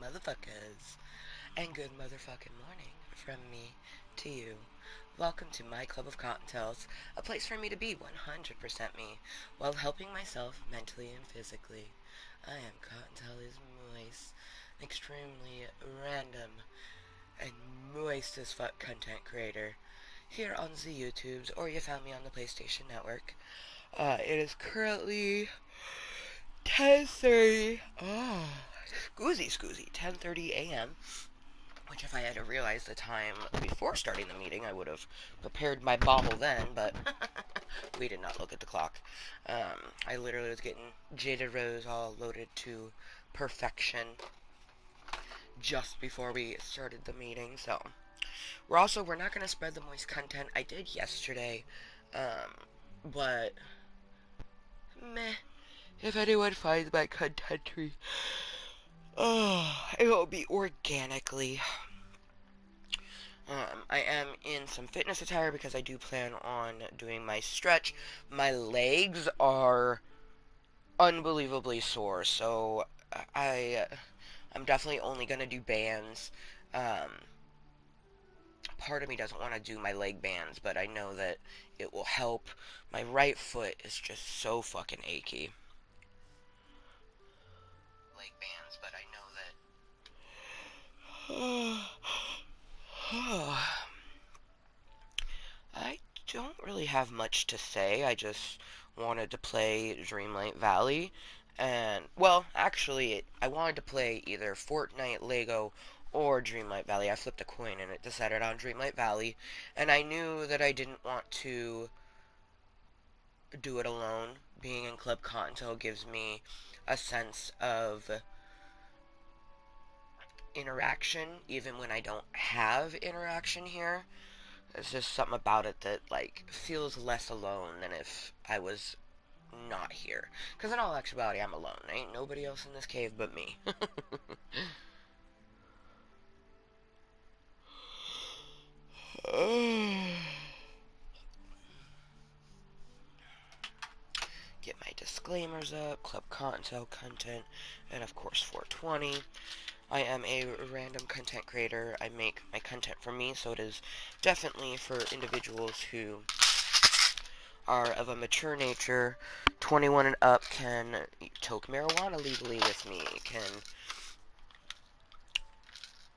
motherfuckers, and good motherfucking morning from me to you. Welcome to my club of Cottontales, a place for me to be 100% me, while helping myself mentally and physically. I am Kottontale's Mooiisstt, extremely random and moist as fuck content creator, here on the YouTubes, or you found me on the PlayStation Network. It is currently 10:30. Oh, scoozy, 10:30 a.m. Which, if I had to realize the time before starting the meeting, I would have prepared my bottle then, but we did not look at the clock. I literally was getting Jada Rose all loaded to perfection just before we started the meeting, so. We're not going to spread the moist content. I did yesterday, but meh. If anyone finds my content tree, it will be organically. I am in some fitness attire because I do plan on doing my stretch. My legs are unbelievably sore, so I'm definitely only gonna do bands. Part of me doesn't want to do my leg bands, but I know that it will help. My right foot is just so fucking achy. Leg bands, but I know that. I don't really have much to say. I just wanted to play Dreamlight Valley. And, well, actually, I wanted to play either Fortnite, Lego, or Dreamlight Valley. I flipped a coin and it decided on Dreamlight Valley. And I knew that I didn't want to do it alone. Being in Club Cottontale gives me a sense of interaction, even when I don't have interaction here. There's just something about it that, like, feels less alone than if I was not here. Because in all actuality, I'm alone. There ain't nobody else in this cave but me. Get my disclaimers up, Club Cottontale content, and of course 420. I am a random content creator. I make my content for me, so it is definitely for individuals who are of a mature nature. 21 and up can toke marijuana legally with me, can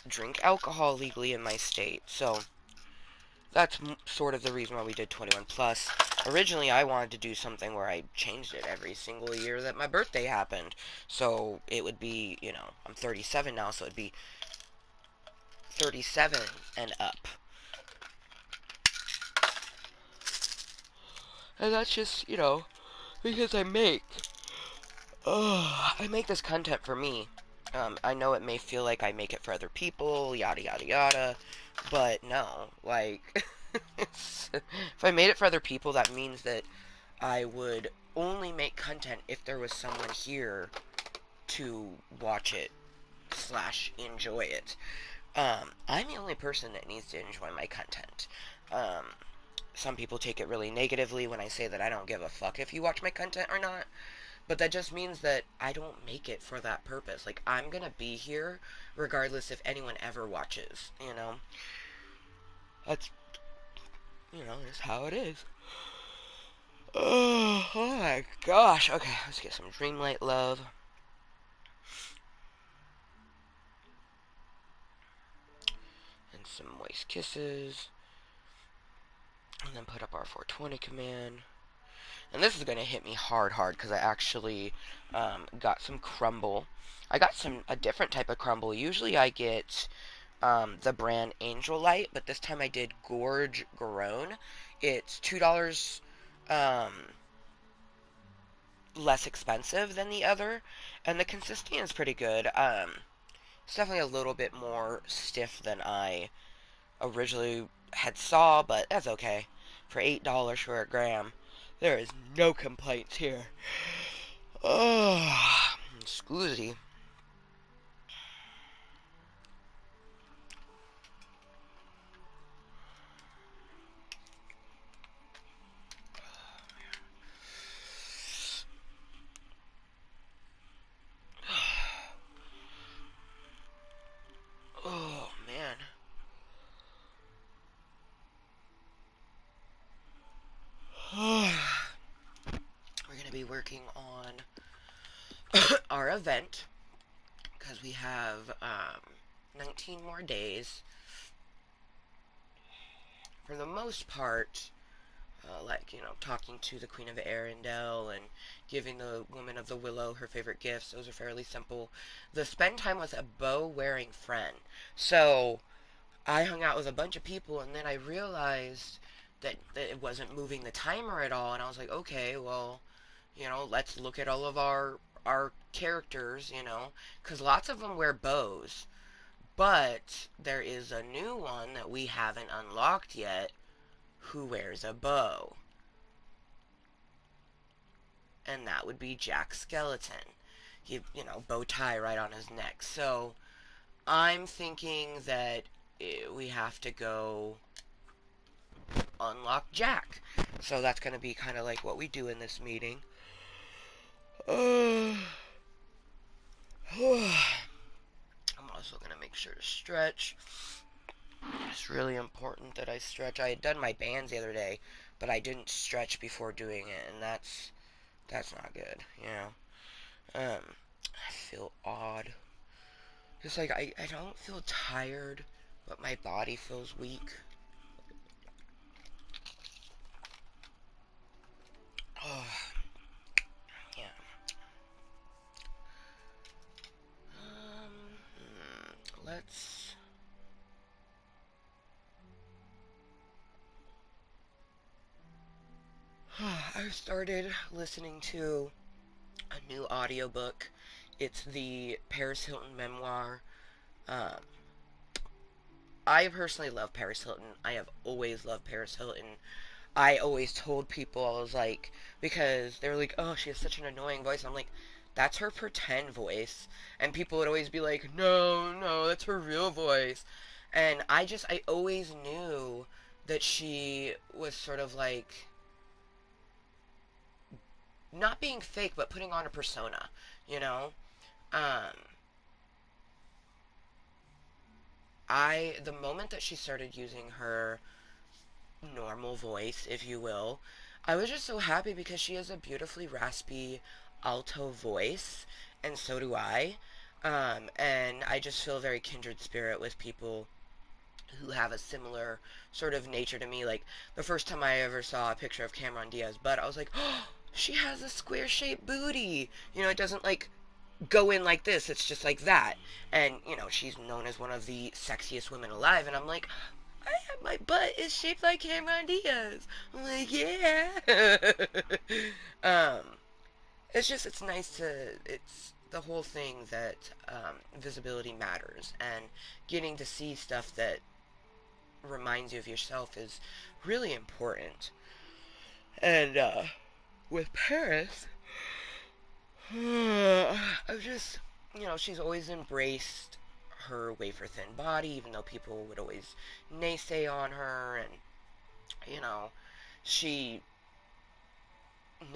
drink alcohol legally in my state. So that's sort of the reason why we did 21 plus. Originally, I wanted to do something where I changed it every single year that my birthday happened. So it would be, I'm 37 now, so it'd be 37 and up. And that's just, because I make this content for me. I know it may feel like I make it for other people, yada yada yada, but no, like, if I made it for other people, that means that I would only make content if there was someone here to watch it slash enjoy it. I'm the only person that needs to enjoy my content. Some people take it really negatively when I say that I don't give a fuck if you watch my content or not. But that just means that I don't make it for that purpose. Like, I'm gonna be here regardless if anyone ever watches. That's, just how it is. Oh my gosh. Okay, let's get some Dreamlight love. And some moist kisses. And then put up our 420 command. And this is going to hit me hard, because I actually got some crumble. I got a different type of crumble. Usually I get the brand Angel Light, but this time I did Gorge Grown. It's $2 less expensive than the other, and the consistency is pretty good. It's definitely a little bit more stiff than I originally had saw, but that's okay. For $8 for a gram, there is no complaints here. Oh, scoozy. event, because we have 19 more days. For the most part, like, talking to the Queen of Arendelle and giving the Woman of the Willow her favorite gifts, those are fairly simple. The spend time with a bow-wearing friend. So, I hung out with a bunch of people, and then I realized that it wasn't moving the timer at all, and I was like, okay, well, let's look at all of our characters, because lots of them wear bows. But there is a new one that we haven't unlocked yet who wears a bow. And that would be Jack Skeleton. Bow tie right on his neck. So I'm thinking that we have to go unlock Jack. So that's going to be kind of like what we do in this meeting. I'm also going to make sure to stretch. It's really important that I stretch. I had done my bands the other day, but I didn't stretch before doing it, and that's not good, I feel odd. Just like, I don't feel tired, but my body feels weak. Oh, yeah. Let's... I started listening to a new audiobook. It's the Paris Hilton memoir. Um, I personally love Paris Hilton. I have always loved Paris Hilton. I always told people, I was like, because they were like, oh, she has such an annoying voice. I'm like, that's her pretend voice. And people would always be like, no, no, that's her real voice. And I always knew that she was sort of like, not being fake, but putting on a persona, you know? Um, the moment that she started using her normal voice, if you will, I was just so happy because she has a beautifully raspy alto voice, and so do I. And I just feel very kindred spirit with people who have a similar sort of nature to me. Like, the first time I ever saw a picture of Cameron Diaz's butt, I was like, oh, she has a square-shaped booty. It doesn't, like, go in like this. It's just like that. And, she's known as one of the sexiest women alive, and I'm like, my butt is shaped like Cameron Diaz. I'm like, yeah. um, it's nice it's the whole thing that visibility matters, and getting to see stuff that reminds you of yourself is really important. And with Paris, I've just, she's always embraced her wafer thin body, even though people would always naysay on her, and she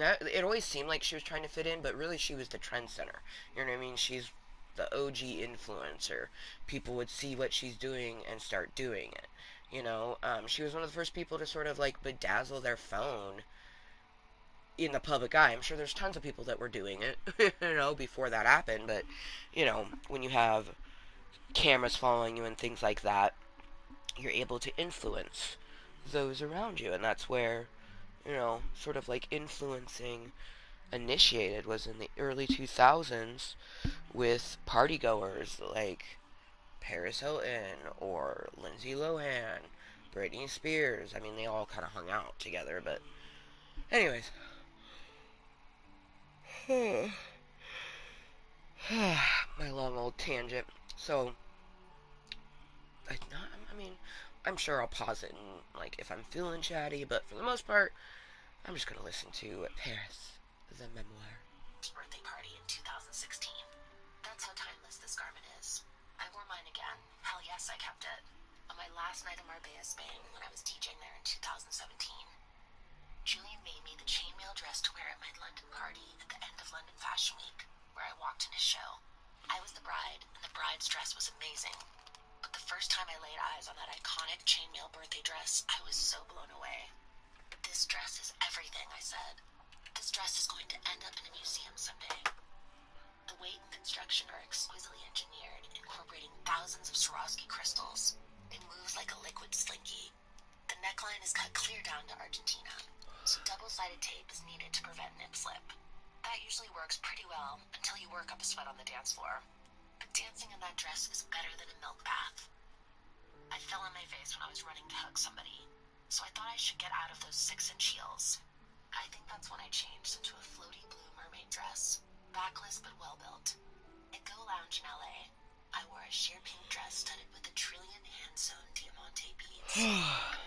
it always seemed like she was trying to fit in, but really she was the trend center. You know what I mean? She's the OG influencer. People would see what she's doing and start doing it. She was one of the first people to sort of like bedazzle their phone in the public eye. I'm sure there's tons of people that were doing it, before that happened, but, when you have cameras following you and things like that, you're able to influence those around you, and that's where, sort of like influencing initiated was in the early 2000s with partygoers like Paris Hilton or Lindsay Lohan, Britney Spears. I mean, they all kind of hung out together, but anyways. My long old tangent. So, I'm sure I'll pause it and, like, if I'm feeling chatty, but for the most part, I'm just gonna listen to Paris, the memoir. Birthday party in 2016. That's how timeless this garment is. I wore mine again. Hell yes, I kept it. On my last night in Marbella, Spain, when I was teaching there in 2017. Julian made me the chainmail dress to wear at my London party at the end of London Fashion Week, where I walked in his show. I was the bride, and the bride's dress was amazing. But the first time I laid eyes on that iconic chainmail birthday dress, I was so blown away. This dress is everything, I said. This dress is going to end up in a museum someday. The weight and construction are exquisitely engineered, incorporating thousands of Swarovski crystals. It moves like a liquid slinky. The neckline is cut clear down to Argentina, so double-sided tape is needed to prevent nip slip. That usually works pretty well until you work up a sweat on the dance floor. But dancing in that dress is better than a milk bath. I fell on my face when I was running to hug somebody, so I thought I should get out of those 6-inch heels. I think that's when I changed into a floaty blue mermaid dress, backless but well-built. At Go Lounge in LA, I wore a sheer pink dress studded with a trillion hand-sewn diamante beads.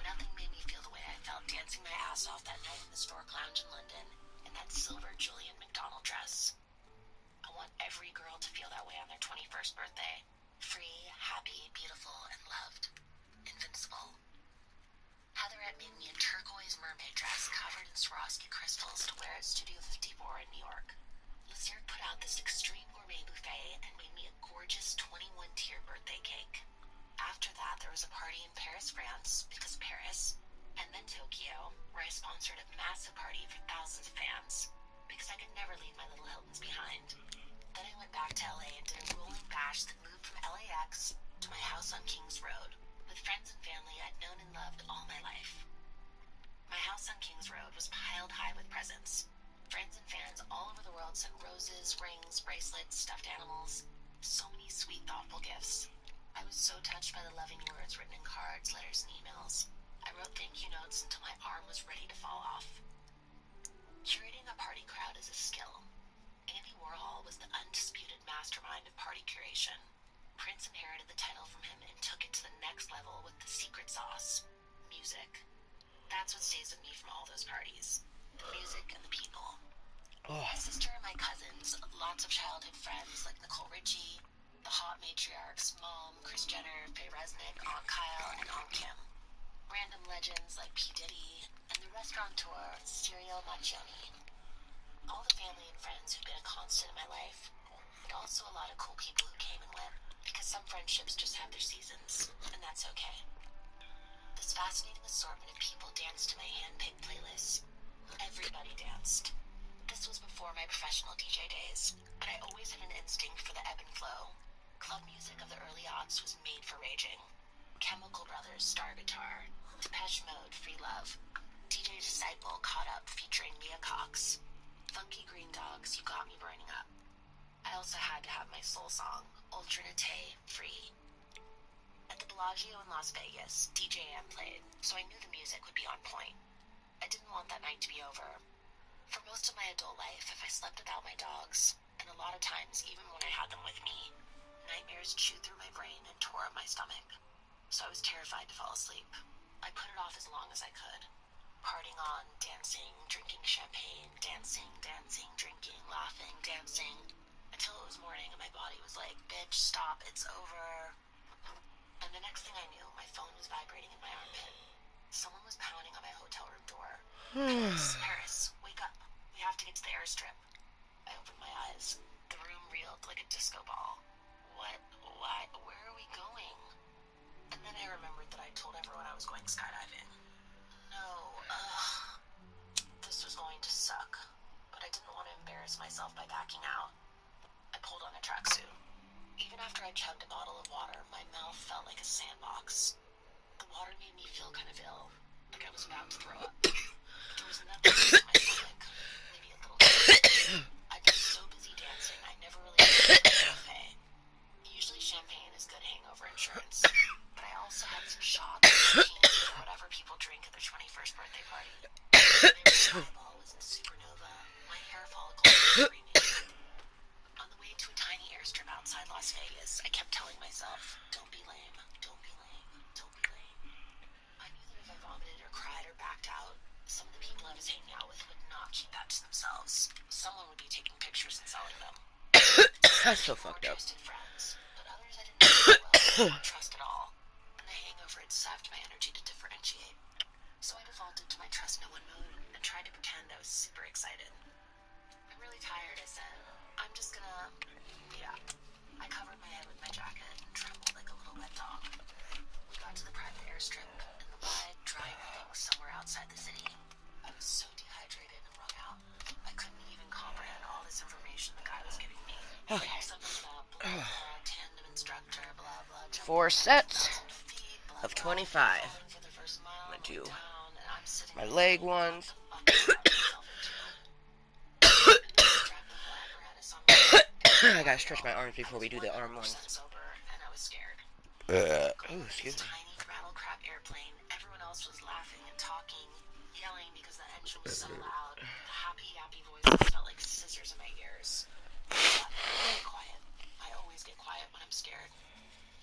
Nothing made me feel the way I felt dancing my ass off that night in the Stork Lounge in London in that silver Julian McDonald dress. I want every girl to feel that way on their 21st birthday. Free, happy, beautiful, and loved. Invincible. Heatherette made me a turquoise mermaid dress covered in Swarovski crystals to wear at Studio 54 in New York. Lizard put out this extreme gourmet buffet and made me a gorgeous 21-tier birthday cake. After that, there was a party in Paris, France, because Paris, and then Tokyo, where I sponsored a massive party for thousands of fans, because I could never leave my little Hiltons behind. Then I went back to LA and did a rolling bash that moved from LAX to my house on Kings Road, with friends and family I'd known and loved all my life. My house on Kings Road was piled high with presents. Friends and fans all over the world sent roses, rings, bracelets, stuffed animals. So many sweet, thoughtful gifts. I was so touched by the loving words written in cards, letters, and emails. I wrote thank you notes until my arm was ready to fall off. Curating a party crowd is a skill. Andy Warhol was the undisputed mastermind of party curation. Prince inherited the title from him and took it to the next level with the secret sauce: music. That's what stays with me from all those parties. The music and the people. My sister and my cousins, lots of childhood friends like Nicole Richie, the hot matriarchs, Mom, Kris Jenner, Faye Resnick, Aunt Kyle, and Aunt Kim. Random legends like P. Diddy, and the restaurateur Serial Macchioni. All the family and friends who've been a constant in my life, but also a lot of cool people who came and went, because some friendships just have their seasons, and that's okay. This fascinating assortment of people danced to my hand-picked playlists. Everybody danced. This was before my professional DJ days, but I always had an instinct for the ebb and flow. Club music of the early aughts was made for raging. Chemical Brothers, Star Guitar, Depeche Mode, Free Love, DJ Disciple, Caught Up featuring Mia Cox, Funky Green Dogs, You Got Me Burning Up. I also had to have my soul song, Alternate, Free. At the Bellagio in Las Vegas, DJ M played, so I knew the music would be on point. I didn't want that night to be over. For most of my adult life, if I slept without my dogs, and a lot of times even when I had them with me, nightmares chewed through my brain and tore up my stomach. So I was terrified to fall asleep. I put it off as long as I could. Partying on, dancing, drinking champagne, dancing, drinking, laughing, dancing, until it was morning and my body was like, bitch, stop, it's over. And the next thing I knew, my phone was vibrating in my armpit. Someone was pounding on my hotel room door. Paris, wake up. We have to get to the airstrip. I opened my eyes. The room reeled like a disco ball. What? Why? Where are we going? And then I remembered that I told everyone I was going skydiving. No, this was going to suck. But I didn't want to embarrass myself by backing out. I pulled on a tracksuit. Even after I chugged a bottle of water, my mouth felt like a sandbox. The water made me feel kind of ill, like I was about to throw up. But there was nothing in my stomach, maybe a little bit. I'd been so busy dancing, I never really had a buffet. Usually champagne is good hangover insurance, but I also had some shots, martinis, or whatever people drink at their 21st birthday party. My eyeball was in supernova, my hair follicles were screaming. On the way to a tiny airstrip outside Las Vegas, I kept telling myself, don't be lame, don't be lame, don't be lame. I knew that if I vomited or cried or backed out, some of the people I was hanging out with would not keep that to themselves. Someone would be taking pictures and selling them. That's so fucked up. Trusted friends, but others I didn't know well, not trust at all. And the hangover had sapped my energy to differentiate. So I defaulted to my trust no one mode and tried to pretend I was super excited. I'm really tired, I said. I'm just gonna... Yeah. I covered my head with my jacket and trembled like a little wet dog. We got to the private airstrip in the wide, dry ring somewhere outside the city. I was so dehydrated and wrung out. I couldn't even comprehend all this information the guy was giving me. 4 sets 10,000 feet, blah, of blah. 25. Falling for the first mile, I'm gonna do going down, and I'm sitting my there leg telling myself ones. to fucking let myself into. Strap the whole apparatus on my neck. I gotta stretch my arms before we do the arm ones. Sober, and I was scared. Oh, excuse me. Tiny rattle crap airplane. Everyone else was laughing and talking, yelling because the engine was so loud. The happy, yappy voices felt like scissors in my ears. But get quiet. I always get quiet when I'm scared.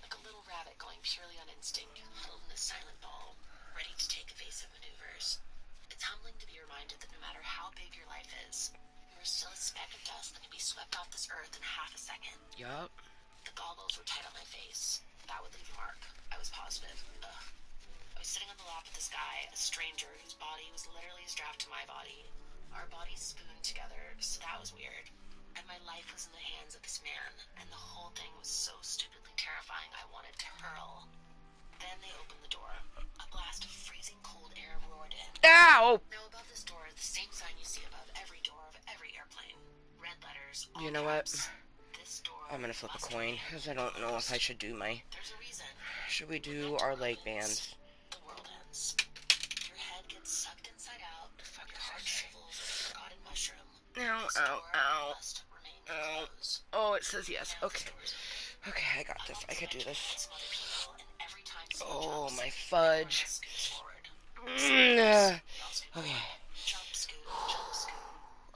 Like a little rabbit going purely on instinct, huddled in a silent ball, ready to take evasive maneuvers. It's humbling to be reminded that no matter how big your life is, you are still a speck of dust that can be swept off this earth in half a second. Yup. The goggles were tight on my face. That would leave a mark. I was positive. Ugh. I was sitting on the lap of this guy, a stranger whose body was literally strapped to my body. Our bodies spooned together, so that was weird. And my life was in the hands of this man, and the whole thing was so stupidly terrifying I wanted to hurl. Then they opened the door. A blast of freezing cold air roared in. Ow! Now above this door is the same sign you see above every door of every airplane. Red letters, all You know what? caps. This door I'm gonna flip a must coin, remain because I don't know if I should do my... There's a reason. Should we do When that our door leg opens, bands? the world ends. Your head gets sucked inside out. Your heart shrivels like a forgotten mushroom. Ow, This ow, door ow. must remain Ow. closed. Oh, it says yes. Now Okay. this door's open. Okay, I got this. I'm I could do almost this. some other people, and every time someone Oh, jumps, my everyone fudge. else scoots forward. Okay. We all scoot forward. Jump, scoot, jump, scoot.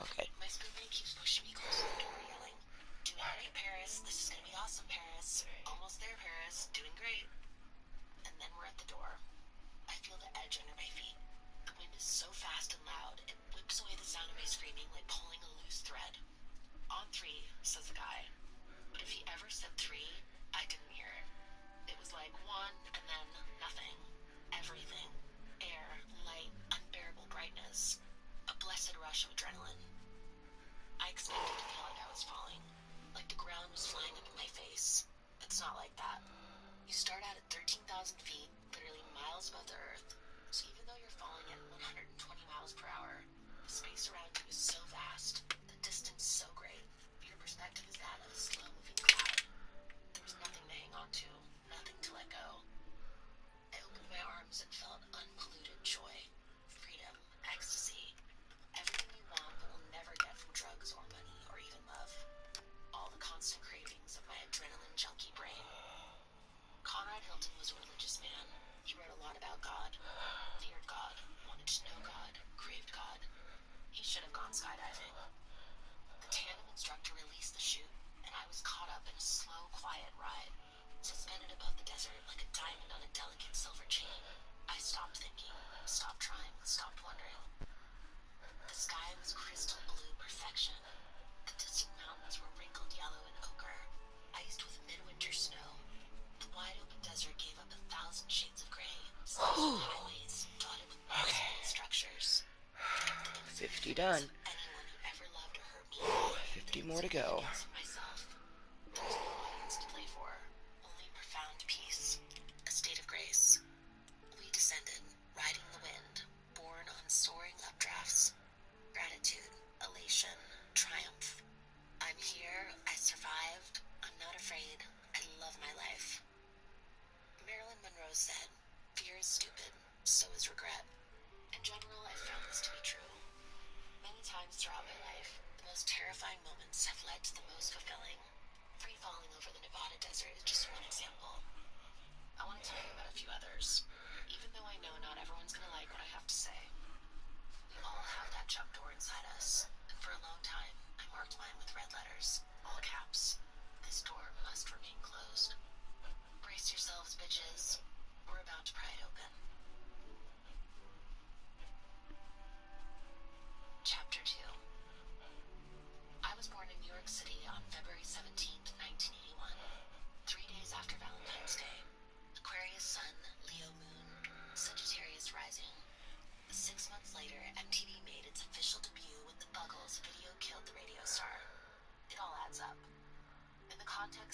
Okay. My schoolmate keeps pushing me closer to the door, yelling, "Doing great, Paris. This is gonna be awesome, Paris. Almost there, Paris. Doing great." And then we're at the door. I feel the edge under my feet. The wind is so fast and loud, it whips away the sound of my screaming like pulling a loose thread. "On three," says the guy. But if he ever said three, I didn't hear it. It was like one, and then nothing. Everything. Air, light, unbearable brightness. A blessed rush of adrenaline. I expected to feel like I was falling. Like the ground was flying up in my face. It's not like that. You start out at 13,000 feet, literally miles above the earth. So even though you're falling at 120 miles per hour, the space around you is so vast, the distance so great, your perspective is that of a slow-moving cloud. There was nothing to hang on to, nothing to let go. I opened my arms and felt unpolluted joy, freedom, ecstasy, everything you want but will never get from drugs or money or even love. All the constant cravings of my adrenaline junkie brain. Conrad Hilton was a religious man. He wrote a lot about God, feared God, wanted to know God, craved God. He should have gone skydiving. The tandem instructor released the chute, and I was caught up in a slow, quiet ride, suspended above the desert like a diamond on a delicate silver chain. I stopped thinking, stopped trying, stopped wondering. The sky was crystal blue perfection. The distant mountains were wrinkled yellow and ochre, iced with midwinter snow. The wide-open desert gave up 1,000 shades of gray, highways dotted with invisible structures. 50 done. Anyone who ever loved or hurt me. 50 more to go. Myself. There was no audience to play for, only profound peace, a state of grace. We descended, riding the wind, borne on soaring updrafts. Gratitude, elation, triumph. I'm here, I survived, I'm not afraid, I love my life. Marilyn Monroe said, "Fear is stupid, so is regret." In general, I've found this to be true. Many times throughout my life, the most terrifying moments have led to the most fulfilling. Free falling over the Nevada desert is just one example. I want to tell you about a few others, even though I know not everyone's going to like what I have to say. We all have that jump door inside us, and for a long time, I marked mine with red letters, all caps. This door must remain closed. Brace yourselves, bitches. We're about to pry it open. Chapter 2. I was born in New York City on February 17th, 1981, 3 days after Valentine's Day. Aquarius sun, Leo moon, Sagittarius rising. 6 months later, MTV made its official debut with the Buggles' Video Killed the Radio Star. It all adds up. In the context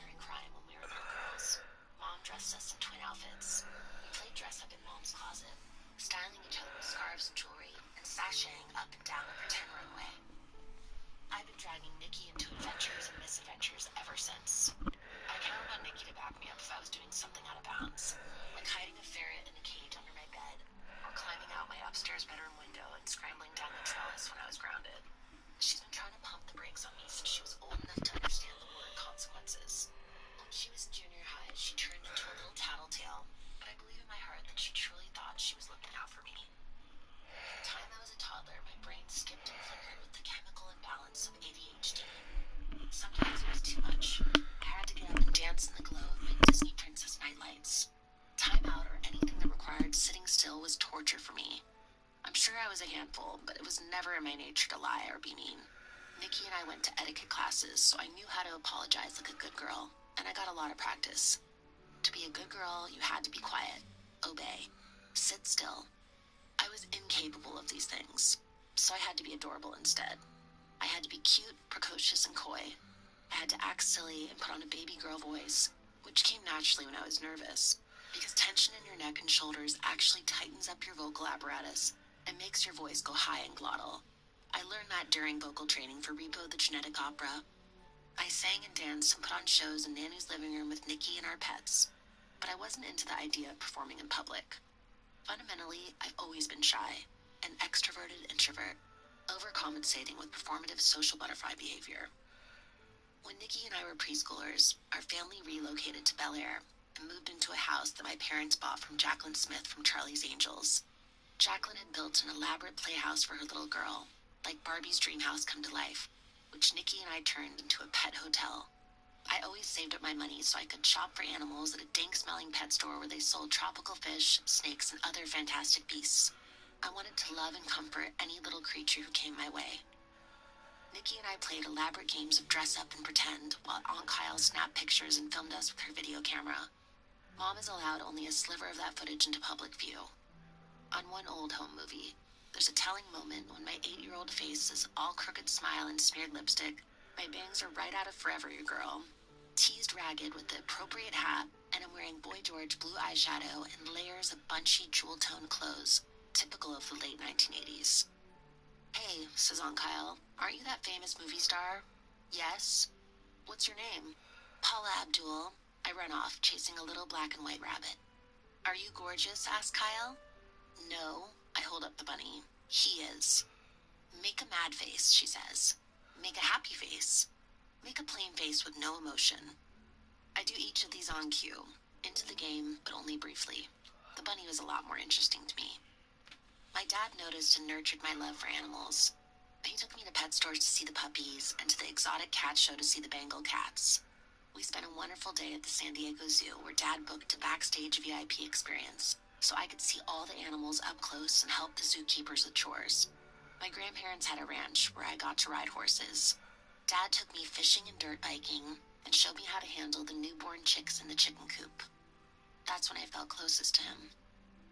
ordinary crime when we were little girls. Mom dressed us in twin outfits. We played dress up in Mom's closet, styling each other with scarves and jewelry, and sashaying up and down a pretend runway. I've been dragging Nikki into adventures and misadventures ever since. I counted on Nikki to back me up if I was doing something out of bounds, like hiding a ferret in a cage under my bed, or climbing out my upstairs bedroom window and scrambling down the trellis when I was grounded. She's been trying to pump the brakes on me since she was old enough to understand the word consequences. When she was in junior high, she turned into a little tattletale, but I believe in my heart that she truly thought she was looking out for me. From the time I was a toddler, my brain skipped and flickered with the chemical imbalance of ADHD. Sometimes it was too much. I had to get up and dance in the glow of my Disney princess nightlights. Time out or anything that required sitting still was torture for me. I'm sure I was a handful, but it was never in my nature to lie or be mean. Nikki and I went to etiquette classes, so I knew how to apologize like a good girl, and I got a lot of practice. To be a good girl, you had to be quiet, obey, sit still. I was incapable of these things, so I had to be adorable instead. I had to be cute, precocious, and coy. I had to act silly and put on a baby girl voice, which came naturally when I was nervous, because tension in your neck and shoulders actually tightens up your vocal apparatus and makes your voice go high and glottal. I learned that during vocal training for Repo the Genetic Opera. I sang and danced and put on shows in Nanu's living room with Nikki and our pets, but I wasn't into the idea of performing in public. Fundamentally, I've always been shy, an extroverted introvert, overcompensating with performative social butterfly behavior. When Nikki and I were preschoolers, our family relocated to Bel Air and moved into a house that my parents bought from Jacqueline Smith from Charlie's Angels. Jacqueline had built an elaborate playhouse for her little girl, like Barbie's dream house come to life, which Nikki and I turned into a pet hotel. I always saved up my money so I could shop for animals at a dank-smelling pet store where they sold tropical fish, snakes, and other fantastic beasts. I wanted to love and comfort any little creature who came my way. Nikki and I played elaborate games of dress up and pretend, while Aunt Kyle snapped pictures and filmed us with her video camera. Mom is allowed only a sliver of that footage into public view. On one old home movie, there's a telling moment when my 8-year-old face is all crooked smile and smeared lipstick. My bangs are right out of Forever Your Girl, teased ragged with the appropriate hat, and I'm wearing Boy George blue eyeshadow and layers of bunchy jewel-toned clothes, typical of the late 1980s. "Hey," says Aunt Kyle, "aren't you that famous movie star?" "Yes." "What's your name?" "Paula Abdul." I run off, chasing a little black and white rabbit. "Are you gorgeous?" asks Kyle. "No." I hold up the bunny. "He is." "Make a mad face," she says. "Make a happy face. Make a plain face with no emotion." I do each of these on cue, into the game, but only briefly. The bunny was a lot more interesting to me. My dad noticed and nurtured my love for animals. He took me to pet stores to see the puppies and to the exotic cat show to see the Bengal cats. We spent a wonderful day at the San Diego Zoo where Dad booked a backstage VIP experience so I could see all the animals up close and help the zookeepers with chores. My grandparents had a ranch where I got to ride horses. Dad took me fishing and dirt biking and showed me how to handle the newborn chicks in the chicken coop. That's when I felt closest to him.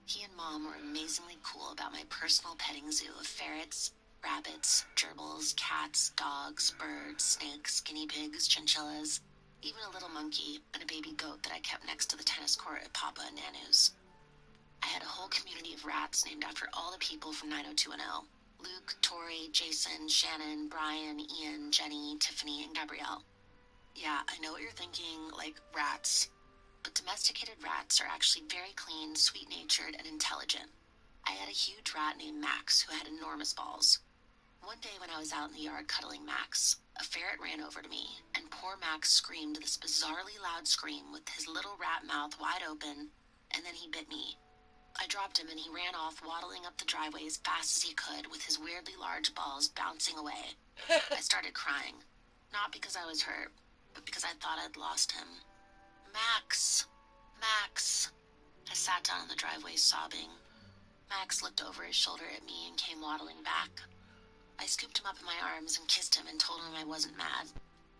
He and Mom were amazingly cool about my personal petting zoo of ferrets, rabbits, gerbils, cats, dogs, birds, snakes, guinea pigs, chinchillas, even a little monkey and a baby goat that I kept next to the tennis court at Papa and Nanu's. I had a whole community of rats named after all the people from 90210. Luke, Tori, Jason, Shannon, Brian, Ian, Jenny, Tiffany, and Gabrielle. Yeah, I know what you're thinking, like rats. But domesticated rats are actually very clean, sweet-natured, and intelligent. I had a huge rat named Max who had enormous balls. One day when I was out in the yard cuddling Max, a ferret ran over to me, and poor Max screamed this bizarrely loud scream with his little rat mouth wide open, and then he bit me. I dropped him and he ran off, waddling up the driveway as fast as he could with his weirdly large balls bouncing away. I started crying, not because I was hurt, but because I thought I'd lost him. "Max! Max!" I sat down in the driveway sobbing. Max looked over his shoulder at me and came waddling back. I scooped him up in my arms and kissed him and told him I wasn't mad.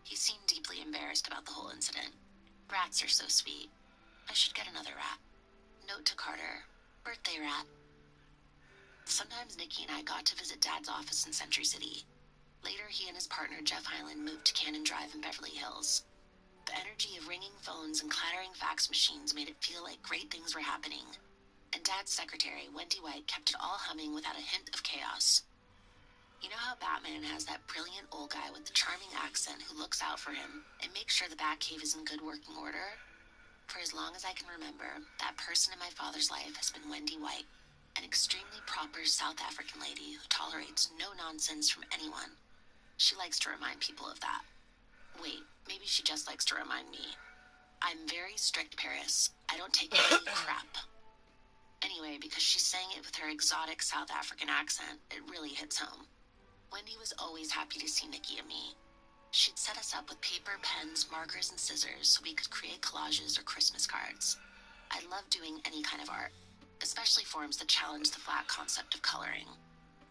He seemed deeply embarrassed about the whole incident. Rats are so sweet. I should get another rat. Note to Carter. Birthday rat. Sometimes Nikki and I got to visit Dad's office in Century City. Later, he and his partner, Jeff Hyland, moved to Cannon Drive in Beverly Hills. The energy of ringing phones and clattering fax machines made it feel like great things were happening. And Dad's secretary, Wendy White, kept it all humming without a hint of chaos. You know how Batman has that brilliant old guy with the charming accent who looks out for him and makes sure the Batcave is in good working order? For as long as I can remember, that person in my father's life has been Wendy White, an extremely proper South African lady who tolerates no nonsense from anyone. She likes to remind people of that. Wait, maybe she just likes to remind me. I'm very strict, Paris. I don't take any crap. Anyway, because she's saying it with her exotic South African accent, it really hits home. Wendy was always happy to see Nikki and me. She'd set us up with paper, pens, markers, and scissors so we could create collages or Christmas cards. I love doing any kind of art, especially forms that challenge the flat concept of coloring.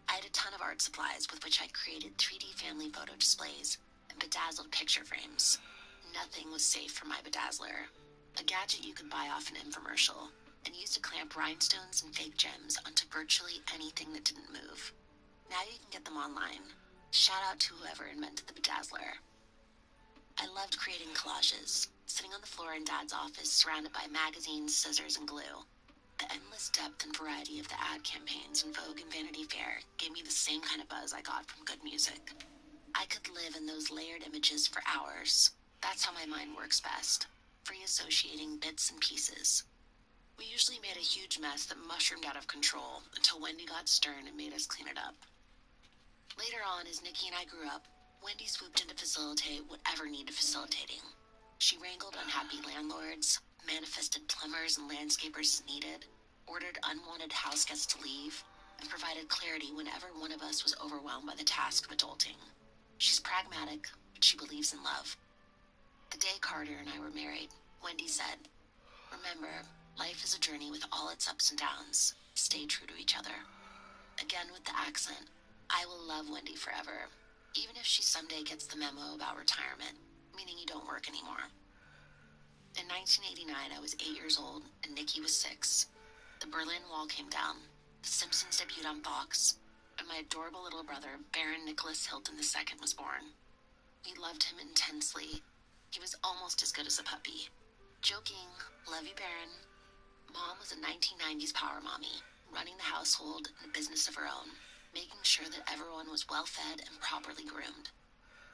I had a ton of art supplies with which I created 3D family photo displays and bedazzled picture frames. Nothing was safe from my bedazzler, a gadget you could buy off an infomercial, and used to clamp rhinestones and fake gems onto virtually anything that didn't move. Now you can get them online. Shout out to whoever invented the bedazzler. I loved creating collages, sitting on the floor in Dad's office surrounded by magazines, scissors, and glue. The endless depth and variety of the ad campaigns in Vogue and Vanity Fair gave me the same kind of buzz I got from good music. I could live in those layered images for hours. That's how my mind works best, free associating bits and pieces. We usually made a huge mess that mushroomed out of control until Wendy got stern and made us clean it up. Later on, as Nikki and I grew up, Wendy swooped in to facilitate whatever needed facilitating. She wrangled unhappy landlords, manifested plumbers and landscapers as needed, ordered unwanted house guests to leave, and provided clarity whenever one of us was overwhelmed by the task of adulting. She's pragmatic, but she believes in love. The day Carter and I were married, Wendy said, "Remember, life is a journey with all its ups and downs. Stay true to each other." Again with the accent, I will love Wendy forever, even if she someday gets the memo about retirement, meaning you don't work anymore. In 1989, I was 8 years old, and Nikki was 6. The Berlin Wall came down, The Simpsons debuted on Fox, and my adorable little brother, Baron Nicholas Hilton II, was born. We loved him intensely. He was almost as good as a puppy. Joking, love you, Baron. Mom was a 1990s power mommy, running the household and a business of her own, making sure that everyone was well-fed and properly groomed.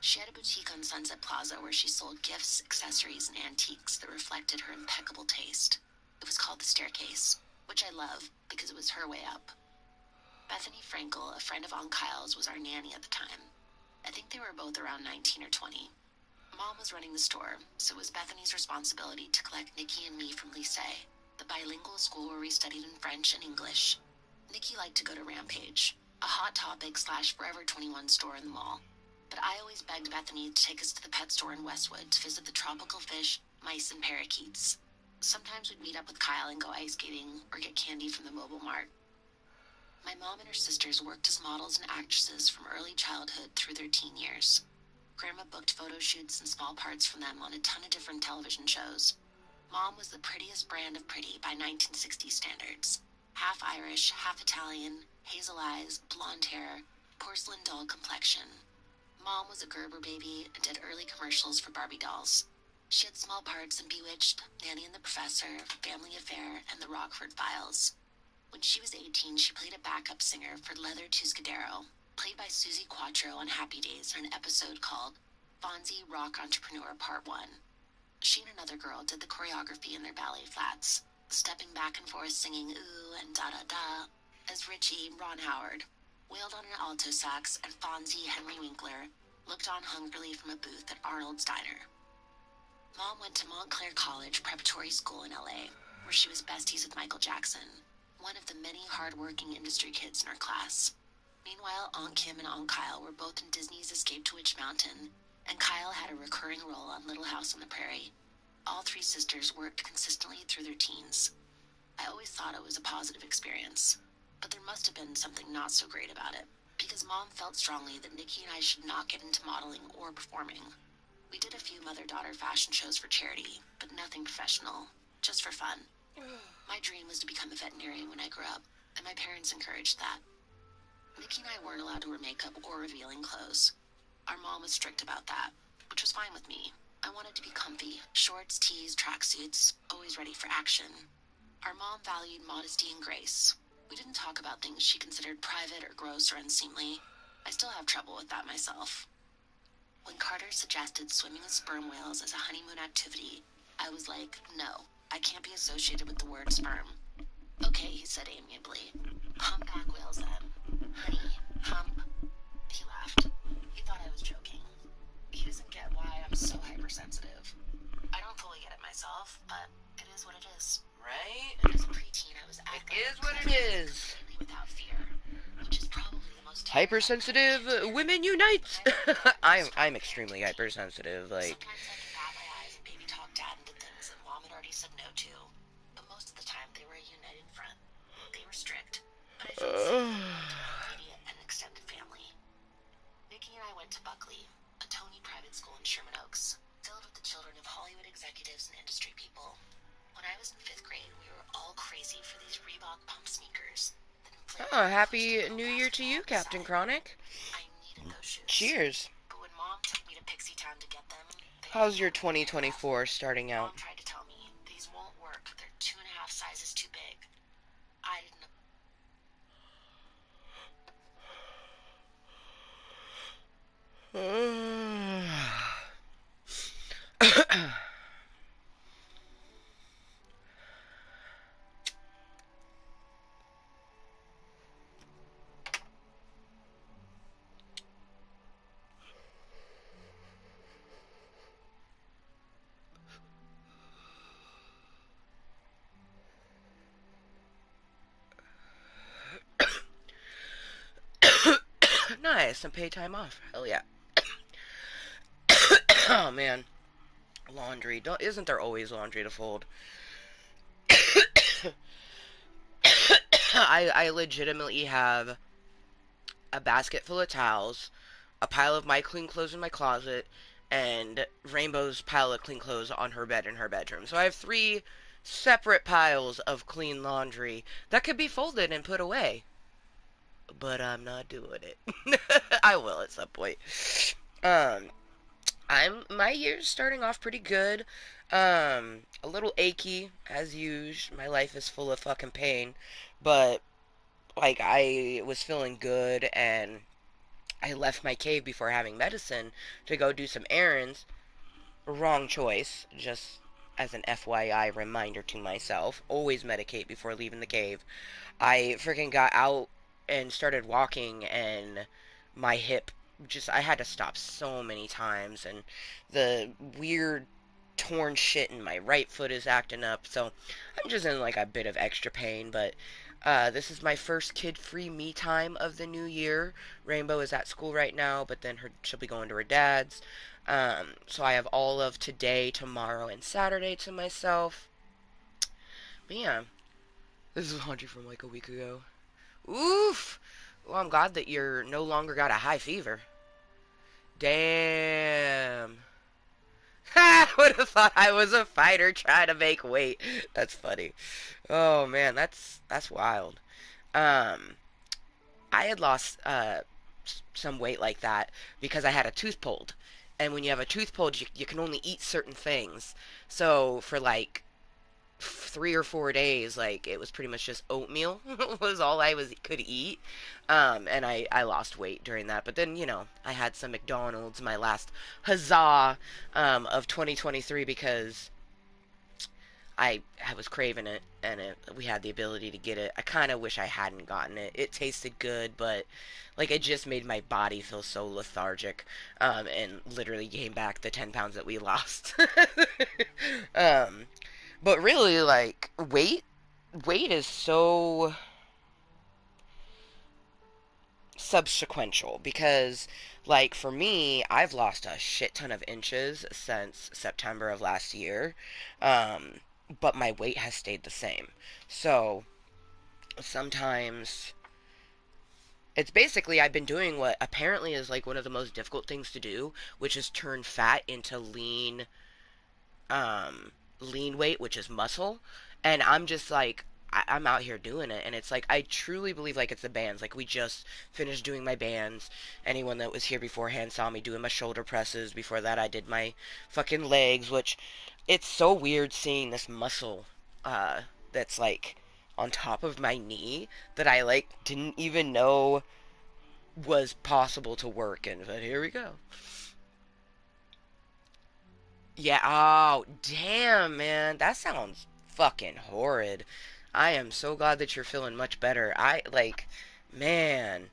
She had a boutique on Sunset Plaza where she sold gifts, accessories, and antiques that reflected her impeccable taste. It was called The Staircase, which I love because it was her way up. Bethany Frankel, a friend of Aunt Kyle's, was our nanny at the time. I think they were both around 19 or 20. Mom was running the store, so it was Bethany's responsibility to collect Nikki and me from Lycée, the bilingual school where we studied in French and English. Nikki liked to go to Rampage, a Hot Topic / Forever 21 store in the mall. But I always begged Bethany to take us to the pet store in Westwood to visit the tropical fish, mice, and parakeets. Sometimes we'd meet up with Kyle and go ice skating or get candy from the Mobile Mart. My mom and her sisters worked as models and actresses from early childhood through their teen years. Grandma booked photo shoots and small parts from them on a ton of different television shows. Mom was the prettiest brand of pretty by 1960s standards. Half Irish, half Italian, hazel eyes, blonde hair, porcelain doll complexion. Mom was a Gerber baby and did early commercials for Barbie dolls. She had small parts in Bewitched, Nanny and the Professor, Family Affair, and the Rockford Files. When she was 18, she played a backup singer for Leather Tuscadero, played by Susie Quattro on Happy Days in an episode called Fonzie Rock Entrepreneur Part 1. She and another girl did the choreography in their ballet flats, stepping back and forth singing ooh and da da da, as Richie, Ron Howard, wailed on an alto sax and Fonzie, Henry Winkler, looked on hungrily from a booth at Arnold's Diner. Mom went to Montclair College Preparatory School in LA, where she was besties with Michael Jackson, one of the many hard-working industry kids in her class. Meanwhile, Aunt Kim and Aunt Kyle were both in Disney's Escape to Witch Mountain, and Kyle had a recurring role on Little House on the Prairie. All three sisters worked consistently through their teens. I always thought it was a positive experience, but there must have been something not so great about it, because Mom felt strongly that Nikki and I should not get into modeling or performing. We did a few mother-daughter fashion shows for charity, but nothing professional, just for fun. My dream was to become a veterinarian when I grew up, and my parents encouraged that. Nikki and I weren't allowed to wear makeup or revealing clothes. Our mom was strict about that, which was fine with me. I wanted to be comfy. Shorts, tees, tracksuits, always ready for action. Our mom valued modesty and grace. We didn't talk about things she considered private or gross or unseemly. I still have trouble with that myself. When Carter suggested swimming with sperm whales as a honeymoon activity, I was like, no, I can't be associated with the word sperm. Okay, he said amiably. Humpback whales then. Honey, hump. He laughed. He thought I was joking. He doesn't get why I'm so hypersensitive. I don't fully get it myself, but it is what it is. Right? As a preteen, I was It is what it is. completely without fear, which is probably the most Hypersensitive women unite. I'm extremely hypersensitive. Like, Sometimes I could bat my eyes and baby talk dad into things that mom had already said no to, but most of the time they were a united front. They were strict, but I felt safe with immediate and extended family. Nikki and I went to Buckley, a Tony private school in Sherman Oaks, filled with the children of Hollywood executives and industry people. When I was in 5th grade, we were all crazy for these Reebok pump sneakers. oh, happy New Year to you, Captain Chronic. I needed those shoes. Cheers. But when mom took me to Pixie Town to get them, How's your 2024 starting out? mom tried to tell me these won't work. They're 2.5 sizes too big. I didn't. Nice, some paid time off. Hell yeah. Oh man, laundry. Don't isn't there always laundry to fold? I legitimately have a basket full of towels, a pile of my clean clothes in my closet, and Rainbow's pile of clean clothes on her bed in her bedroom. So I have three separate piles of clean laundry that could be folded and put away. But I'm not doing it. I will at some point. Um, my year's starting off pretty good. A little achy as usual. My life is full of fucking pain, but like I was feeling good and I left my cave before having medicine to go do some errands. Wrong choice, just as an FYI reminder to myself. Always medicate before leaving the cave. I freaking got out and started walking and my hip just I had to stop so many times and the weird torn shit in my right foot is acting up, so I'm just in like a bit of extra pain, but this is my first kid-free me time of the new year. Rainbow is at school right now, but then she'll be going to her dad's. So I have all of today, tomorrow, and Saturday to myself. But yeah, this is laundry from like a week ago. Oof! Well, I'm glad that you're no longer got a high fever. Damn. I would have thought I was a fighter trying to make weight. That's funny. Oh man, that's wild. Um, I had lost some weight like that because I had a tooth pulled, and when you have a tooth pulled, you can only eat certain things. So for like 3 or 4 days, like it was pretty much just oatmeal was all I was could eat, and I lost weight during that. But then I had some McDonald's, my last huzzah of 2023 because I was craving it, and we had the ability to get it. I kind of wish I hadn't gotten it. It tasted good, but like it just made my body feel so lethargic, and literally gained back the 10 pounds that we lost. um, but really, like weight is so subsequential because like for me I've lost a shit ton of inches since September of last year, but my weight has stayed the same. So sometimes it's basically I've been doing what apparently is like one of the most difficult things to do, which is turn fat into um lean weight, which is muscle. And I'm just like I'm out here doing it, and it's like I truly believe like it's the bands. Like we just finished doing my bands. Anyone that was here beforehand saw me doing my shoulder presses. Before that, I did my fucking legs, which it's so weird seeing this muscle that's like on top of my knee that I like didn't even know was possible to work. And but here we go. Yeah, oh, damn, man. That sounds fucking horrid. I am so glad that you're feeling much better. Man.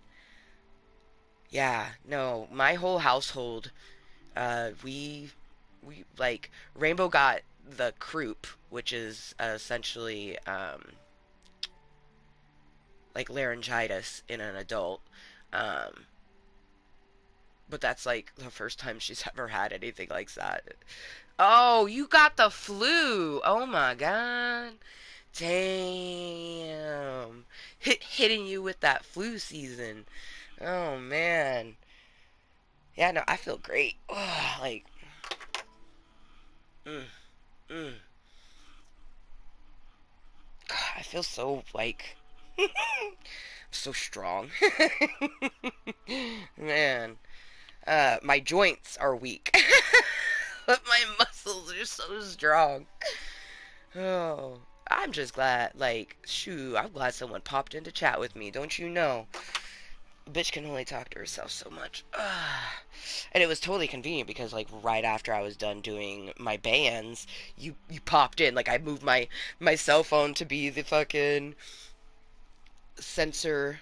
Yeah, no, my whole household, we, Rainbow got the croup, which is essentially, like laryngitis in an adult. Um, but that's like the first time she's ever had anything like that. Oh, you got the flu. Oh my god. Damn. Hitting you with that flu season. Oh man. Yeah, no, I feel great. Oh, like, mm, mm. God, I feel so like so strong. Man, my joints are weak, but my muscles are so strong. Oh, I'm just glad. Like, shoo, I'm glad someone popped in to chat with me. Don't you know? Bitch can only talk to herself so much. And it was totally convenient because like right after I was done doing my bands, you popped in. Like I moved my cell phone to be the fucking sensor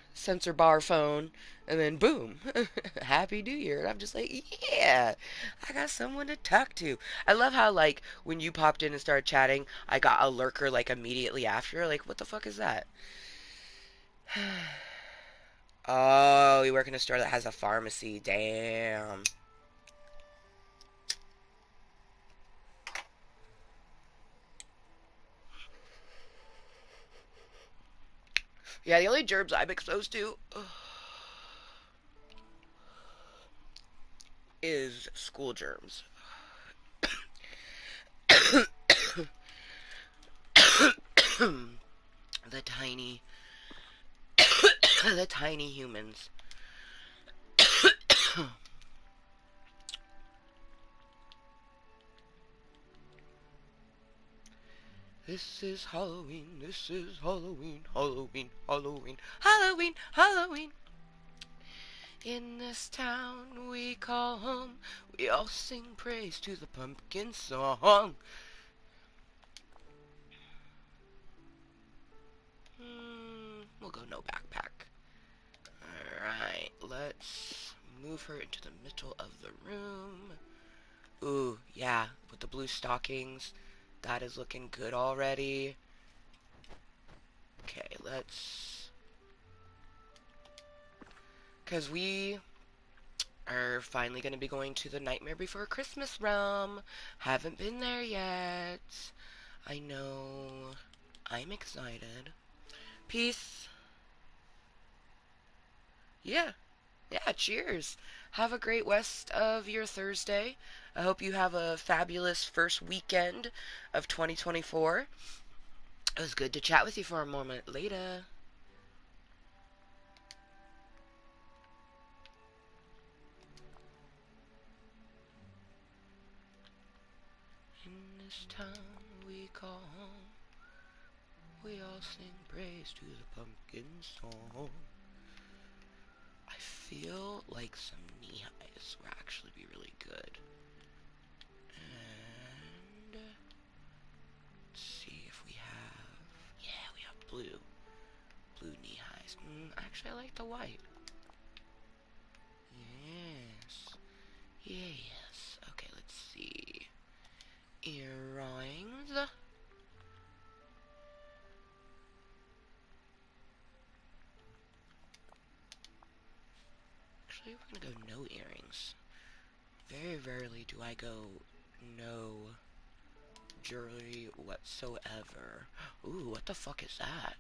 bar phone, and then boom, Happy New Year. And I'm just like, yeah, I got someone to talk to. I love how like when you popped in and started chatting, I got a lurker like immediately after. Like, what the fuck is that? Oh, you work in a store that has a pharmacy. Damn. Yeah, the only germs I'm exposed to is school germs. The tiny, the tiny humans. This is Halloween, this is Halloween, Halloween, Halloween, Halloween, Halloween. In this town we call home, we all sing praise to the pumpkin song. We'll go no backpack. Alright, let's move her into the middle of the room. Ooh, yeah, with the blue stockings. That is looking good already. Okay, let's... Because we are finally going to be going to the Nightmare Before Christmas realm. Haven't been there yet. I know. I'm excited. Peace. Yeah. Yeah, cheers. Have a great rest of your Thursday. I hope you have a fabulous first weekend of 2024. It was good to chat with you for a moment. Later. In this town we call home, we all sing praise to the pumpkin song. I feel like some knee highs would actually be really good. And let's see if we have... Yeah, we have blue. Blue knee highs. Actually, I like the white. Yes. Yes. Okay, let's see. Earrings. Actually, we're gonna go no earrings. Very rarely do I go no jewelry whatsoever. Ooh, what the fuck is that?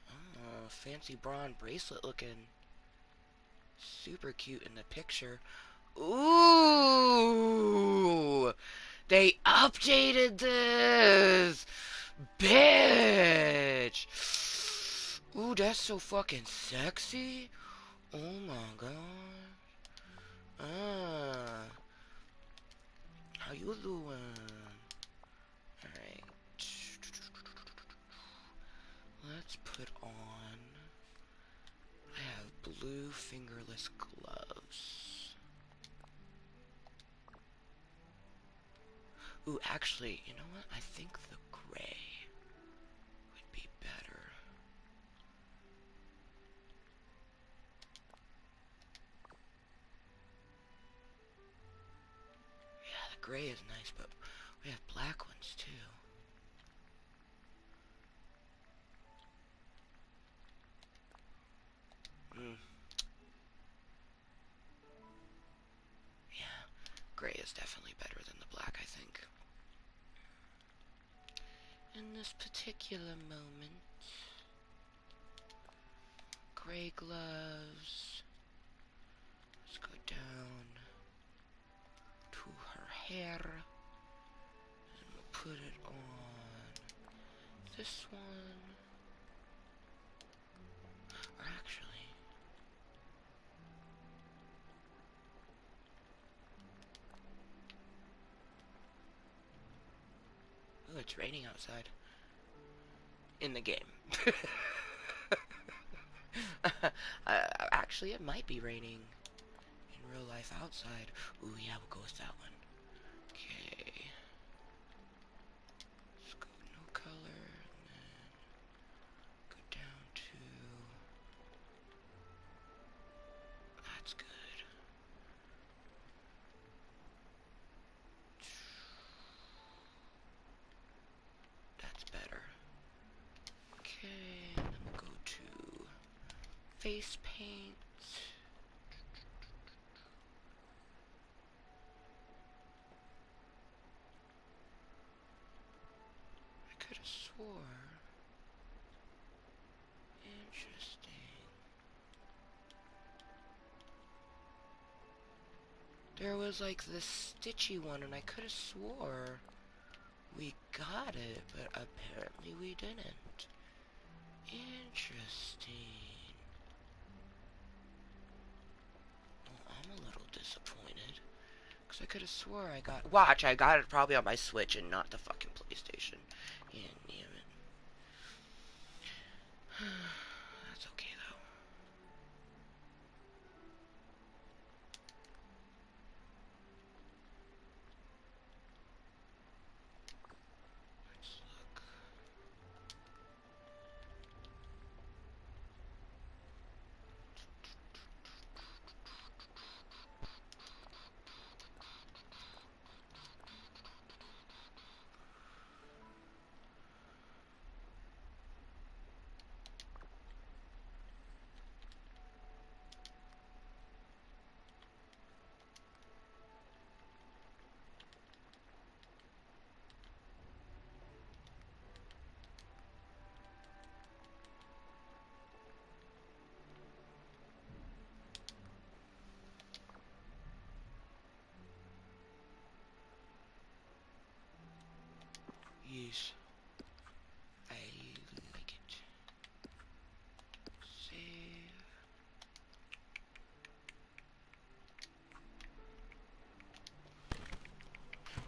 Oh, fancy brawn bracelet looking super cute in the picture. Ooh! They updated this! Bitch! Ooh, that's so fucking sexy. Oh my god. Ah. How you doing? Alright. Let's put on... I have blue fingerless gloves. Ooh, actually, you know what? I think the gray would be better. Yeah, the gray is nice, but we have black ones too. Mm. Yeah, gray is definitely better than the black, I think. In this particular moment, gray gloves. Let's go down to her hair, and we'll put it on this one. Or actually, oh, it's raining outside. In the game. Actually, it might be raining in real life outside. Ooh, yeah, we'll go with that one. Okay. Let's go no color, and then go down to... That's good. That's better. Okay, and then we'll go to face paint. I could have swore. Interesting. There was like this stitchy one, and I could have swore we got it, but apparently we didn't. Interesting. Well, I'm a little disappointed. Because I could have swore I got... Watch, I got it probably on my Switch and not the fucking PlayStation. Yeah, damn it. That's okay, though. Let's look. Yes. I like it. Save.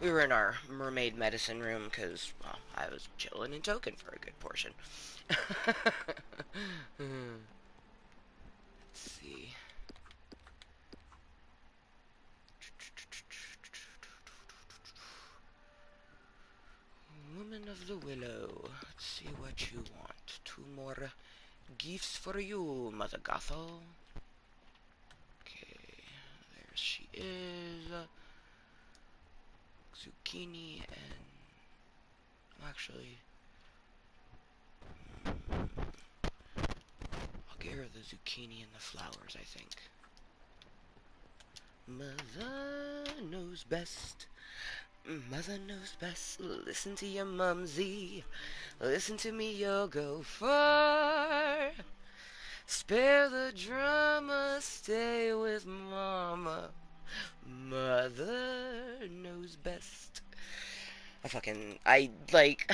We were in our mermaid medicine room because, well, I was chilling and token for a good portion. Let's see. Woman of the Willow. Let's see what you want. 2 more gifts for you, Mother Gothel. Okay, there she is. Zucchini and... Actually... I'll get her the zucchini and the flowers, I think. Mother knows best. Mother knows best. Listen to your mumsy. Listen to me, you'll go far. Spare the drama, stay with mama. Mother knows best. I like...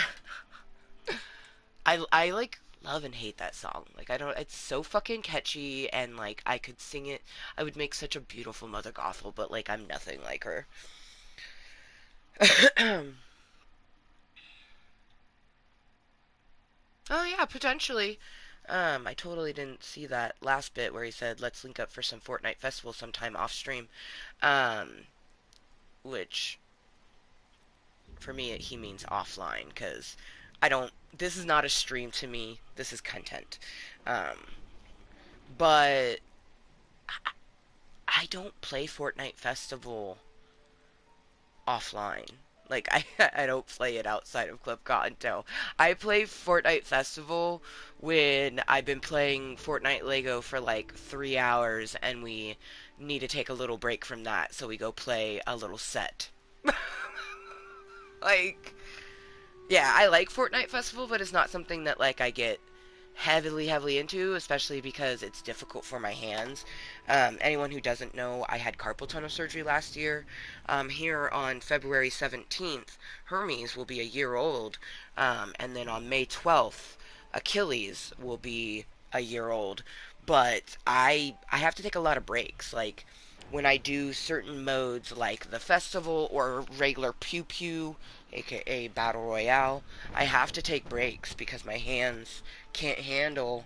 I like love and hate that song. Like I don't it's so fucking catchy and like I could sing it. I would make such a beautiful Mother Gothel, but like I'm nothing like her. Oh yeah, potentially. I totally didn't see that last bit where he said let's link up for some Fortnite festival sometime off stream. Um, which for me he means offline because I don't. This is not a stream to me. This is content. Um, but I don't play Fortnite Festival offline. Like I I don't play it outside of Club Cottontale. I play Fortnite Festival when I've been playing Fortnite Lego for like 3 hours and we need to take a little break from that, so we go play a little set. Like yeah, I like Fortnite Festival, but it's not something that like I get heavily into, especially because it's difficult for my hands. Anyone who doesn't know, I had carpal tunnel surgery last year. Here on February 17th, Hermes will be a year old, and then on May 12th, Achilles will be a year old. But I have to take a lot of breaks, like when I do certain modes like the festival or regular pew pew, aka battle royale, I have to take breaks because my hands can't handle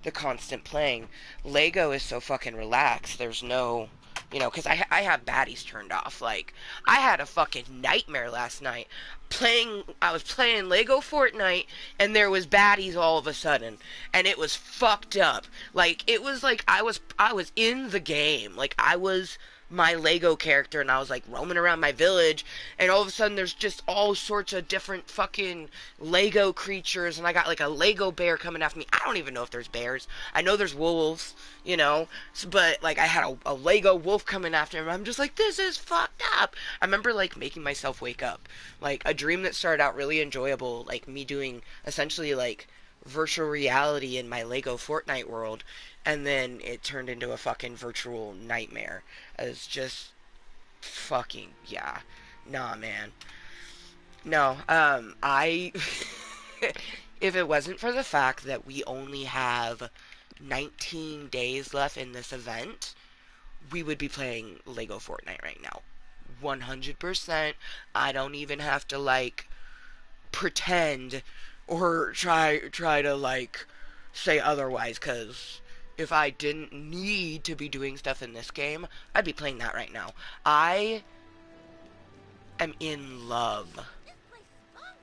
the constant playing. Lego is so fucking relaxed. There's no, because I have baddies turned off. Like, I had a fucking nightmare last night. I was playing Lego Fortnite, and there was baddies all of a sudden, and it was fucked up. Like, it was like I was in the game. Like, I was my Lego character and I was like roaming around my village and all of a sudden there's just all sorts of different fucking Lego creatures and I got like a Lego bear coming after me. I don't even know if there's bears. I know there's wolves, but like I had a Lego wolf coming after him. I'm just like, this is fucked up. I remember like making myself wake up. Like a dream that started out really enjoyable, like me doing essentially like virtual reality in my Lego Fortnite world, and then it turned into a fucking virtual nightmare. It's just fucking yeah. Nah, man. No, I if it wasn't for the fact that we only have 19 days left in this event, we would be playing Lego Fortnite right now. 100%. I don't even have to like pretend or try to like say otherwise cuz if I didn't need to be doing stuff in this game, I'd be playing that right now. I am in love,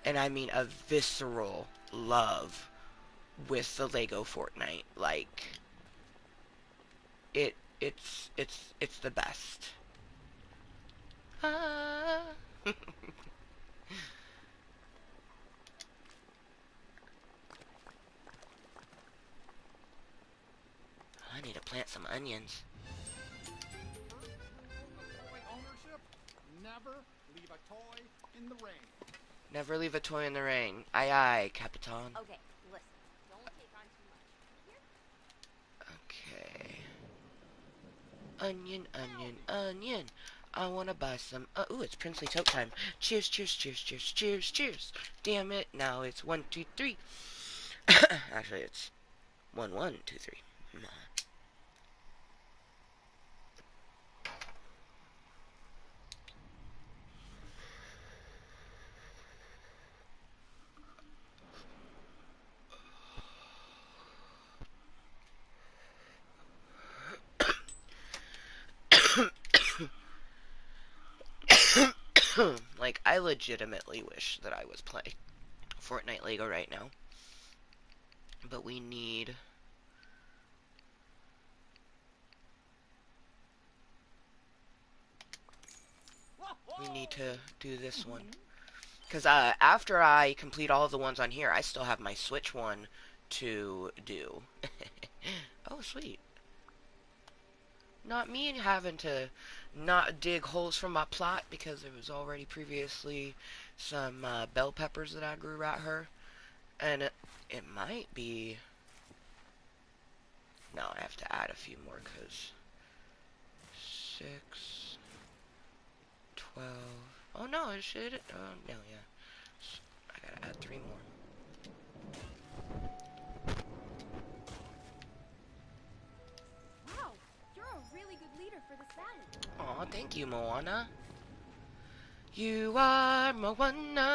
and I mean a visceral love with the Lego Fortnite. Like it's the best. Ah. I need to plant some onions. Never leave a toy in the rain. Never leave a toy in the rain. Aye aye, Capitan. Okay, listen. Don't take on too much. Okay. Onion, onion, onion. I wanna buy some. Ooh, it's Princely Tote time. Cheers, cheers, cheers, cheers, cheers, cheers. Damn it! Now it's 1, 2, 3. Actually, it's 1, 1, 2, 3. Like, I legitimately wish that I was playing Fortnite Lego right now. But we need to do this one. Because after I complete all of the ones on here, I still have my Switch one to do. Oh, sweet. Not me having to not dig holes from my plot because there was already previously some bell peppers that I grew right here. And it might be... No, I have to add a few more because... 6, 12... Oh no, it should... Oh, no, yeah. I gotta add 3 more. you, Moana. You are Moana.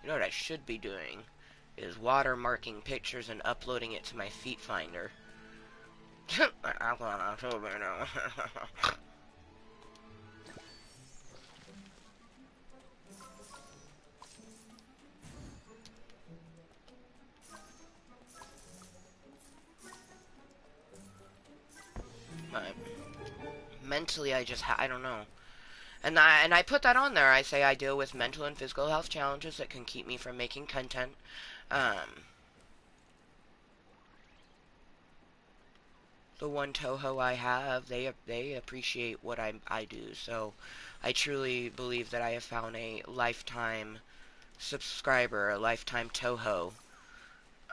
You know what I should be doing is watermarking pictures and uploading it to my feet finder. Mentally, I don't know. And I put that on there. I say I deal with mental and physical health challenges that can keep me from making content. The one Toho I have, they appreciate what I do. So I truly believe that I have found a lifetime subscriber, a lifetime Toho,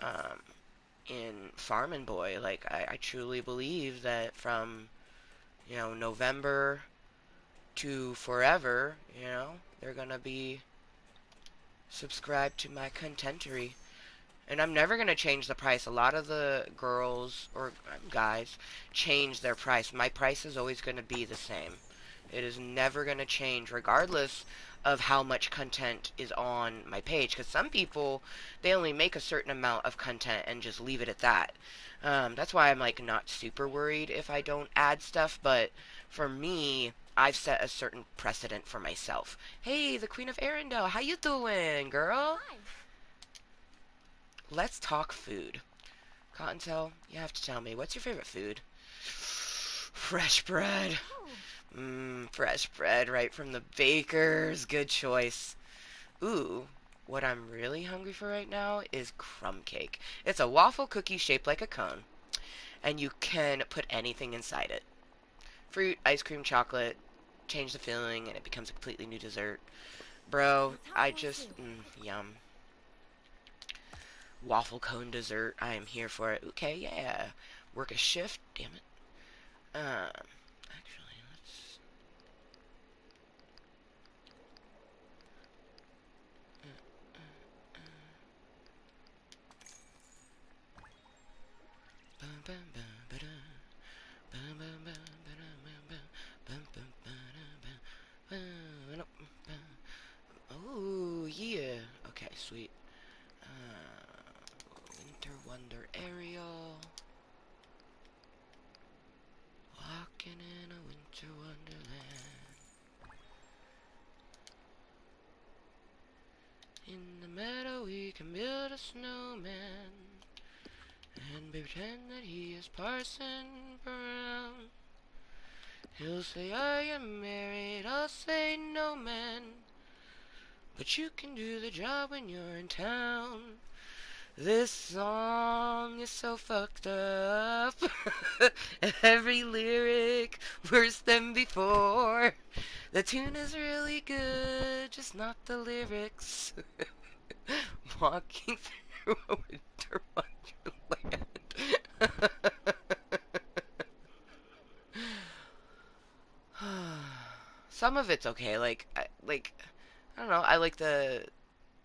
um, in Farmin' Boy. Like I truly believe that from November to forever, they're gonna be subscribed to my contentery. And I'm never going to change the price. A lot of the girls or guys change their price. My price is always going to be the same. It is never going to change regardless of how much content is on my page. Because some people, they only make a certain amount of content and just leave it at that. That's why I'm like not super worried if I don't add stuff. But for me, I've set a certain precedent for myself. Hey, the Queen of Arendelle, how you doing, girl? Hi. Let's talk food. Kottontale, you have to tell me, what's your favorite food? Fresh bread. Fresh bread right from the baker's. Good choice. Ooh, what I'm really hungry for right now is crumb cake. It's a waffle cookie shaped like a cone, and you can put anything inside it. Fruit, ice cream, chocolate, change the filling, and it becomes a completely new dessert. Bro, I just, yum. Waffle cone dessert. I am here for it. Okay, yeah. Work a shift. Damn it. Actually, let's. Oh, yeah. Okay, sweet. Winter Wonder Aerial. Walking in a winter wonderland. In the meadow we can build a snowman and pretend that he is Parson Brown. He'll say, are you married? I'll say, no, man. But you can do the job when you're in town. This song is so fucked up. Every lyric worse than before. The tune is really good, just not the lyrics. Walking through a winter wonderland. Some of it's okay. I don't know. I like the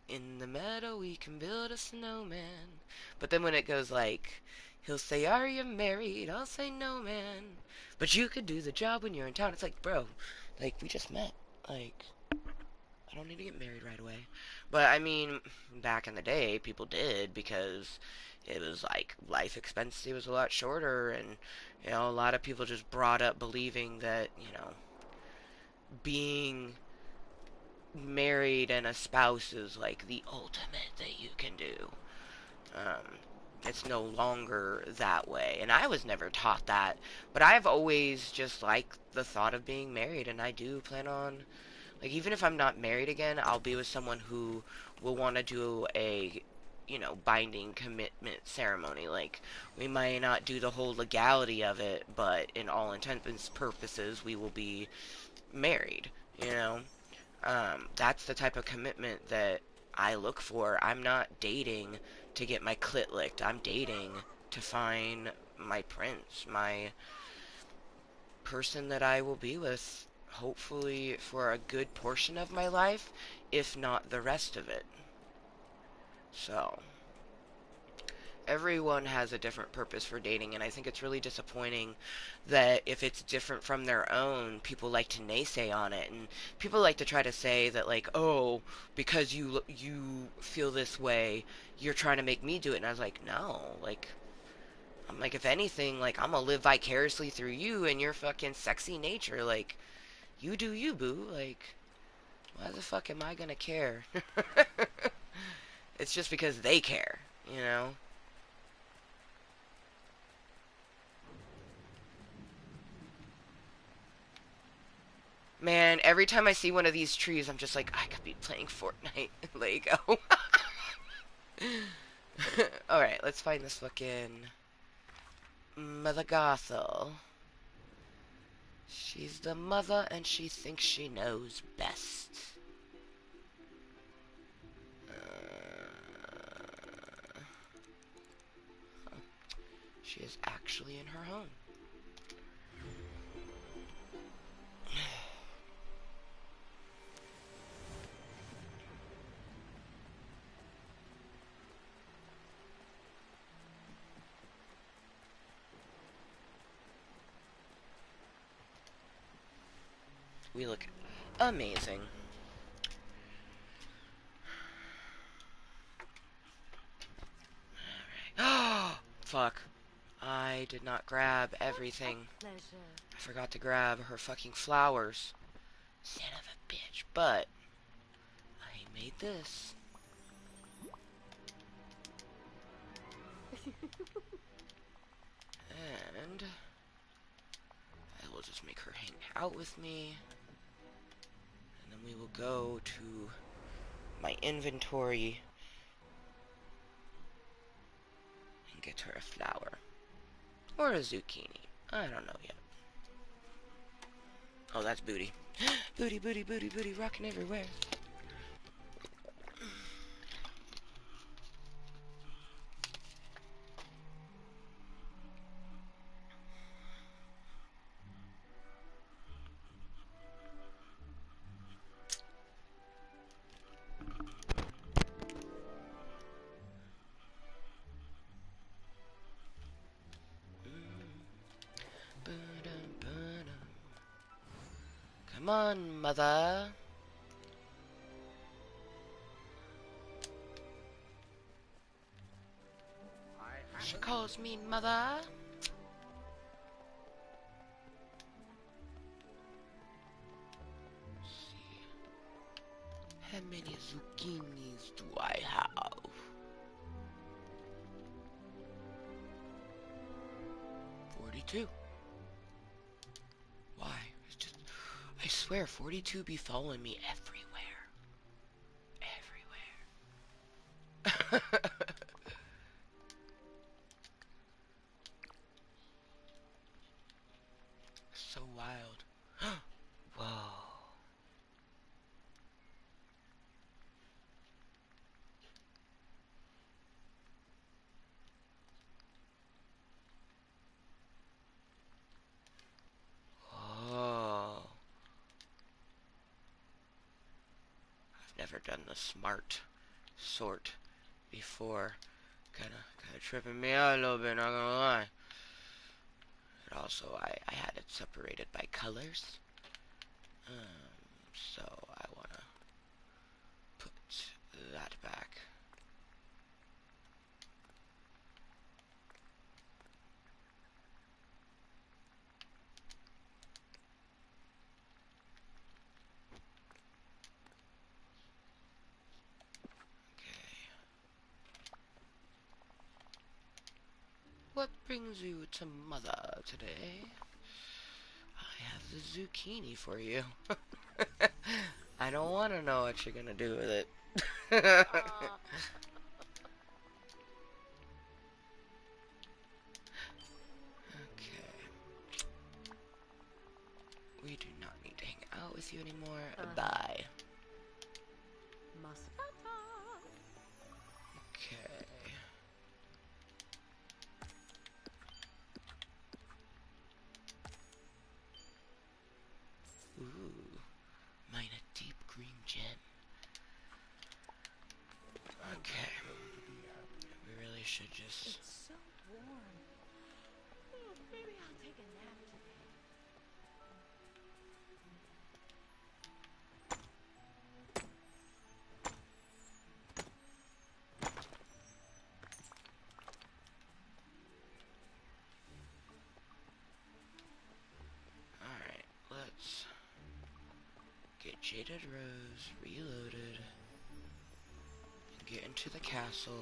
in the meadow we can build a snowman. But then when it goes like, he'll say, are you married? I'll say, no, man. But you could do the job when you're in town. It's like, bro, like, we just met. Like, I don't need to get married right away. But, I mean, back in the day, people did because it was like life expectancy was a lot shorter. And, a lot of people just brought up believing that, being married and a spouse is like the ultimate that you can do. Um, it's no longer that way. And I was never taught that. But I've always just liked the thought of being married. And I do plan on, like, even if I'm not married again, I'll be with someone who will want to do a, binding commitment ceremony. Like, we might not do the whole legality of it, but in all intents and purposes, we will be married, That's the type of commitment that I look for. I'm not dating to get my clit licked. I'm dating to find my prince, my person that I will be with, hopefully for a good portion of my life, if not the rest of it. So, everyone has a different purpose for dating, and I think it's really disappointing that if it's different from their own, people like to naysay on it, and people like to try to say that, like, oh, because you feel this way, you're trying to make me do it. And I was like, no, like, I'm like, if anything, like, I'm gonna live vicariously through you and your fucking sexy nature. Like, you do you, boo. Like, why the fuck am I gonna care? It's just because they care, you know? Man, every time I see one of these trees, I'm just like, I could be playing Fortnite Lego. Alright, let's find this fucking Mother Gothel. She's the mother and she thinks she knows best. She is actually in her home. We look amazing. Alright. Fuck. I did not grab everything. I forgot to grab her fucking flowers. Son of a bitch. But I made this. And I will just make her hang out with me. And then we will go to my inventory and get her a flower. Or a zucchini. I don't know yet. Oh, that's booty. Booty, booty, booty, booty, rocking everywhere. Come on, mother. She calls me mother. Let's see. How many zucchinis do I have? 42. Why? It's just, I swear, 42 be following me everywhere. Everywhere. So wild. Whoa. Oh. I've never done the smart sort before. Kinda tripping me out a little bit, not gonna lie. And also, I had it separated by colors. So I wanna put that back. Okay. What brings you to Mother today? I have the zucchini for you. I don't want to know what you're gonna do with it. Okay. We do not need to hang out with you anymore. Bye. Okay. Ooh. Mine a deep green gem. Okay. We really should just It's so warm. Oh, maybe I'll take a nap today. Alright, let's get Jaded Rose reloaded and get into the castle.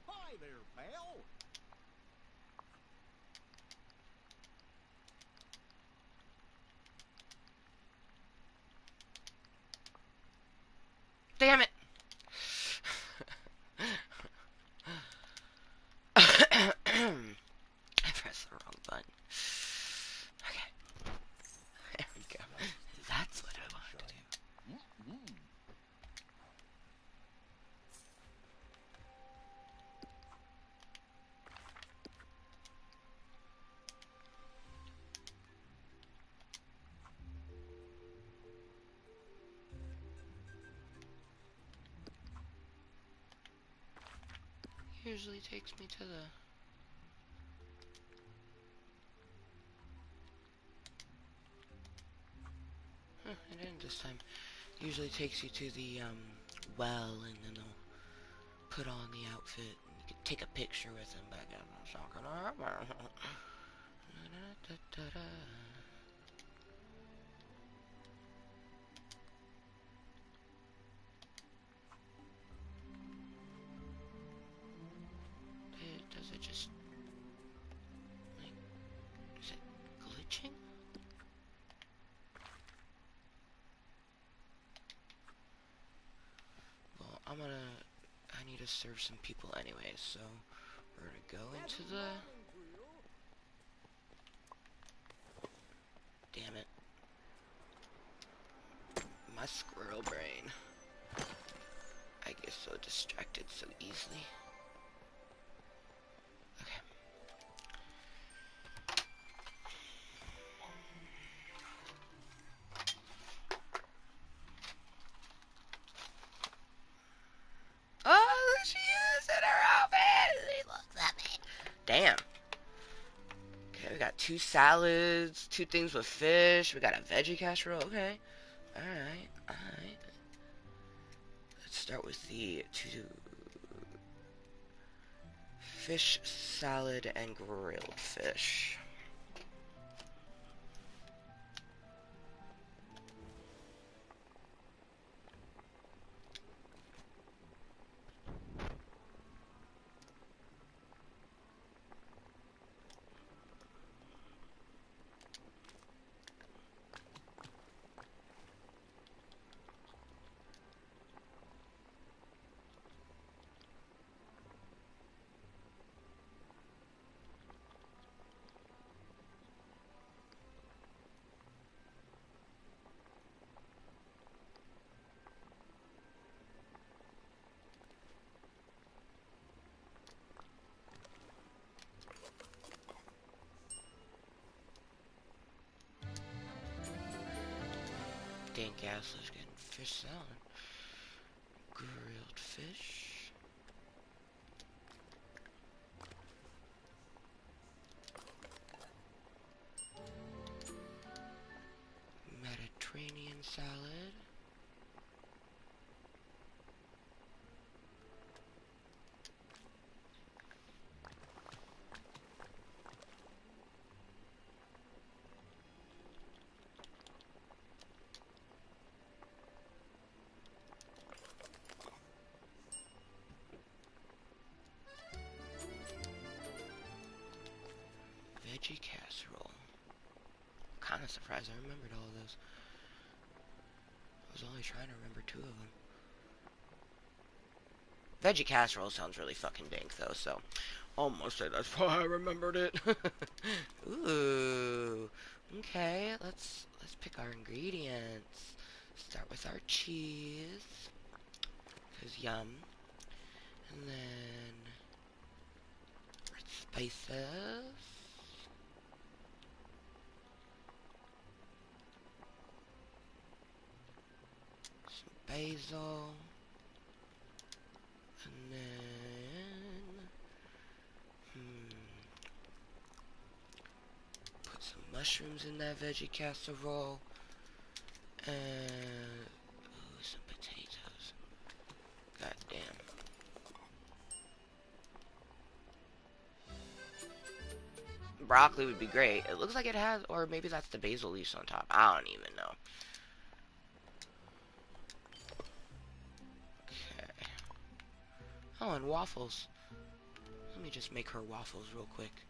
Hi there, pal. Damn it! I pressed the wrong button. Okay, there we go. That's what I wanted to do. Usually takes me to the... Huh, it didn't this time. Usually takes you to the, well, and then they'll put on the outfit, and you can take a picture with him back at Does it just, like, is it glitching? Well, I need to serve some people anyway, so we're gonna go into the... Damn it. My squirrel brain. I get so distracted so easily. Okay. Oh, there she is in her outfit! She looks at me. Damn. Okay, we got 2 salads, 2 things with fish. We got a veggie casserole. Okay. Alright, alright. Let's start with the 2 fish salad and grilled fish. gas. Let's get fish salad. Grilled fish. Mediterranean salad. Veggie casserole. Kind of surprised I remembered all of those. I was only trying to remember 2 of them. Veggie casserole sounds really fucking dank though, so almost say that's why I remembered it. Ooh. Okay, let's pick our ingredients. Start with our cheese. 'Cause yum. And then our spices. Some basil. And then put some mushrooms in that veggie casserole. And some potatoes. God damn. Broccoli would be great. It looks like it has, or maybe that's the basil leaves on top. I don't even know. Okay. Oh, and waffles. Let me just make her waffles real quick.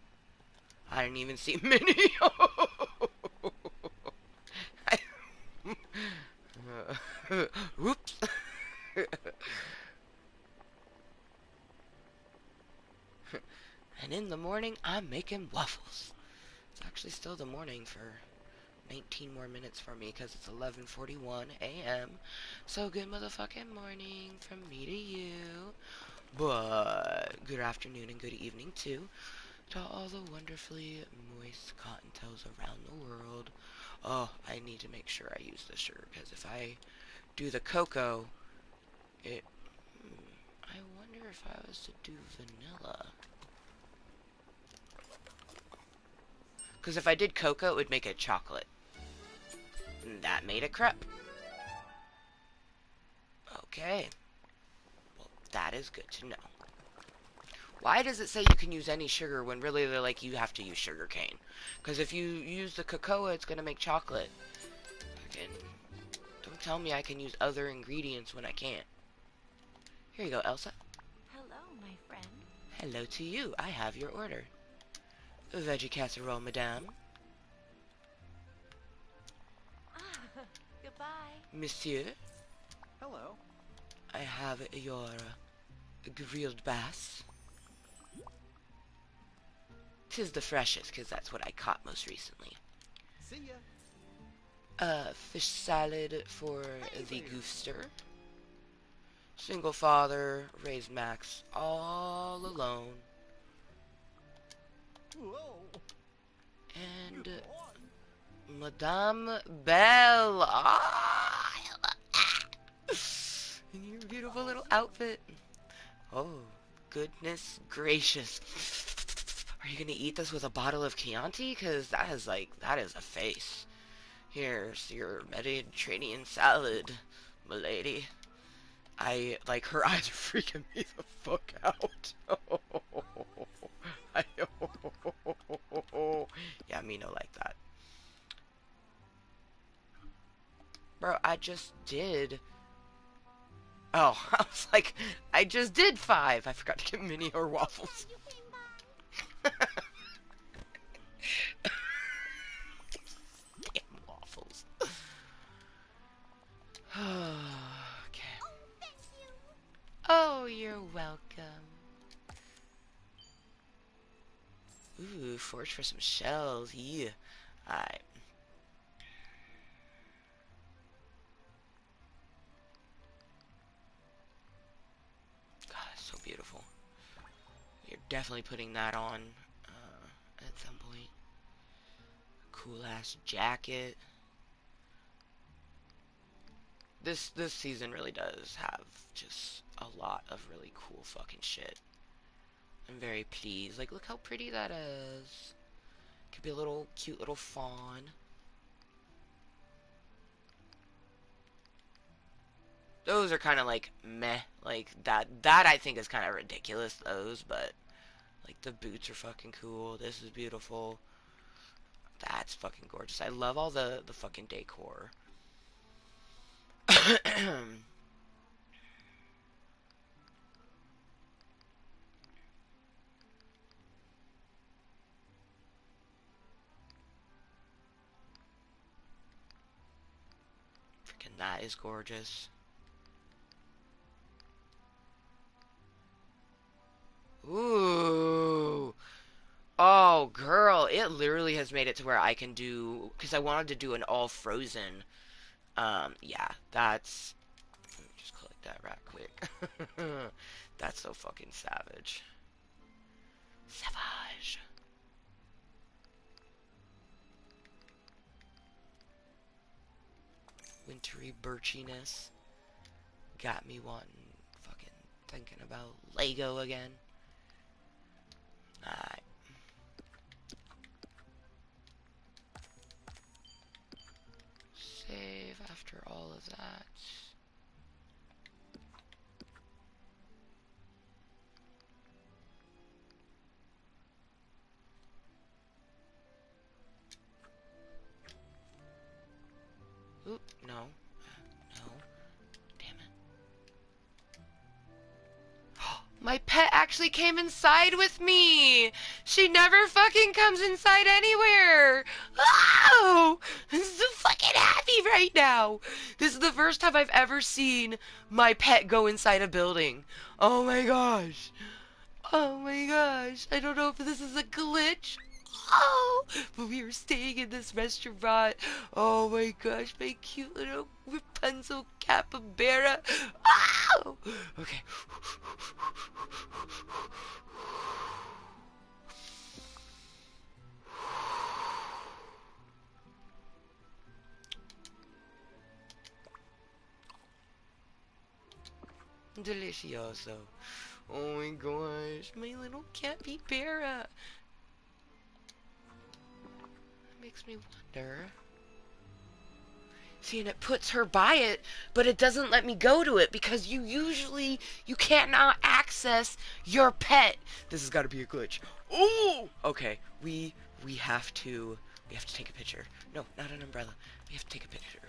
I didn't even see Minnie. Whoops. And in the morning, I'm making waffles. It's actually still the morning for 19 more minutes for me because it's 11:41 a.m. So good motherfucking morning from me to you. But good afternoon and good evening too to all the wonderfully moist cottontails around the world. Oh, I need to make sure I use the sugar because if I do the cocoa, it... I wonder if I was to do vanilla. Because if I did cocoa, it would make it chocolate. And that made it crepe. Okay. Well, that is good to know. Why does it say you can use any sugar when really they're like you have to use sugar cane? Because if you use the cocoa, it's going to make chocolate. Again, don't tell me I can use other ingredients when I can't. Here you go, Elsa. Hello, my friend. Hello to you. I have your order. Veggie casserole, madame. Ah, goodbye. Monsieur, Hello. I have your grilled bass. 'Tis the freshest, because that's what I caught most recently. See ya. Fish salad for the there. goofster. Single father, raised Max all alone. Whoa. And Good one. Madame Belle. Ah, in your beautiful little outfit. Oh, goodness gracious. Are you gonna eat this with a bottle of Chianti? Because that is a face. Here's your Mediterranean salad, milady. Her eyes are freaking me the fuck out. Yeah, me no like that. Bro, I just did. Oh, I was like, I just did 5. I forgot to get Minnie her waffles. You came by. Damn waffles. Okay. Oh, thank you. Oh, you're welcome. Ooh, forage for some shells. Yeah. Alright. God, it's so beautiful. You're definitely putting that on at some point. Cool ass jacket. this season really does have just a lot of really cool fucking shit. I'm very pleased. Like, look how pretty that is. Could be a little cute little fawn. Those are kind of like meh. Like that I think is kind of ridiculous. Those, but like the boots are fucking cool. This is beautiful. That's fucking gorgeous. I love all the fucking decor. Freaking that is gorgeous. Ooh. Oh, girl, it literally has made it to where I can do, because I wanted to do an all Frozen. Yeah, that's, let me just collect that right quick. That's so fucking savage. Savage. Wintry birchiness got me wanting, fucking thinking about Lego again. Alright. Save after all of that. Oop, no. No. Damn it. My pet actually came inside with me! She never fucking comes inside anywhere! Oh! I'm so fucking happy right now! This is the first time I've ever seen my pet go inside a building. Oh my gosh. Oh my gosh. I don't know if this is a glitch. Oh, but we were staying in this restaurant. Oh my gosh, my cute little Rapunzel capybara. Oh! Okay. Delicioso. Oh my gosh, my little capybara. Makes me wonder. See, and it puts her by it, but it doesn't let me go to it because you cannot access your pet. This has got to be a glitch. Oh, okay. We have to take a picture. No, not an umbrella. We have to take a picture.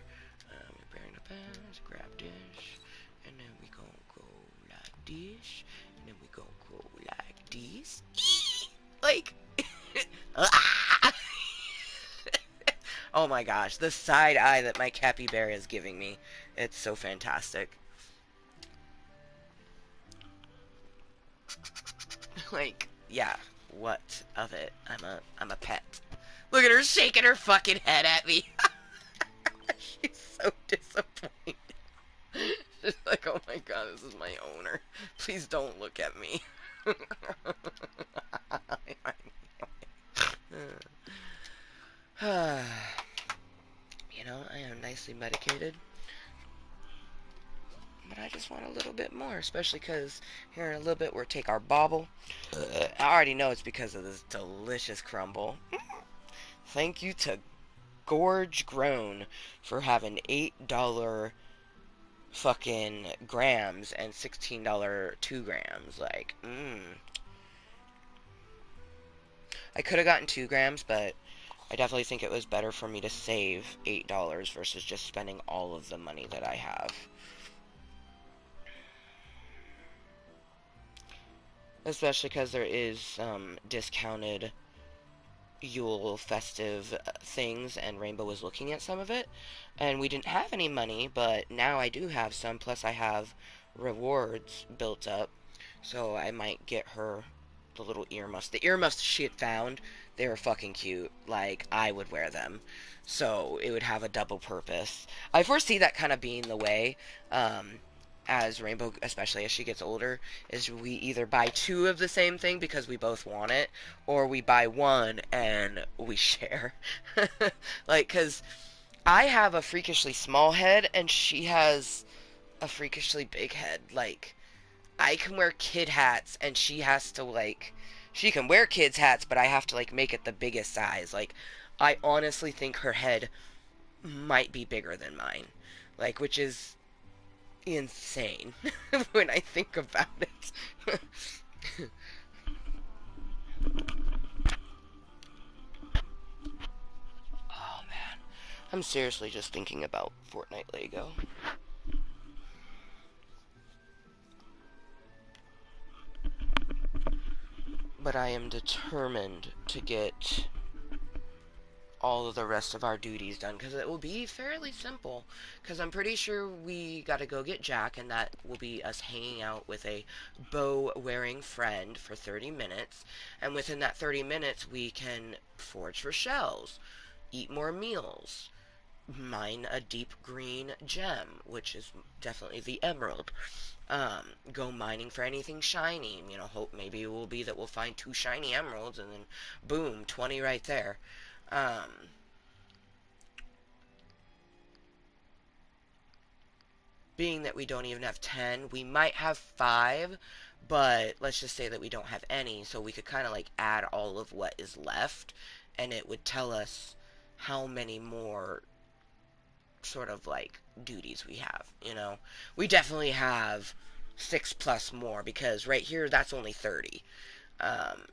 We're bearing the pants, grab dish, and then we gonna go like this, and then we gonna go like this. Like, oh my gosh, the side eye that my capybara is giving me. It's so fantastic. Like, yeah, what of it? I'm a pet. Look at her shaking her fucking head at me. She's so disappointed. She's like, oh my god, this is my owner. Please don't look at me. You know, I am nicely medicated. But I just want a little bit more, especially because here in a little bit we'll take our bauble. I already know it's because of this delicious crumble. Thank you to Gorge Grown for having $8 fucking grams and $16 2 grams. Like, I could have gotten 2 grams, but I definitely think it was better for me to save $8 versus just spending all of the money that I have. Especially because there is some discounted Yule festive things, and Rainbow was looking at some of it, and we didn't have any money, but now I do have some, plus I have rewards built up, so I might get her the little earmuffs. The earmuffs she had found, they were fucking cute. Like, I would wear them. So, it would have a double purpose. I foresee that kind of being the way, as Rainbow, especially as she gets older, is we either buy 2 of the same thing because we both want it, or we buy 1 and we share. Like, because I have a freakishly small head, and she has a freakishly big head. Like, I can wear kid hats, and she has to, like, she can wear kids' hats, but I have to, like, make it the biggest size. Like, I honestly think her head might be bigger than mine. Like, which is insane when I think about it. Oh, man. I'm seriously just thinking about Fortnite Lego. But I am determined to get all of the rest of our duties done because it will be fairly simple. Because I'm pretty sure we got to go get Jack, and that will be us hanging out with a bow wearing friend for 30 minutes. And within that 30 minutes, we can forage for shells, eat more meals, mine a deep green gem, which is definitely the emerald. Go mining for anything shiny. You know, hope maybe it will be that we'll find 2 shiny emeralds, and then boom, 20 right there. Um, Being that we don't even have 10, we might have 5, but let's just say that we don't have any, so we could kind of like add all of what is left, and it would tell us how many more sort of like duties we have, you know? We definitely have 6 plus more because right here that's only 30.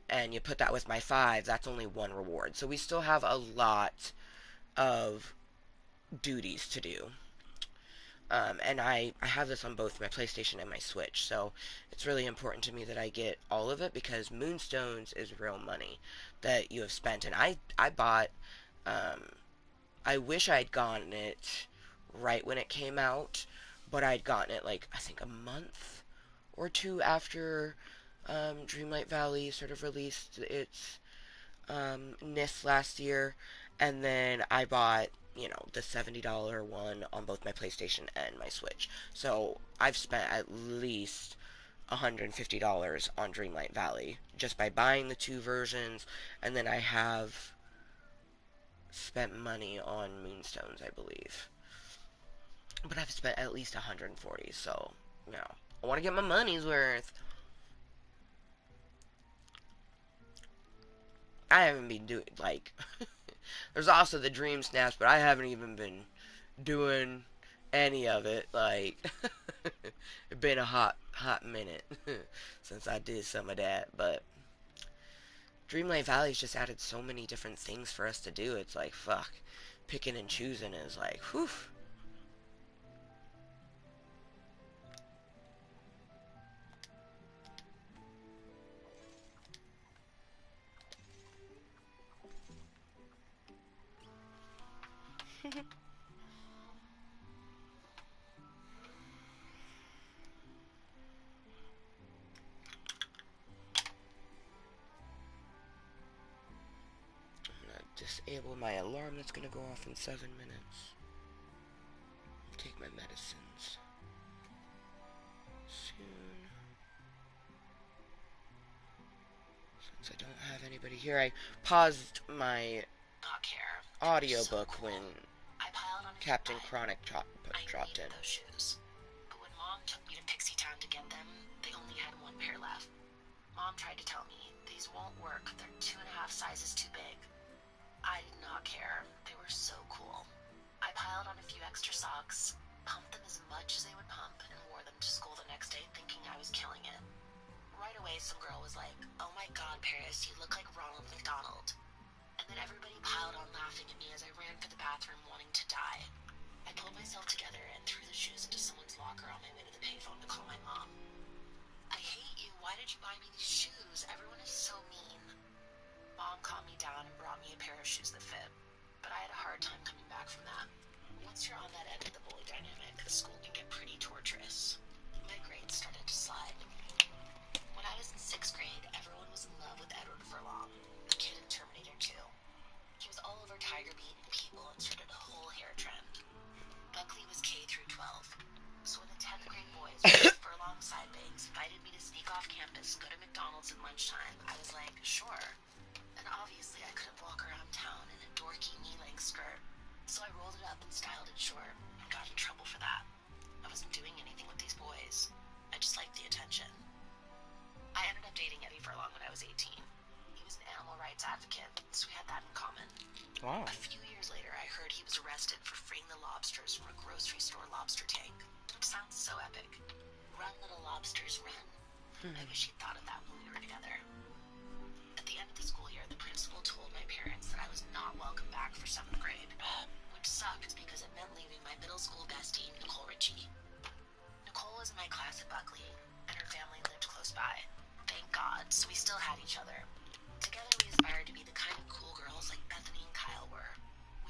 And you put that with my 5, that's only 1 reward. So we still have a lot of duties to do. And I have this on both my PlayStation and my Switch, so it's really important to me that I get all of it because Moonstones is real money that you have spent. And I bought, um, I wish I'd gotten it right when it came out, but I'd gotten it like, I think a month or two after Dreamlight Valley sort of released its NIS last year, and then I bought, you know, the $70 one on both my PlayStation and my Switch. So I've spent at least $150 on Dreamlight Valley just by buying the 2 versions, and then I have spent money on Moonstones, I believe. But I've spent at least 140, so, you know, I want to get my money's worth. I haven't been doing, like, there's also the Dream Snaps, but I haven't even been doing any of it. Like, it's been a hot minute since I did some of that. But Dreamlight Valley's just added so many different things for us to do. It's like, fuck. Picking and choosing is like, whew. Disable my alarm that's gonna go off in 7 minutes. Take my medicines soon. Since I don't have anybody here, I paused my audiobook when Captain Chronic dropped in. Those shoes. But when Mom took me to Pixie Town to get them, they only had 1 pair left. Mom tried to tell me, these won't work, they're 2.5 sizes too big. I did not care. They were so cool. I piled on a few extra socks, pumped them as much as they would pump, and wore them to school the next day thinking I was killing it. Right away, some girl was like, "Oh my god, Paris, you look like Ronald McDonald." And then everybody piled on laughing at me as I ran for the bathroom wanting to die. I pulled myself together and threw the shoes into someone's locker on my way to the payphone to call my mom. "I hate you. Why did you buy me these shoes? Everyone is so mean." Mom calmed me down and brought me a pair of shoes that fit, but I had a hard time coming back from that. Once you're on that end of the bully dynamic, the school can get pretty torturous. My grades started to slide. When I was in 6th grade, everyone was in love with Edward Furlong, the kid in Terminator 2. He was all over Tiger Beat and People and started a whole hair trend. Buckley was K through 12, so when the 10th grade boys with Furlong side bangs invited me to sneak off campus and go to McDonald's at lunchtime, I was like, sure. And obviously I couldn't walk around town in a dorky knee-length skirt. So I rolled it up and styled it short and got in trouble for that. I wasn't doing anything with these boys. I just liked the attention. I ended up dating Eddie for long when I was 18. He was an animal rights advocate, so we had that in common. Wow. A few years later, I heard he was arrested for freeing the lobsters from a grocery store lobster tank, which sounds so epic. Run, little lobsters, run. I wish he'd thought of that when we were together. At the end of the school year, the principal told my parents that I was not welcome back for 7th grade, which sucked because it meant leaving my middle school bestie, Nicole Ritchie. Nicole was in my class at Buckley, and her family lived close by. Thank God, so we still had each other. Together we aspired to be the kind of cool girls like Bethany and Kyle were.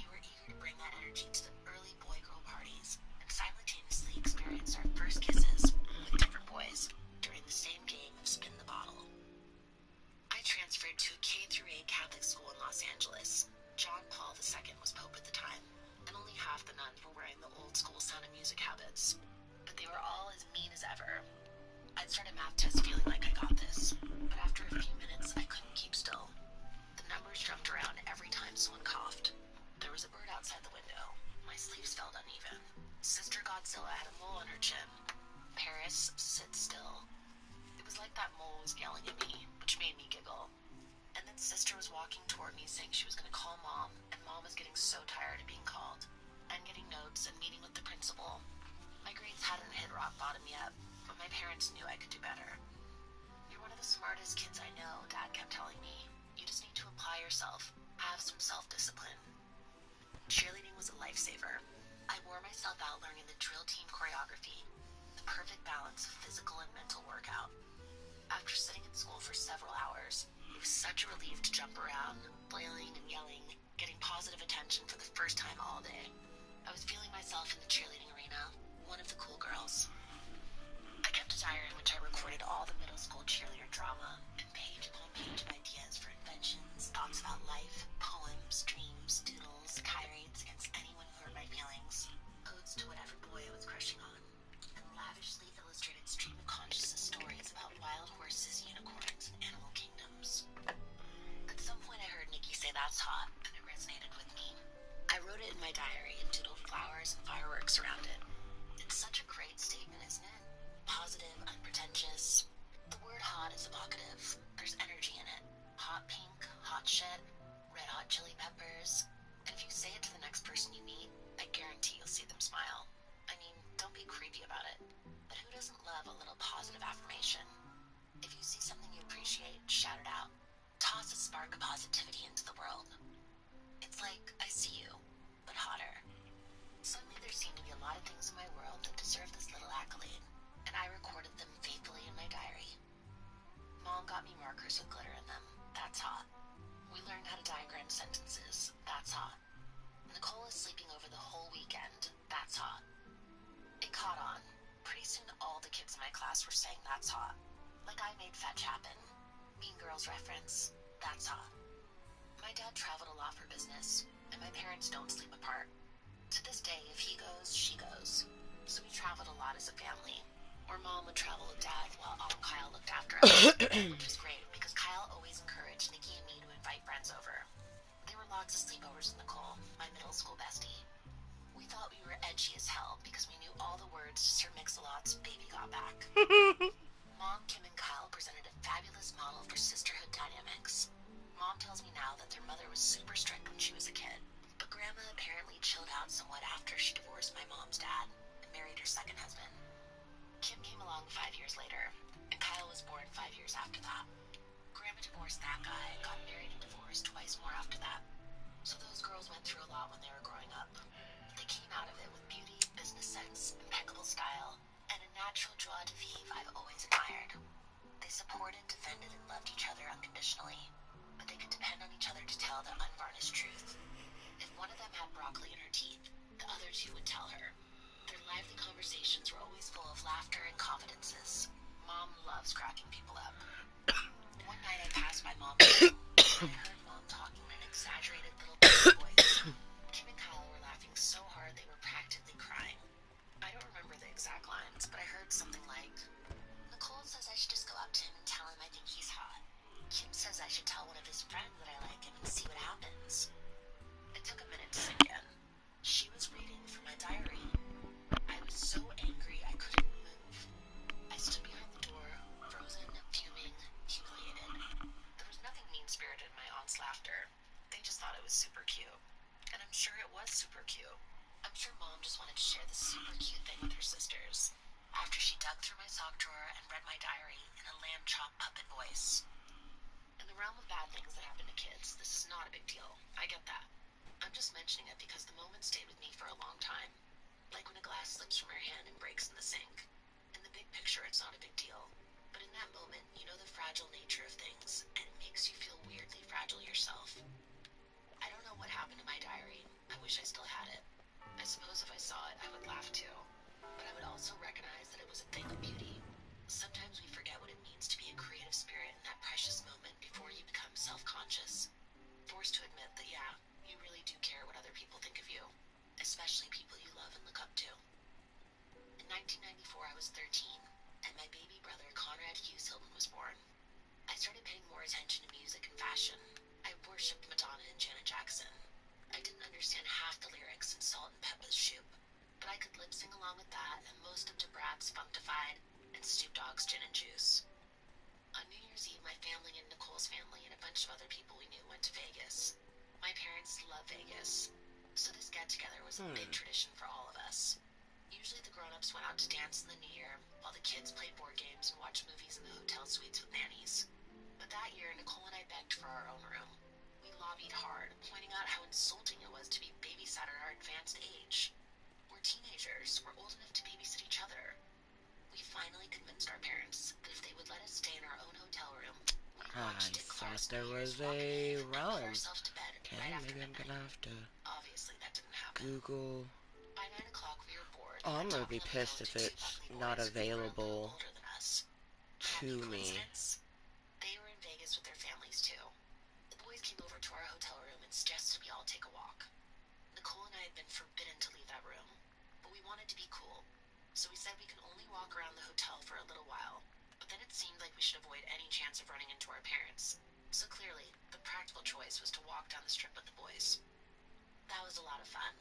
We were eager to bring that energy to the early boy-girl parties and simultaneously experience our first kisses with different boys during the same game of spin the bottle. I transferred to a K-8 Catholic school in Los Angeles. John Paul II was pope at the time, and only half the nuns were wearing the old school Sound of Music habits. But they were all as mean as ever. I'd start a math test feeling like I got this, but after a few minutes, I couldn't keep still. The numbers jumped around every time someone coughed. There was a bird outside the window. My sleeves felt uneven. Sister Godzilla had a mole on her chin. Paris, sit still. It was like that mole was yelling at me, which made me giggle. And then Sister was walking toward me saying she was going to call Mom, and Mom was getting so tired of being called, and getting notes and meeting with the principal. My grades hadn't hit rock bottom yet, but my parents knew I could do better. You're one of the smartest kids I know, Dad kept telling me. You just need to apply yourself, have some self-discipline. Cheerleading was a lifesaver. I wore myself out learning the drill team choreography, the perfect balance of physical and mental workout. After sitting in school for several hours, it was such a relief to jump around, flailing and yelling, getting positive attention for the first time all day. I was feeling myself in the cheerleading arena, one of the cool girls. I kept a diary in which I recorded all the middle school cheerleader drama and page upon page of ideas for inventions, thoughts about life, poems, dreams, doodles, tirades against anyone who hurt my feelings, odes to whatever boy I was crushing on, and lavishly illustrated stream of consciousness stories about wild horses, unicorns, and animal kingdoms. At some point I heard Nikki say that's hot, and it resonated with me. I wrote it in my diary and doodled flowers and fireworks around it. It's such a great statement, isn't it? Positive, unpretentious. The word hot is evocative. There's energy in it. Hot pink, hot shit, red hot chili peppers. And if you say it to the next person you meet, I guarantee you'll see them smile. I mean, don't be creepy about it. But who doesn't love a little positive affirmation? If you see something you appreciate, shout it out. Toss a spark of positivity into the world. It's like, I see you, but hotter. Suddenly there seemed to be a lot of things in my world that deserve this little accolade, and I recorded them faithfully in my diary. Mom got me markers with glitter in them. That's hot. We learned how to diagram sentences. That's hot. Nicole is sleeping over the whole weekend. That's hot. It caught on. Pretty soon all the kids in my class were saying that's hot. Like I made fetch happen. Mean Girls reference. That's hot. My dad traveled a lot for business, and my parents don't sleep apart. To this day, if he goes, she goes. So we traveled a lot as a family. Or Mom would travel with Dad while Aunt Kyle looked after us, which was great because Kyle always encouraged Nikki and me to invite friends over. There were lots of sleepovers with Nicole, my middle school bestie. We thought we were edgy as hell because we knew all the words to Sir Mix-a-Lot's Baby Got Back. Mom, Kim, and Kyle presented a fabulous model for sisterhood dynamics. Mom tells me now that their mother was super strict when she was a kid. But Grandma apparently chilled out somewhat after she divorced my mom's dad and married her second husband. Kim came along 5 years later, and Kyle was born 5 years after that. Grandma divorced that guy and got married and divorced twice more after that. So those girls went through a lot when they were growing up. But they came out of it with beauty, business sense, impeccable style, and a natural joie de vivre I've always admired. They supported, defended, and loved each other unconditionally, but they could depend on each other to tell the unvarnished truth. If one of them had broccoli in her teeth, the other two would tell her. Their lively conversations were always full of laughter and confidences. Mom loves cracking people up. One night I passed by Mom's room, and I heard Mom talking in an exaggerated little baby voice. Kim and Kyle were laughing so hard they were practically crying. I don't remember the exact lines, but I heard something like, Nicole says I should just go up to him and tell him I think he's hot. Kim says I should tell one of his friends that I like him and see what happens. It took a minute to sink in. kids, this is not a big deal. I get that. I'm just mentioning it because the moment stayed with me for a long time. Like when a glass slips from your hand and breaks in the sink. In the big picture, it's not a big deal. But in that moment, you know the fragile nature of things, and it makes you feel weirdly fragile yourself. I don't know what happened to my diary. I wish I still had it. I suppose if I saw it, I would laugh too. But I would also recognize that it was a thing of beauty. Sometimes we forget what it means to be a creative spirit in that precious moment before you become self-conscious. Forced to admit that, yeah, you really do care what other people think of you. Especially people you love and look up to. In 1994, I was 13, and my baby brother Conrad Hughes Hilton was born. I started paying more attention to music and fashion. I worshipped Madonna and Janet Jackson. I didn't understand half the lyrics in Salt and Peppa's Shoop, but I could lip-sing along with that and most of DeBrat's Functified and Snoop Dogg's Gin and Juice. On New Year's Eve, my family and Nicole's family and a bunch of other people we knew went to Vegas. My parents love Vegas, so this get-together was a big tradition for all of us. Usually the grown-ups went out to dance in the new year, while the kids played board games and watched movies in the hotel suites with nannies. But that year, Nicole and I begged for our own room. We lobbied hard, pointing out how insulting it was to be babysat at our advanced age. We're teenagers. We're old enough to babysit each other. We finally convinced our parents that if they would let us stay in our own hotel room, we'd watch Dick Clark's there New Year's was Walk a and put realm. ourselves to bed Okay, right after maybe I'm midnight. gonna have to Obviously, that didn't happen. Google. By 9 o'clock, we were bored. Oh, I'm gonna talking be on the pissed phone if to two it's bubbly not boys who were a little available older than us. to Happy me. coincidence? They were in Vegas with their families too. The boys came over to our hotel room and suggested we all take a walk. Nicole and I had been forbidden to leave that room, but we wanted to be cool, so we said we could only walk around the hotel for a little while. But then it seemed like we should avoid any chance of running into our parents. So clearly, the practical choice was to walk down the strip with the boys. That was a lot of fun.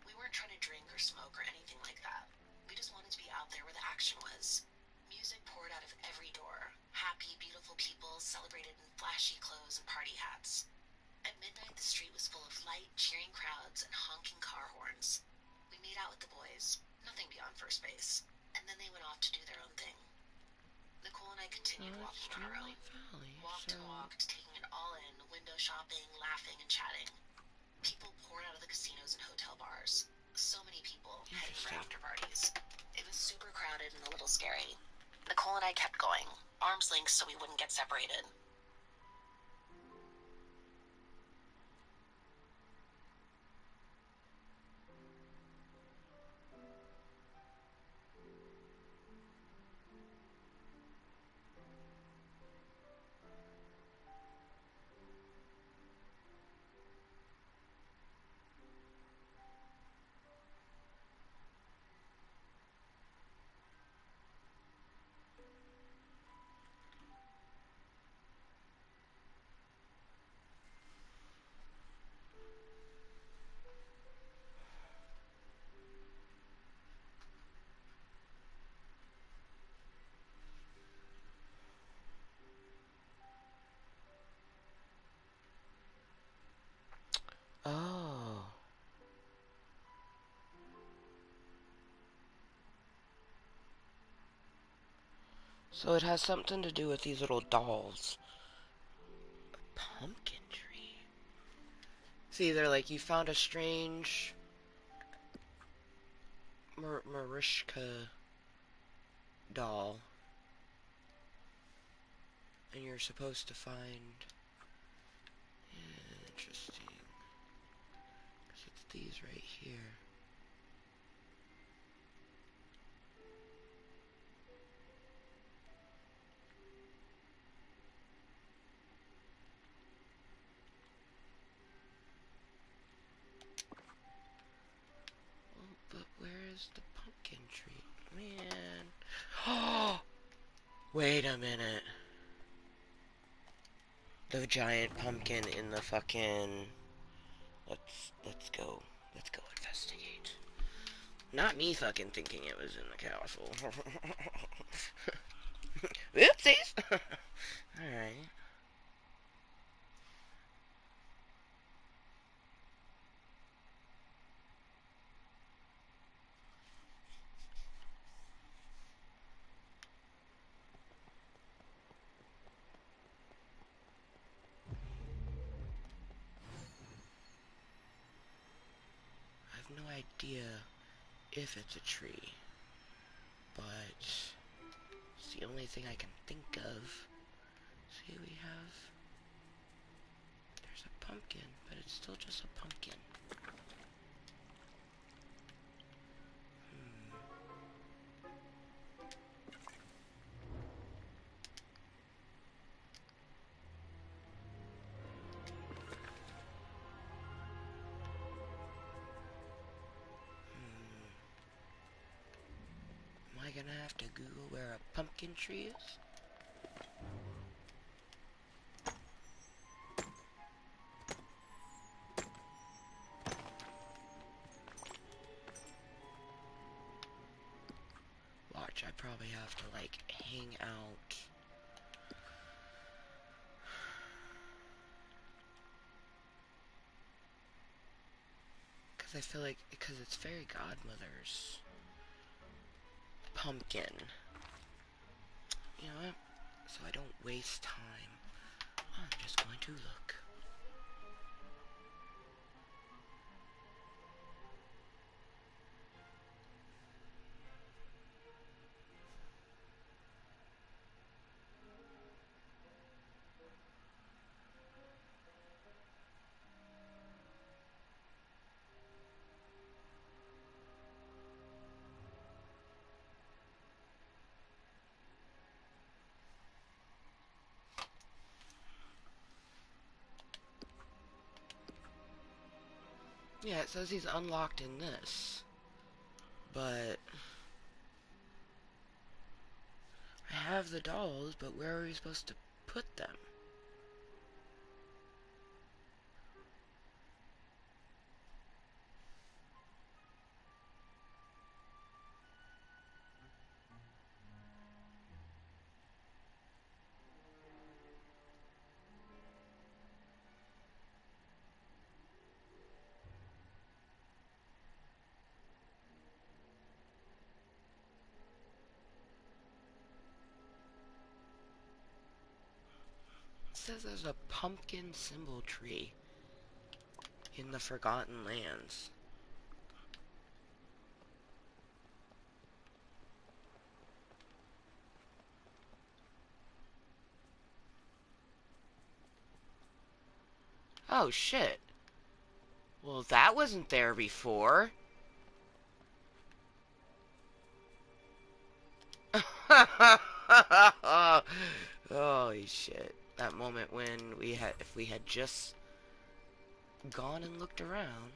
We weren't trying to drink or smoke or anything like that. We just wanted to be out there where the action was. Music poured out of every door. Happy, beautiful people celebrated in flashy clothes and party hats. At midnight, the street was full of light, cheering crowds and honking car horns. We made out with the boys, nothing beyond first base, and then they went off to do their own thing. Nicole and I continued walking on our own. Walked and walked, taking it all in, window shopping, laughing and chatting. People poured out of the casinos and hotel bars. So many people heading for after parties. It was super crowded and a little scary. Nicole and I kept going, arm's length so we wouldn't get separated. Oh. So it has something to do with these little dolls. Pumpkin tree. See, they're like, you found a strange Marishka doll. And you're supposed to find... Interesting. Because it's these right here. But where is the pumpkin tree? Man. Oh! Wait a minute. The giant pumpkin in the fucking... Let's go. Let's go investigate. Not me fucking thinking it was in the castle. Oopsies! Alright. no idea if it's a tree, but it's the only thing I can think of. See, there's a pumpkin, but it's still just a pumpkin. Am I gonna have to Google where a pumpkin tree is? Watch, I probably have to, like, hang out. Because I feel like, because it's Fairy Godmother's pumpkin. You know what? So I don't waste time, I'm just going to look. Yeah, it says he's unlocked in this. But I have the dolls, but where are we supposed to put them? It says there's a pumpkin symbol tree in the Forgotten Lands. Oh shit. Well, that wasn't there before. Holy shit. That moment when if we had just gone and looked around.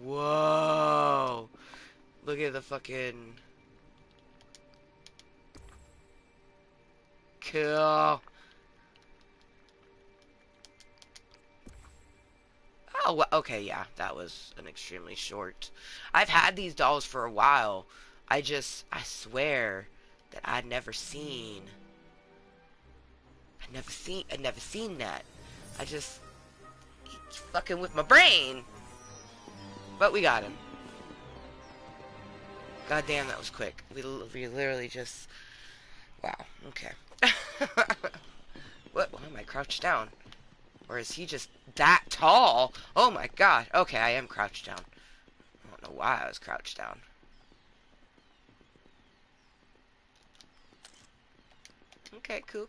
Whoa. Look at the fucking... Cool. Oh, okay, yeah, that was an extremely short. I've had these dolls for a while. I swear that I'd never seen that. I just, it's fucking with my brain. But we got him. God damn, that was quick. We literally just, wow, okay. What, why am I crouched down? Or is he just that tall? Oh my god. Okay, I am crouched down. I don't know why I was crouched down. Okay, cool.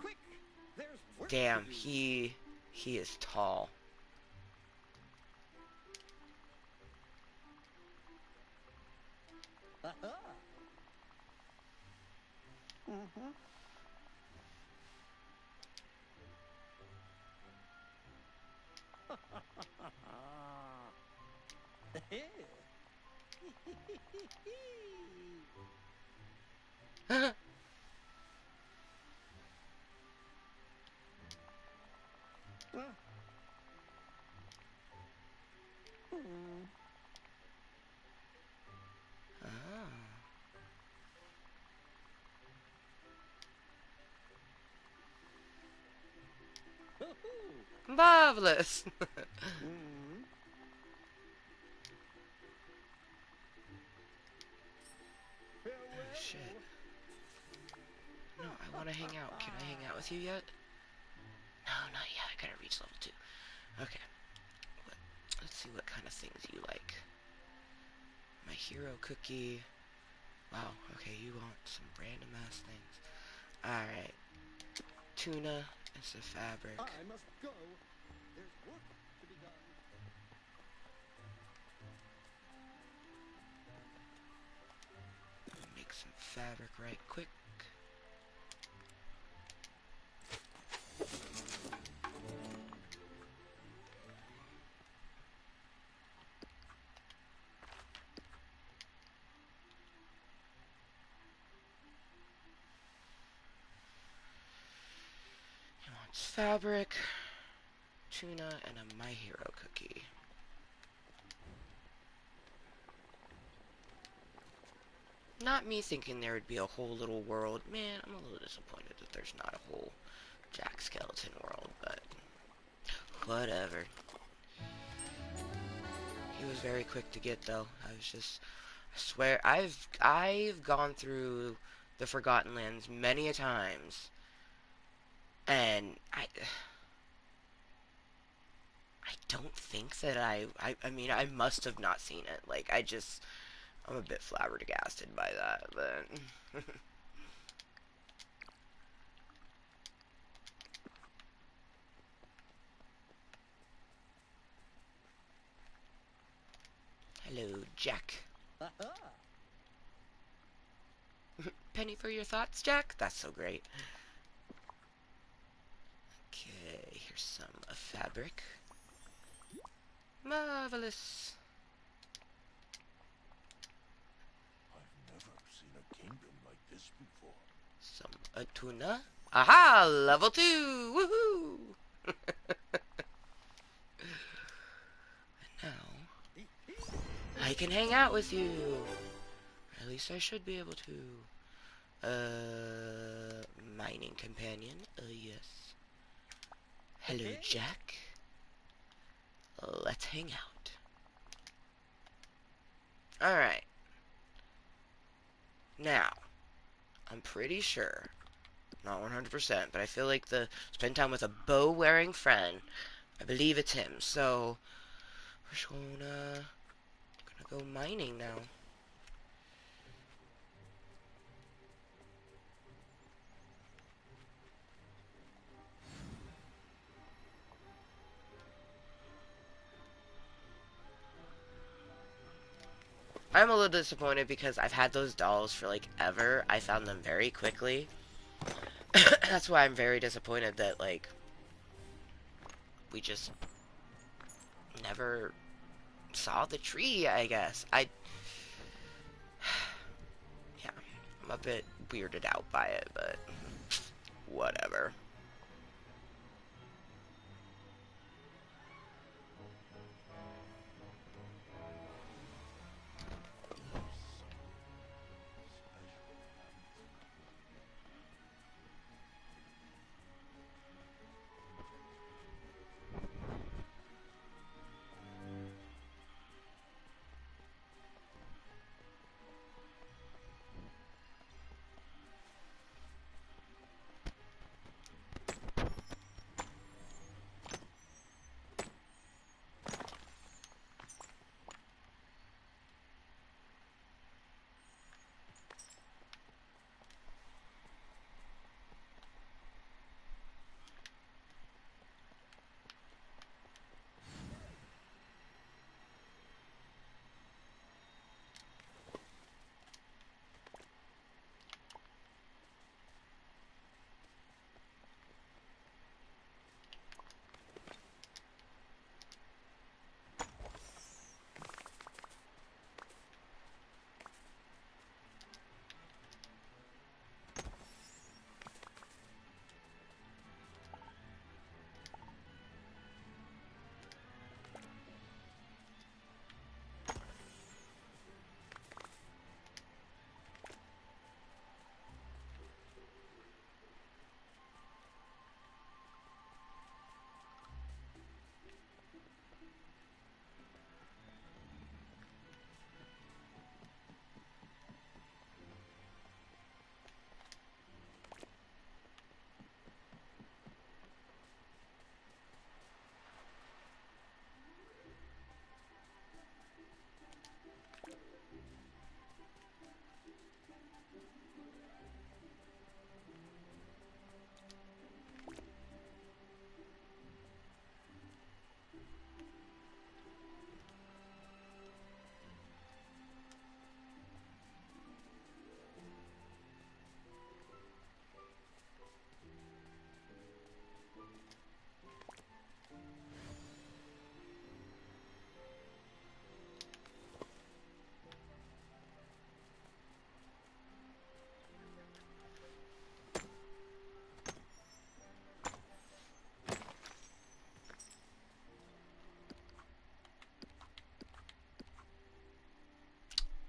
Quick! There's work Damn, to do. he is tall. Aha. Mm-hmm. Marvelous. Mm. Oh shit. No, I want to hang out. Can I hang out with you yet? No, not yet. I gonna reach level 2. Okay. Let's see what kind of things you like. My hero cookie. Wow, okay, you want some random ass things. Alright. Tuna is the fabric. I must go. There's work to be done. Make some fabric right quick. He wants fabric, tuna, and a My Hero cookie. Not me thinking there would be a whole little world. Man, I'm a little disappointed that there's not a whole Jack Skeleton world, but whatever. He was very quick to get though. I swear, I've gone through the Forgotten Lands many a times, and I don't think that I mean, I must have not seen it. Like, I'm a bit flabbergasted by that, but hello, Jack. Penny for your thoughts, Jack? That's so great. Okay, here's some fabric. Marvelous. I've never seen a kingdom like this before. Some tuna. Aha! Level 2! Woohoo! And now, I can hang out with you. At least I should be able to. Mining companion. Yes. Hello, Jack. Let's hang out. Alright. Now, I'm pretty sure, not 100%, but I feel like spend time with a bow-wearing friend. I believe it's him, so we're just gonna go mining now. I'm a little disappointed because I've had those dolls for like ever. I found them very quickly. That's why I'm very disappointed that like we just never saw the tree, I guess. Yeah, I'm a bit weirded out by it, but whatever.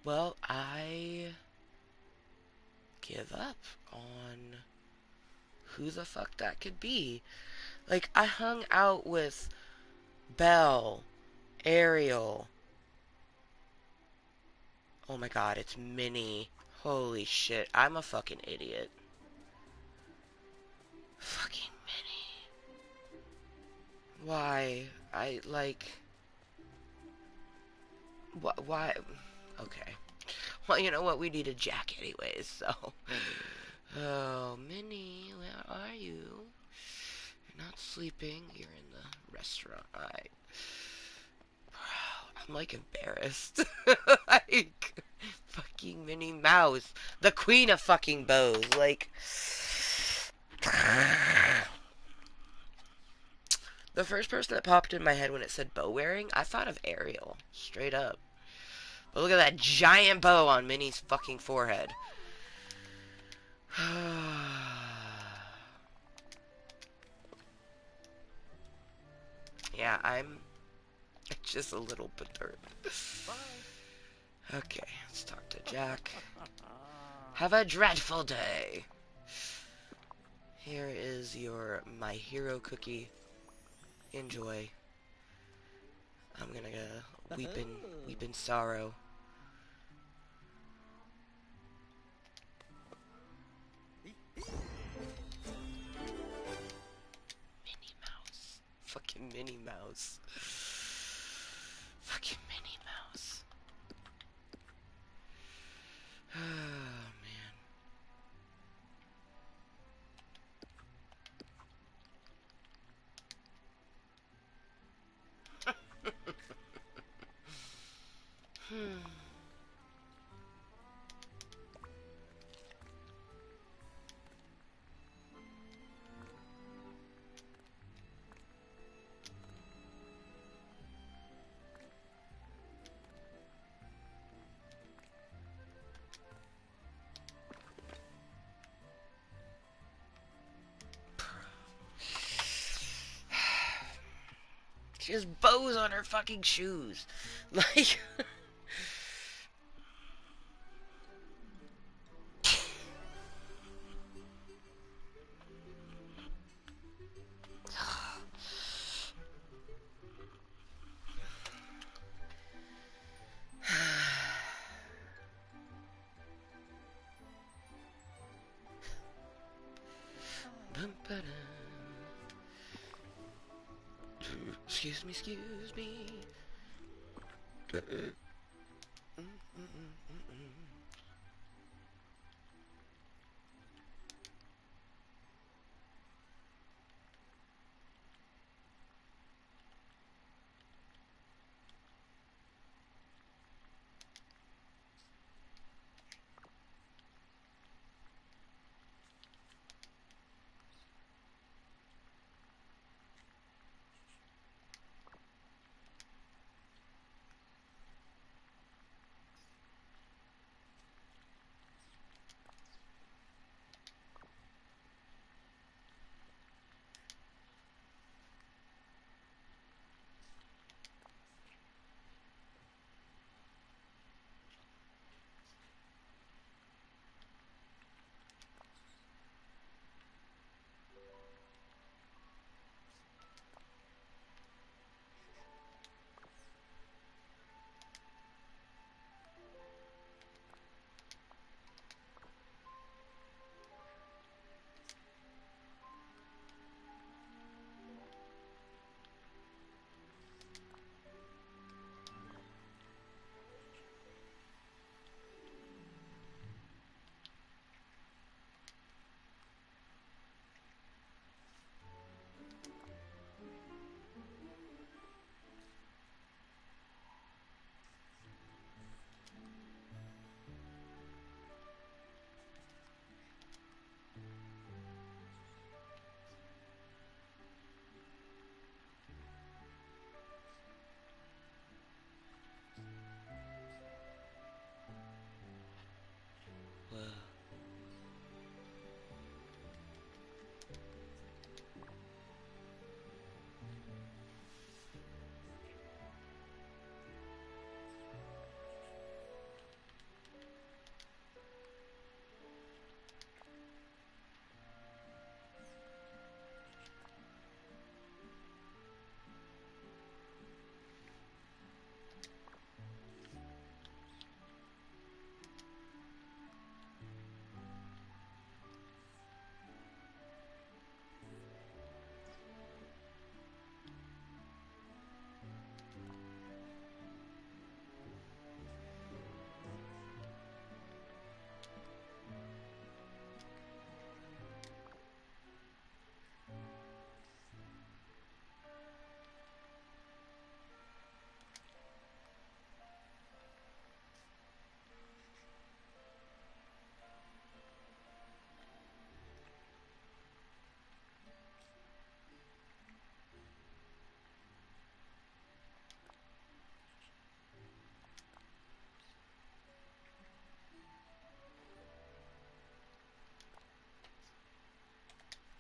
Well, I give up on who the fuck that could be. Like, I hung out with Belle, Ariel. Oh my god, it's Minnie. Holy shit, I'm a fucking idiot. Fucking Minnie. Why? Why? Okay. Well, you know what? We need a Jack anyways, so. Oh, Minnie, where are you? You're not sleeping. You're in the restaurant. Alright. Bro, I'm like embarrassed. Like, fucking Minnie Mouse. The queen of fucking bows. Like. The first person that popped in my head when it said bow wearing, I thought of Ariel. Straight up. But look at that giant bow on Minnie's fucking forehead. Yeah, I'm just a little perturbed. Okay, let's talk to Jack. Have a dreadful day. Here is your My Hero cookie. Enjoy. I'm gonna weep in sorrow. Minnie Mouse. Fucking Minnie Mouse. Fucking Minnie Mouse. Oh, man. She has bows on her fucking shoes. Like... Excuse me, excuse me.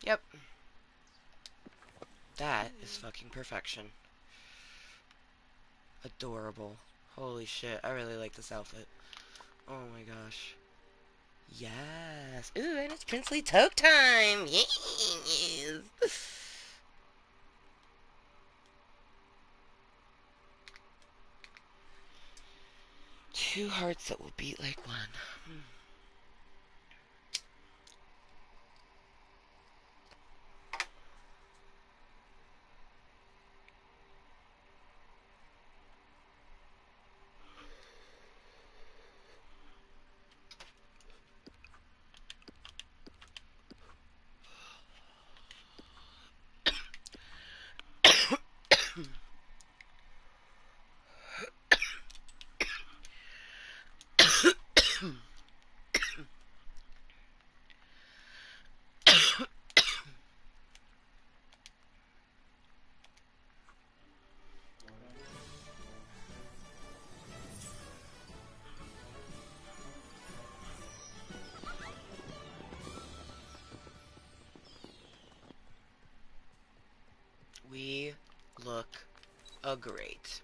Yep. That is fucking perfection. Adorable. Holy shit, I really like this outfit. Oh my gosh. Yes. Ooh, and it's princely toque time. Yes. Two hearts that will beat like one. We look great.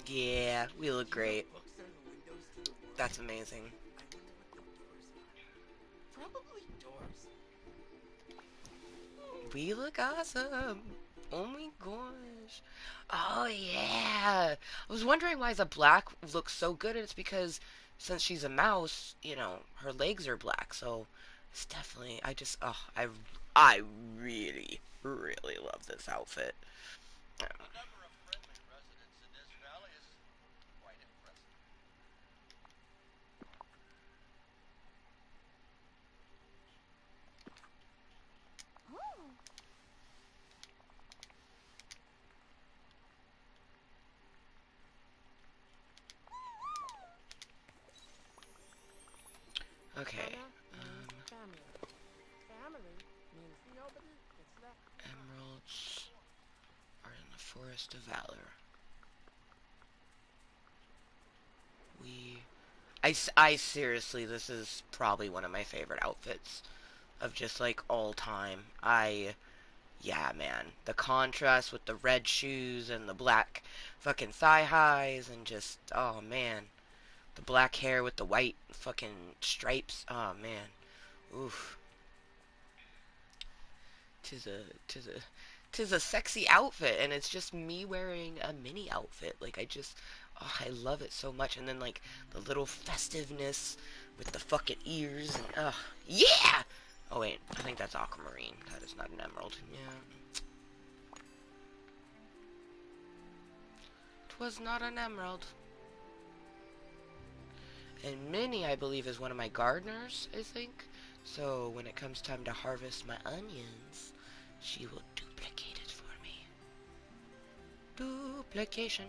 Yeah, we look great. That's amazing. Probably doors. We look awesome. Oh my gosh. Oh yeah. I was wondering why the black looks so good, and it's because since she's a mouse, you know, her legs are black, so it's definitely I really, really love this outfit. The number of friendly residents in this valley is quite impressive. Oh. Okay. Anna means family. Family means nobody gets left behind. Emeralds are in the Forest of Valor. We I seriously, this is probably one of my favorite outfits of just like all time. Yeah, man. The contrast with the red shoes and the black fucking thigh highs and just, oh man. The black hair with the white fucking stripes. Oh man. Oof. Tis a, tis a, tis a sexy outfit, and it's just me wearing a mini outfit. Like, oh, I love it so much. And then, like, the little festiveness with the fucking ears and, yeah! Oh wait, I think that's aquamarine. That is not an emerald. Yeah. 'Twas not an emerald. And Minnie, I believe, is one of my gardeners, I think. So when it comes time to harvest my onions, she will duplicate it for me. Duplication.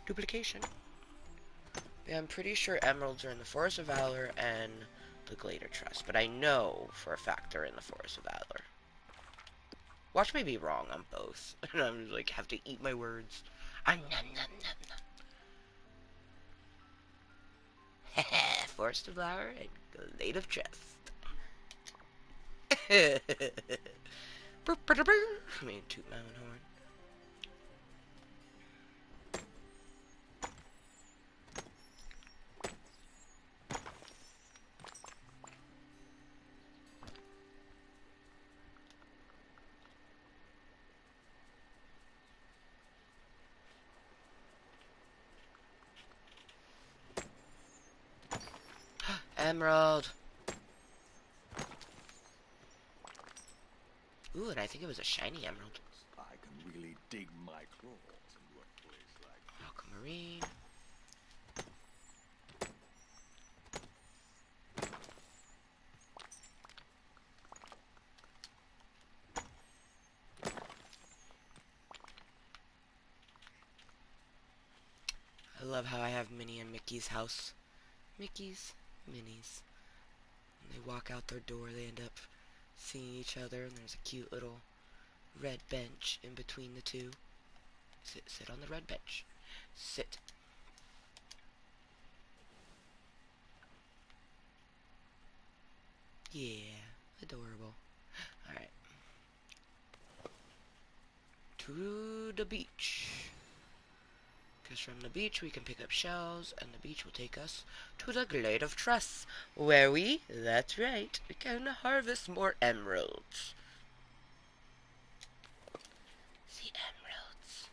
Duplication. Yeah, I'm pretty sure emeralds are in the Forest of Valor and the Glader Trust, but I know for a fact they're in the Forest of Valor. Watch me be wrong on both. And I'm like, have to eat my words. Nom, nom, nom, nom. Forest of Valor and Glader Trust. Let me toot my own horn. Emerald. Ooh, and I think it was a shiny emerald. I can really dig my claws into a place like this. Aquamarine. I love how I have Minnie and Mickey's house. Mickey's, Minnie's. When they walk out their door, they end up seeing each other, and there's a cute little red bench in between the two. Sit on the red bench. Sit. Yeah, adorable. Alright. To the beach. Because from the beach we can pick up shells, and the beach will take us to the Glade of Trust, where that's right, we can harvest more emeralds. The emeralds.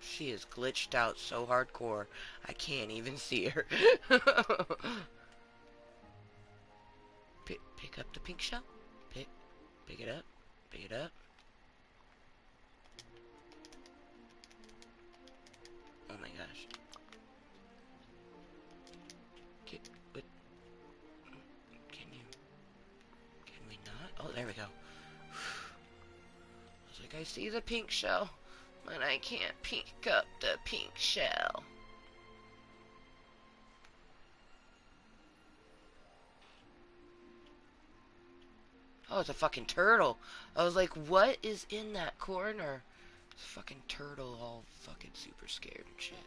She is glitched out so hardcore, I can't even see her. Pick up the pink shell. Pick it up. Pick it up. Oh my gosh. What? Can we not? Oh, there we go. I was like, I see the pink shell, but I can't pick up the pink shell. Oh, it's a fucking turtle. I was like, what is in that corner? It's a fucking turtle all fucking super scared and shit.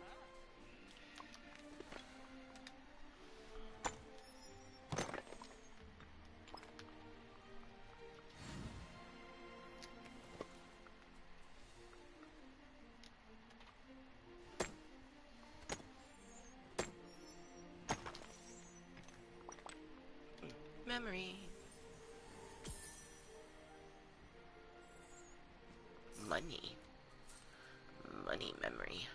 Memory. Money. Money memory.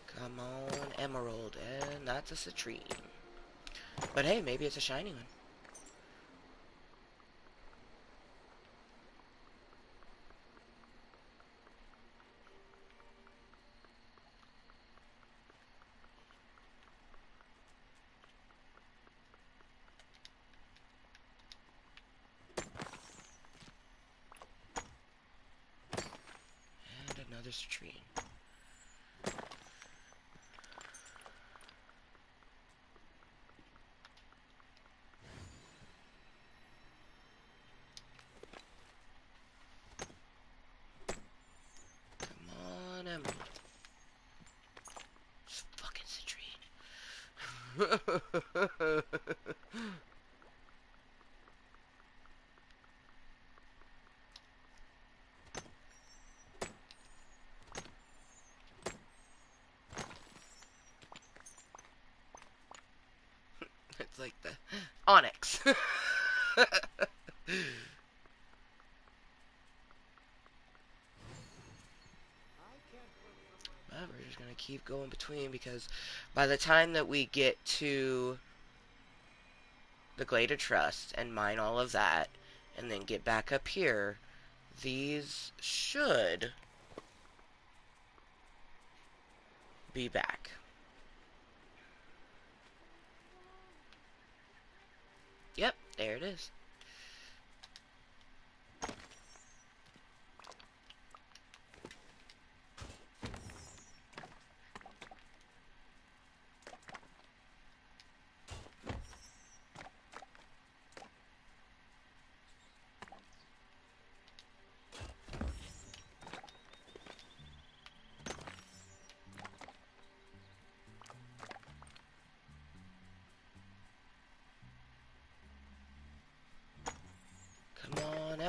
Come on, emerald. And that's a citrine. But hey, maybe it's a shiny one. And another citrine. Fucking citrine. It's like the onyx. But we're just gonna keep going between, because by the time that we get to the Glade of Trust and mine all of that, and then get back up here, these should be back. Yep, there it is.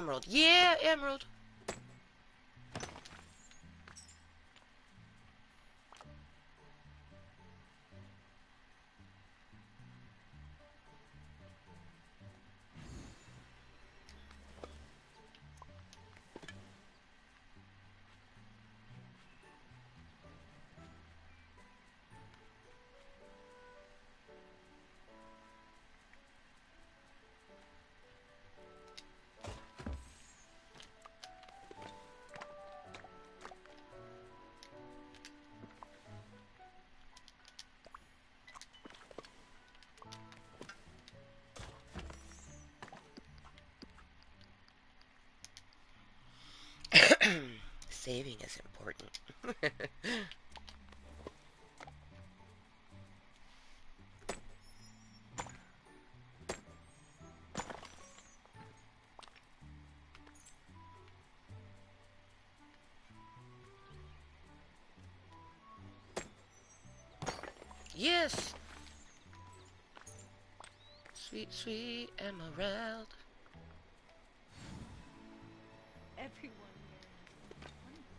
emerald. Yeah, emerald. Saving is important. Yes! Sweet, sweet emerald. Everyone here is wonderful.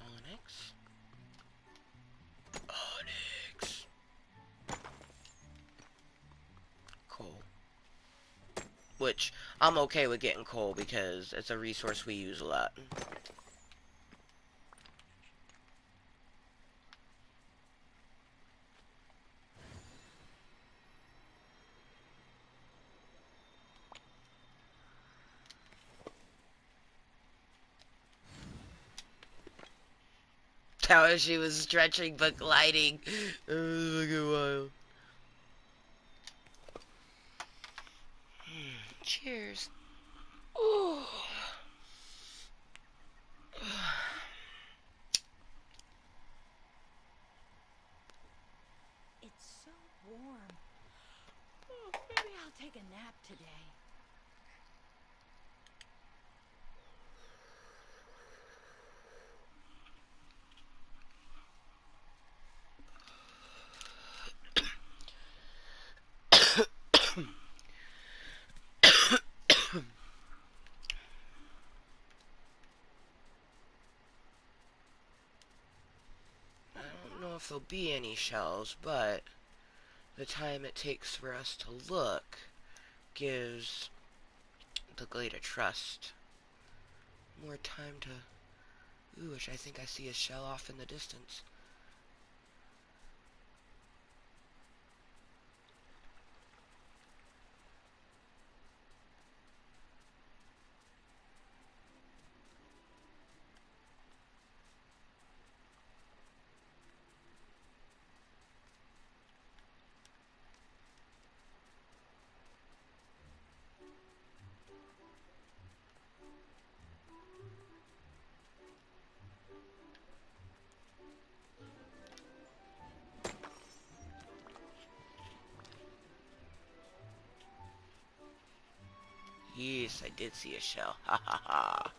Onyx. Onyx. Coal. Which, I'm okay with getting coal because it's a resource we use a lot. How she was stretching but gliding. It was fucking wild. Cheers. Ooh. It's so warm. Oh, maybe I'll take a nap today. I don't know if there'll be any shells, but the time it takes for us to look gives the Glade of Trust more time to... Ooh, which I think I see a shell off in the distance. Yes, I did see a shell. Ha ha ha.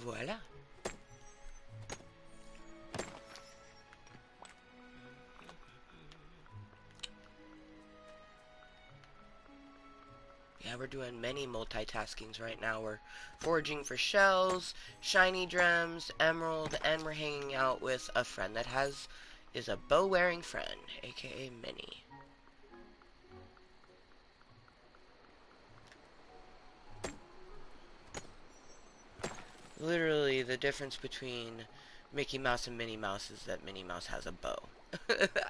Voilà. we're doing many multitaskings right now. We're foraging for shells, shiny gems, emerald, and we're hanging out with a friend that is a bow-wearing friend, aka Minnie. Literally, the difference between Mickey Mouse and Minnie Mouse is that Minnie Mouse has a bow.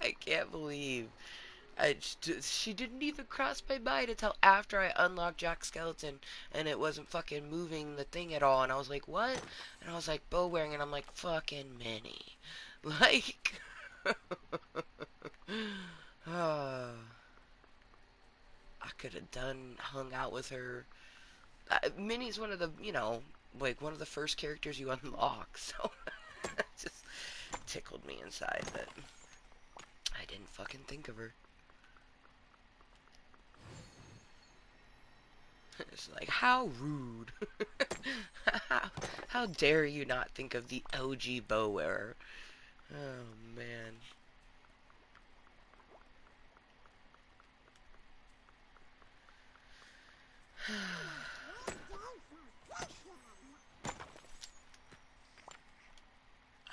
I can't believe she didn't even cross my mind until after I unlocked Jack Skeleton and it wasn't fucking moving the thing at all. And I was like, what? And I was like, bow wearing, and I'm like, fucking Minnie. Like, I could have hung out with her. Minnie's one of the, like one of the first characters you unlock, so it just tickled me inside that I didn't fucking think of her. It's like, how rude. how dare you not think of the OG bow wearer? Oh, man.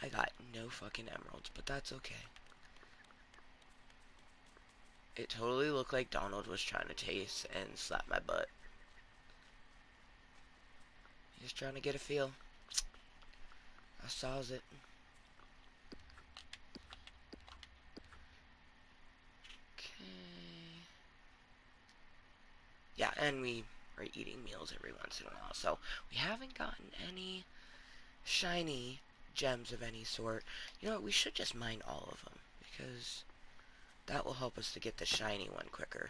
I got no fucking emeralds, but that's okay. It totally looked like Donald was trying to taste and slap my butt. He was trying to get a feel. I saws it. Okay. Yeah, and we are eating meals every once in a while, so we haven't gotten any shiny gems of any sort. You know what, we should just mine all of them, because that will help us to get the shiny one quicker.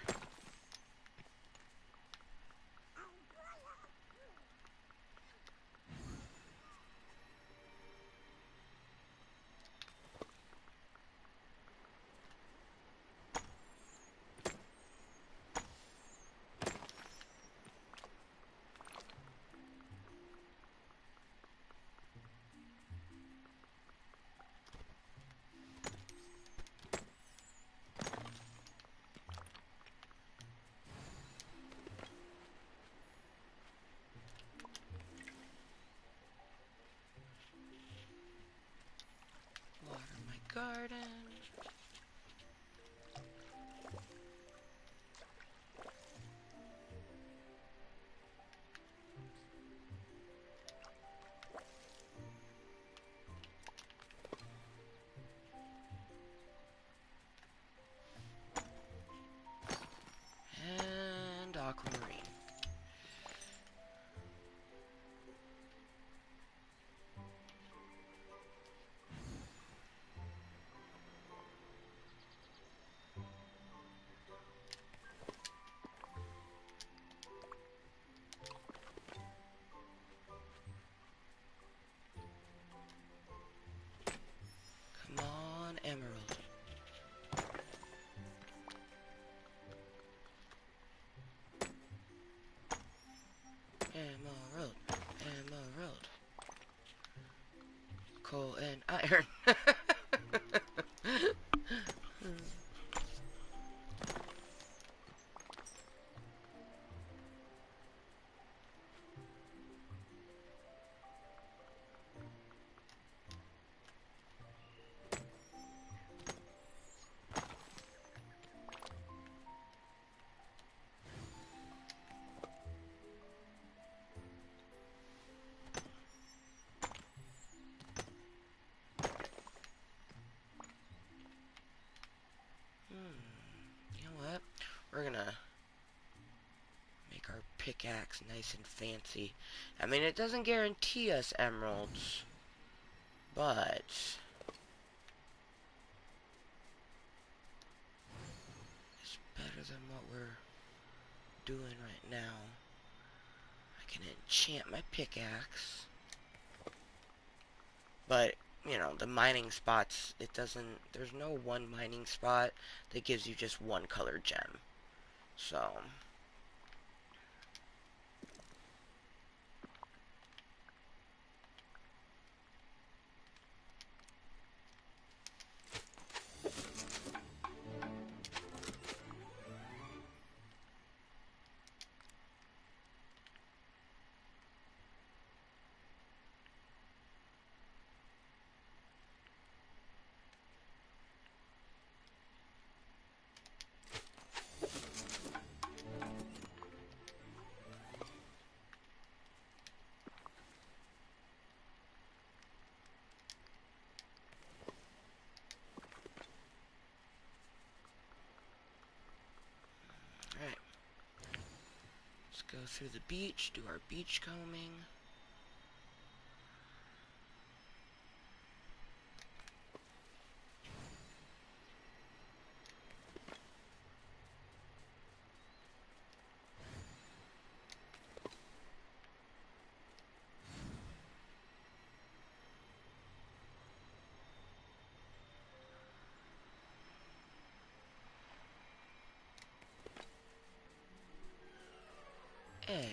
Water my garden. And aquamarine. Come on, emerald. Emerald. Emerald. Coal and iron. You know what? We're gonna make our pickaxe nice and fancy. I mean, it doesn't guarantee us emeralds, but it's better than what we're doing right now. I can enchant my pickaxe, but the mining spots, there's no one mining spot that gives you just one colored gem. So Go through the beach, do our beach combing. Hello, hello.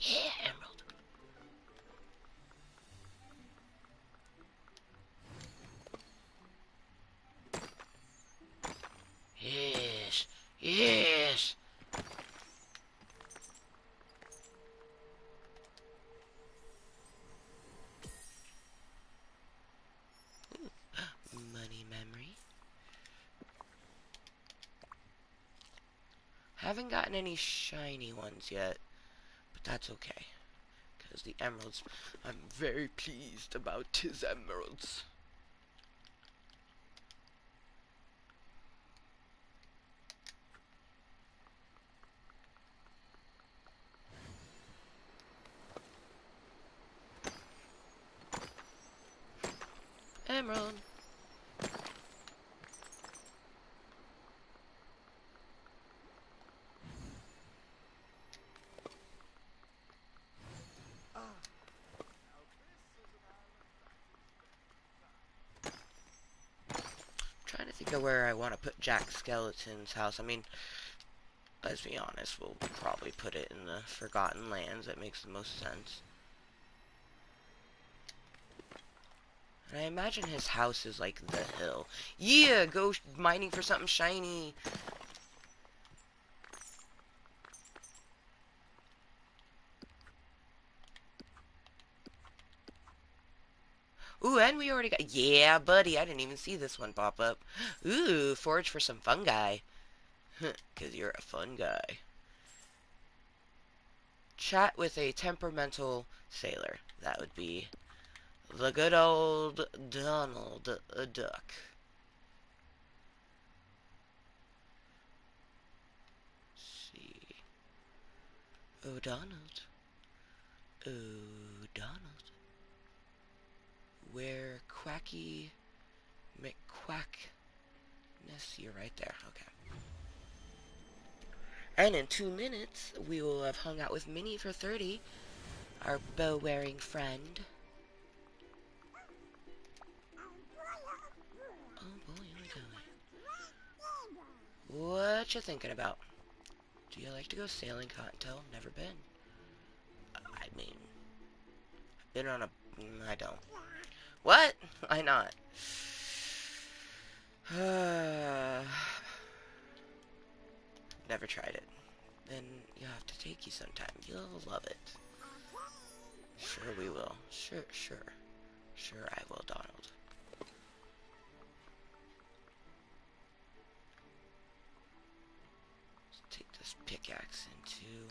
Yeah, emerald. Yes, yes. Money memory. Haven't gotten any shiny ones yet, but that's okay. Because the emeralds, I'm very pleased about his emeralds. Emerald. Trying to think of where I want to put Jack Skeleton's house. I mean, let's be honest, we'll probably put it in the Forgotten Lands. That makes the most sense. And I imagine his house is like the hill. Yeah, go mining for something shiny. Ooh, and we already got... Yeah, buddy, I didn't even see this one pop up. Ooh, forage for some fungi. Because you're a fun guy. Chat with a temperamental sailor. That would be the good old Donald Duck. Let's see. Oh, Donald. Oh, Donald. Where Quacky McQuackness? You're right there. Okay. And in 2 minutes, we will have hung out with Minnie for 30, our bow-wearing friend. Oh boy, what you thinking about? Do you like to go sailing, Cottontale? Never been. I mean, I've been on a... I don't. What? Why not? Never tried it. Then you'll have to take you sometime. You'll love it. Sure we will. Sure, sure. Sure I will, Donald. Let's take this pickaxe into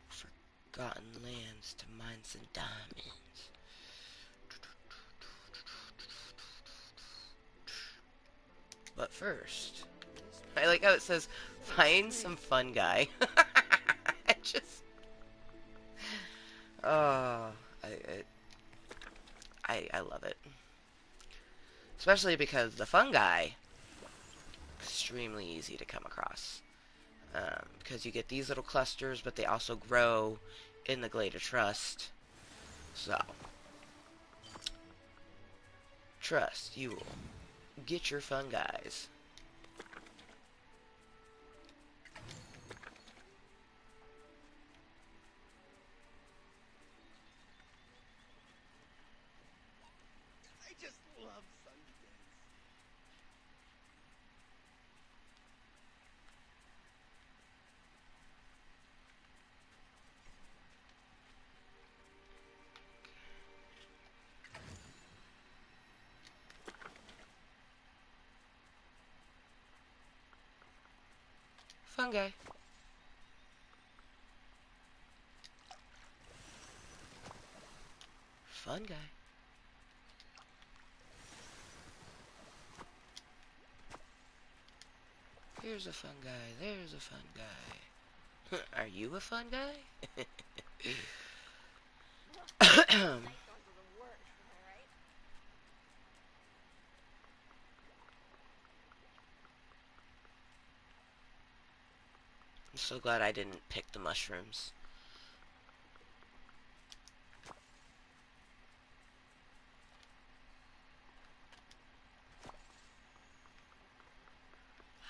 Forgotten Lands to mine some diamonds. But first, I like how it says, find some fun guy. I just... Oh, I love it. Especially because the fungi, extremely easy to come across. Because you get these little clusters, but they also grow in the Glade of Trust. So, trust, you will get your fungis. I just love sunny days. Fungi. Fungi. Here's a fungi, there's a fungi. Are you a fungi? Nice going to the worst, am I right? I'm so glad I didn't pick the mushrooms.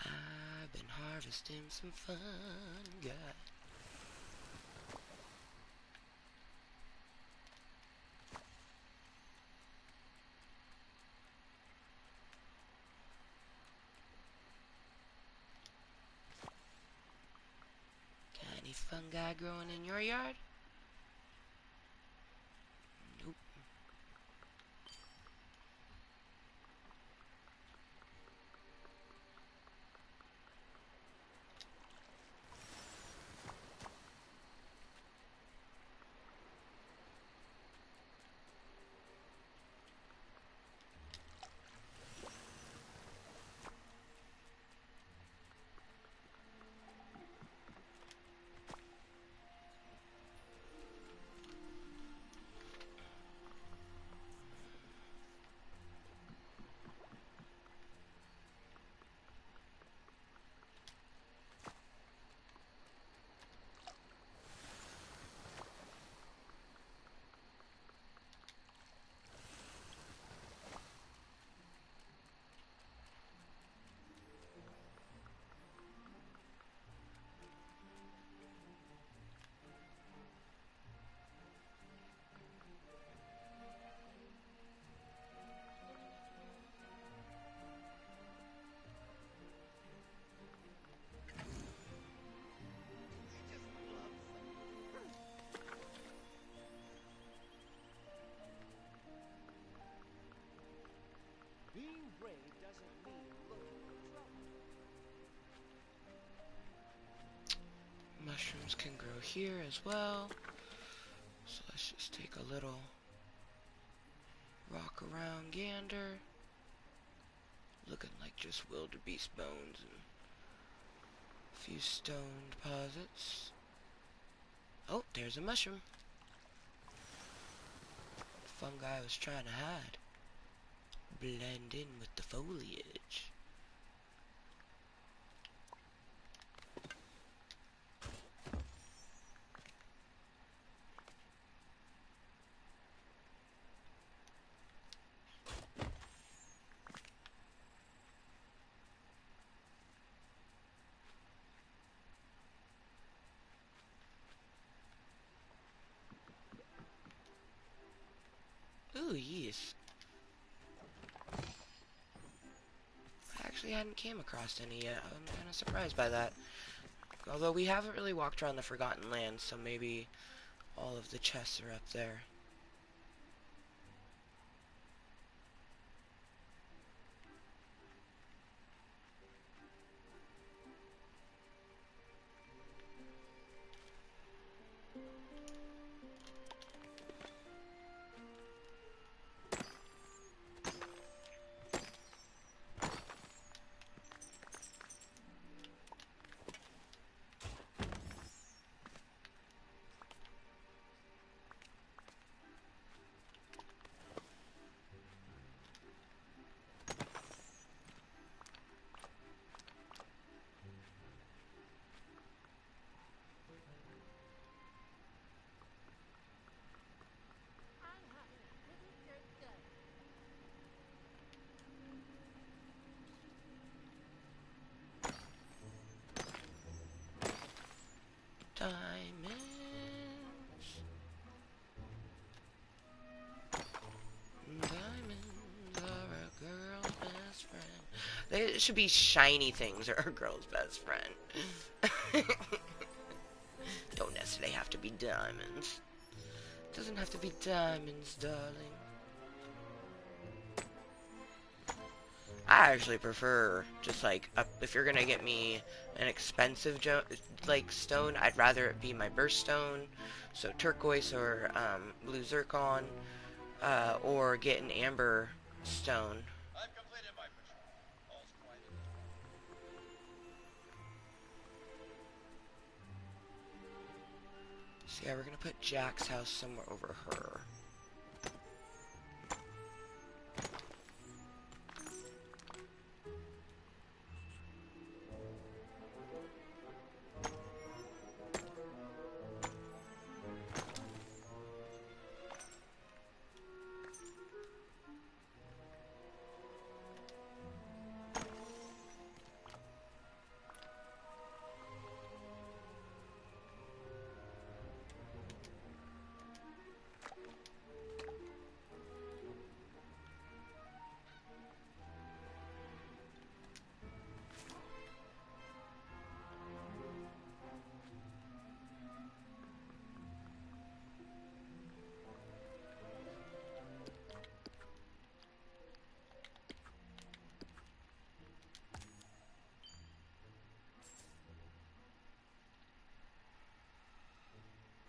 I've been harvesting some fungi. Got any fungi growing in your yard? Nope. Being brave doesn't mean looking for trouble. Mushrooms can grow here as well. So let's just take a little rock around gander. Looking like just wildebeest bones and a few stone deposits. Oh, there's a mushroom. Fungi was trying to hide. Blend in with the foliage. Ooh, yes. I actually hadn't came across any yet. I'm kind of surprised by that. Although we haven't really walked around the Forgotten Lands, so maybe all of the chests are up there. It should be shiny things are a girl's best friend. Don't necessarily have to be diamonds. Doesn't have to be diamonds, darling. I actually prefer just like if you're gonna get me an expensive like stone, I'd rather it be my burst stone, so turquoise or blue zircon, or get an amber stone. I've completed my patrol. All's quiet again. So yeah, we're gonna put Jack's house somewhere over her.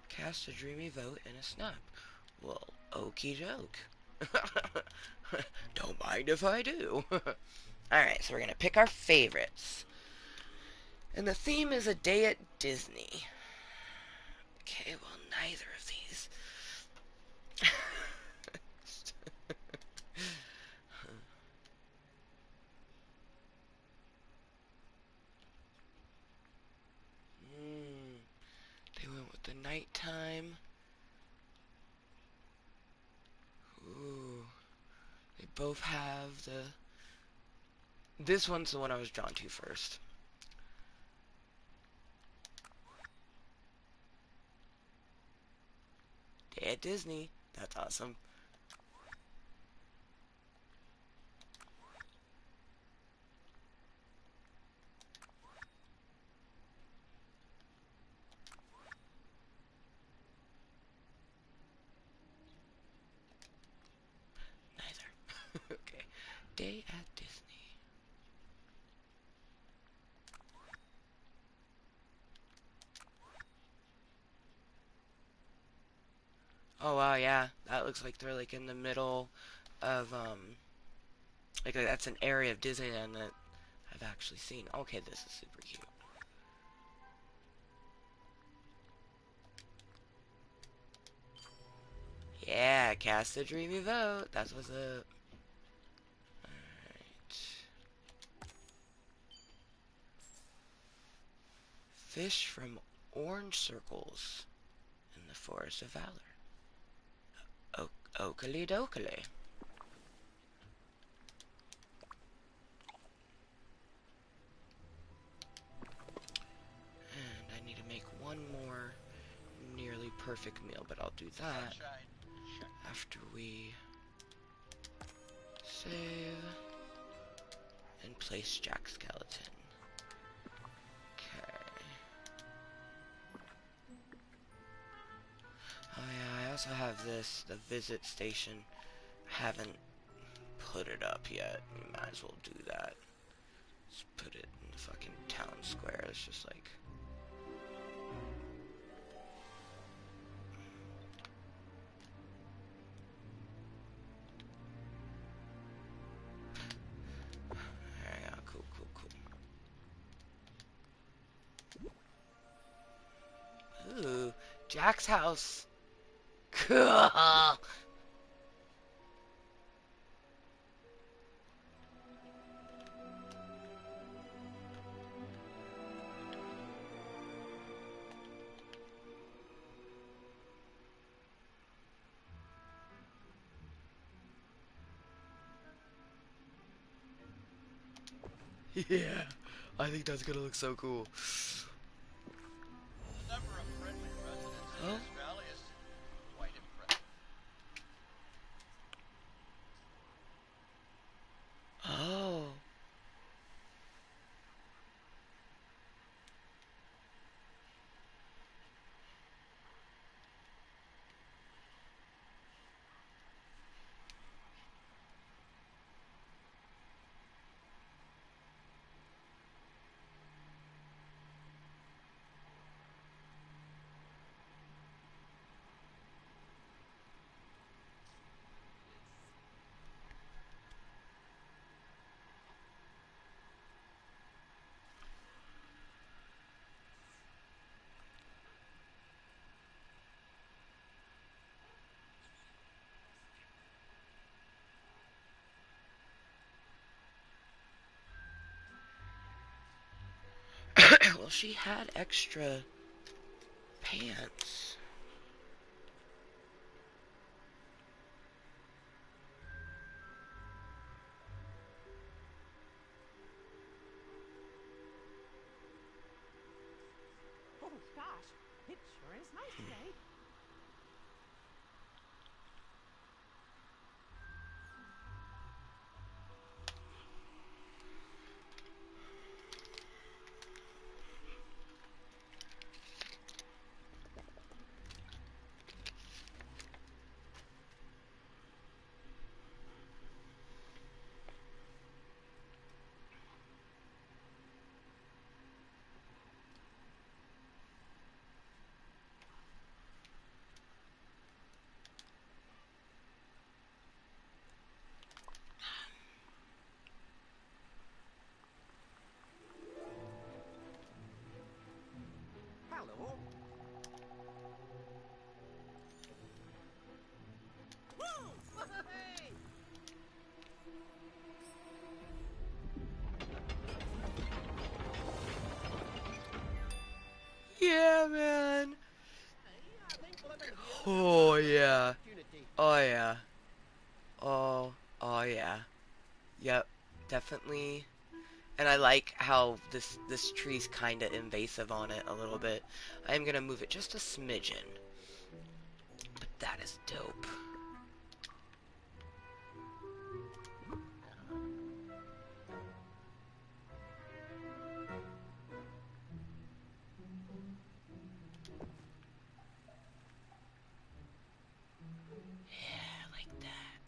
Cast a dreamy vote in a snap. Well, okie doke. Don't mind if I do. Alright, so we're gonna pick our favorites. And the theme is a day at Disney. Okay, well, neither of these. They went with the nighttime. Ooh. They both have the... This one's the one I was drawn to first. Day at Disney. That's awesome. Neither. Okay. Day at Disney. Oh wow, yeah. That looks like they're like in the middle of like that's an area of Disneyland that I've actually seen. Okay, this is super cute. Yeah, cast a dreamy vote. That's what's up. Alright. Fish from orange circles in the Forest of Valor. Oakley dokley. And I need to make one more nearly perfect meal, but I'll do that Sunshine. after we save and place Jack Skeleton. Okay. Oh yeah, I also have this, the visit station. Haven't put it up yet. We might as well do that. Let's put it in the fucking town square. It's just like... Yeah, cool, cool, cool. Ooh, Jack's house. Cool. Yeah, I think that's gonna look so cool. The number of friendly residents in Oh. this valley is quite impressive. Oh. she had extra pants. Oh gosh, it sure is nice today. Hello. Woo! Hey! Yeah, man. Hey, thankful I've been here. Oh, yeah. Opportunity. Oh, yeah. Oh, yeah. Yep, definitely. And I like how this tree's kind of invasive on it a little bit. I am gonna move it just a smidgen. But that is dope. Yeah, I like that.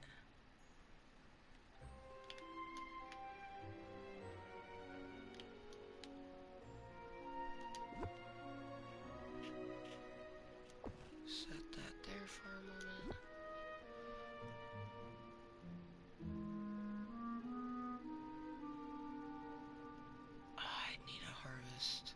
Set that there for a moment. I need a harvest.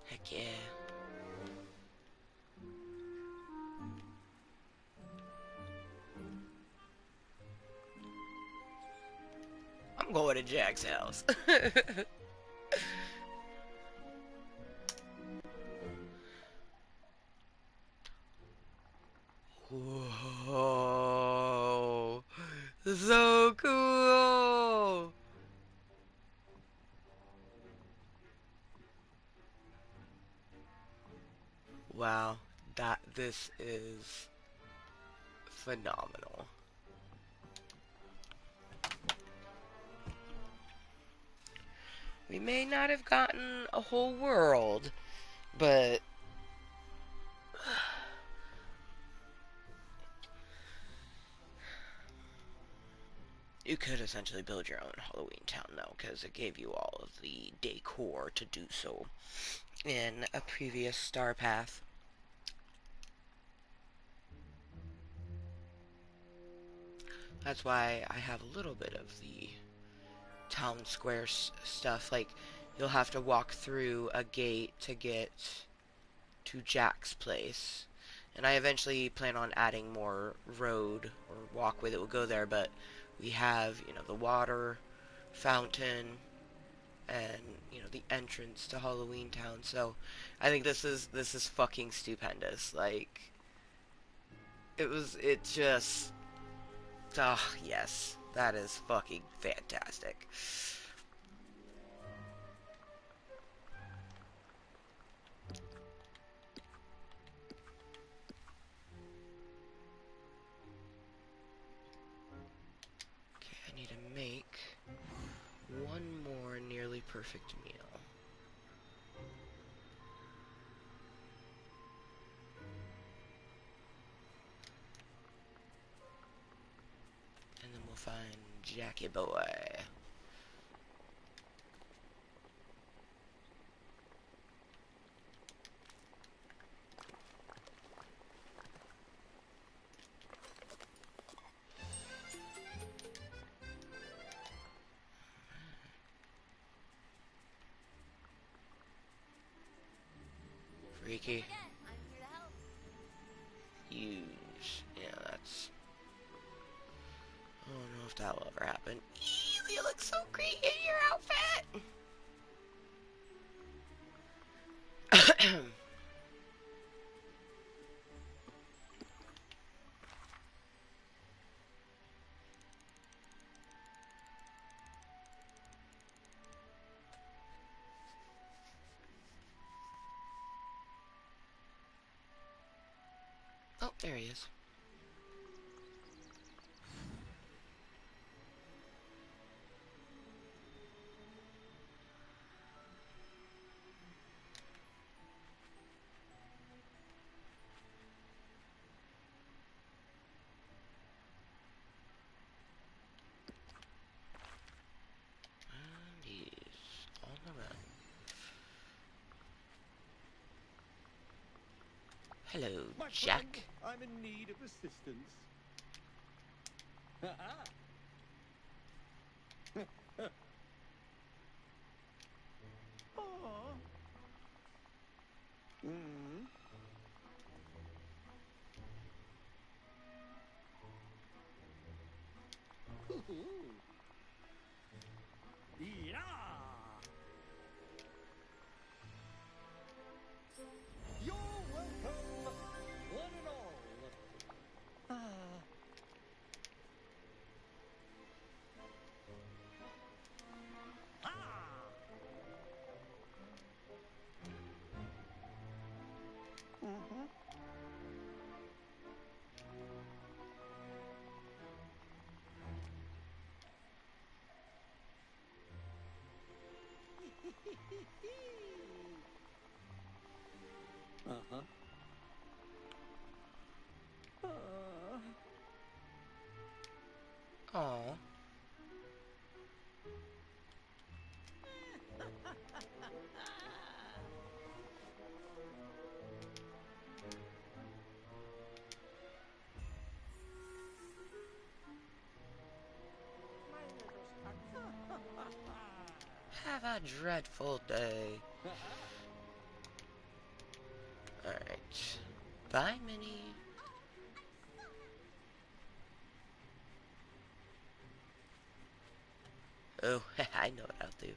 Heck yeah. I'm going to Jack's house. Whoa. So cool. Wow, this is phenomenal. We may not have gotten a whole world, but you could essentially build your own Halloween town though, because it gave you all of the decor to do so in a previous star path. That's why I have a little bit of the town square stuff. Like, you'll have to walk through a gate to get to Jack's place. And I eventually plan on adding more road or walkway that will go there, but we have, the water fountain and, the entrance to Halloween Town. So I think this is fucking stupendous. Like, it just, yes, that is fucking fantastic. Okay, I need to make one more nearly perfect meal. And then we'll find Jackie Boy. Freaky. Again, I'm here to help. Use. Yeah, that's... I don't know if that will ever happen. Ew, you look so great in your outfit! Oh, there he is. And he's on the run. Hello, My Jack. friend, I'm in need of assistance. Aw. Mm. Ooh. Yeah. You're welcome, one and all. Ah. Ha! Mm-hmm. Uh-huh. Aw. My little stuck. Have a dreadful day. Alright. Bye, Minnie. Oh, I know what I'll do.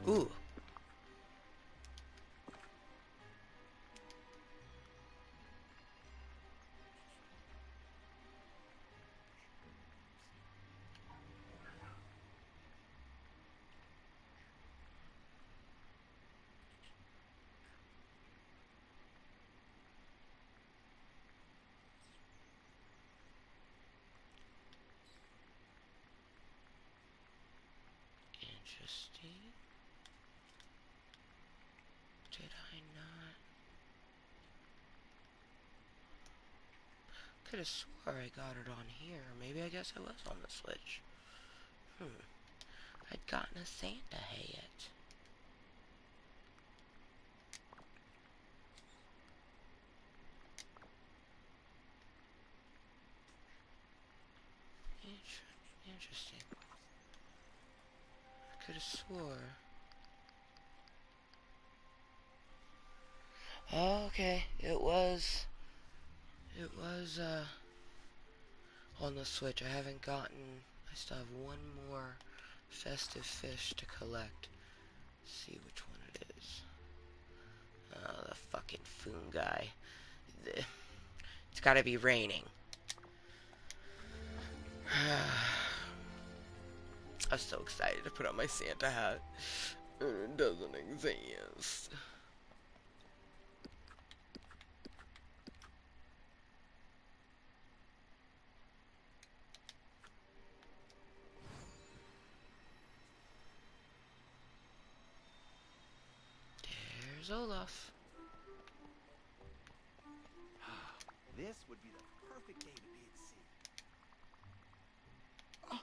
Ooh. Interesting. Did I not? Could have swore I got it on here. Maybe I guess I was on the Switch. I'd gotten a Santa hat. Interesting. I could have swore. Oh, okay. It was on the Switch. I haven't gotten, I still have one more festive fish to collect. Let's see which one it is. Oh, the fucking Foon guy. It's gotta be raining. I was so excited to put on my Santa hat. It doesn't exist. There's Olaf. This would be the perfect day to be at sea. Oh.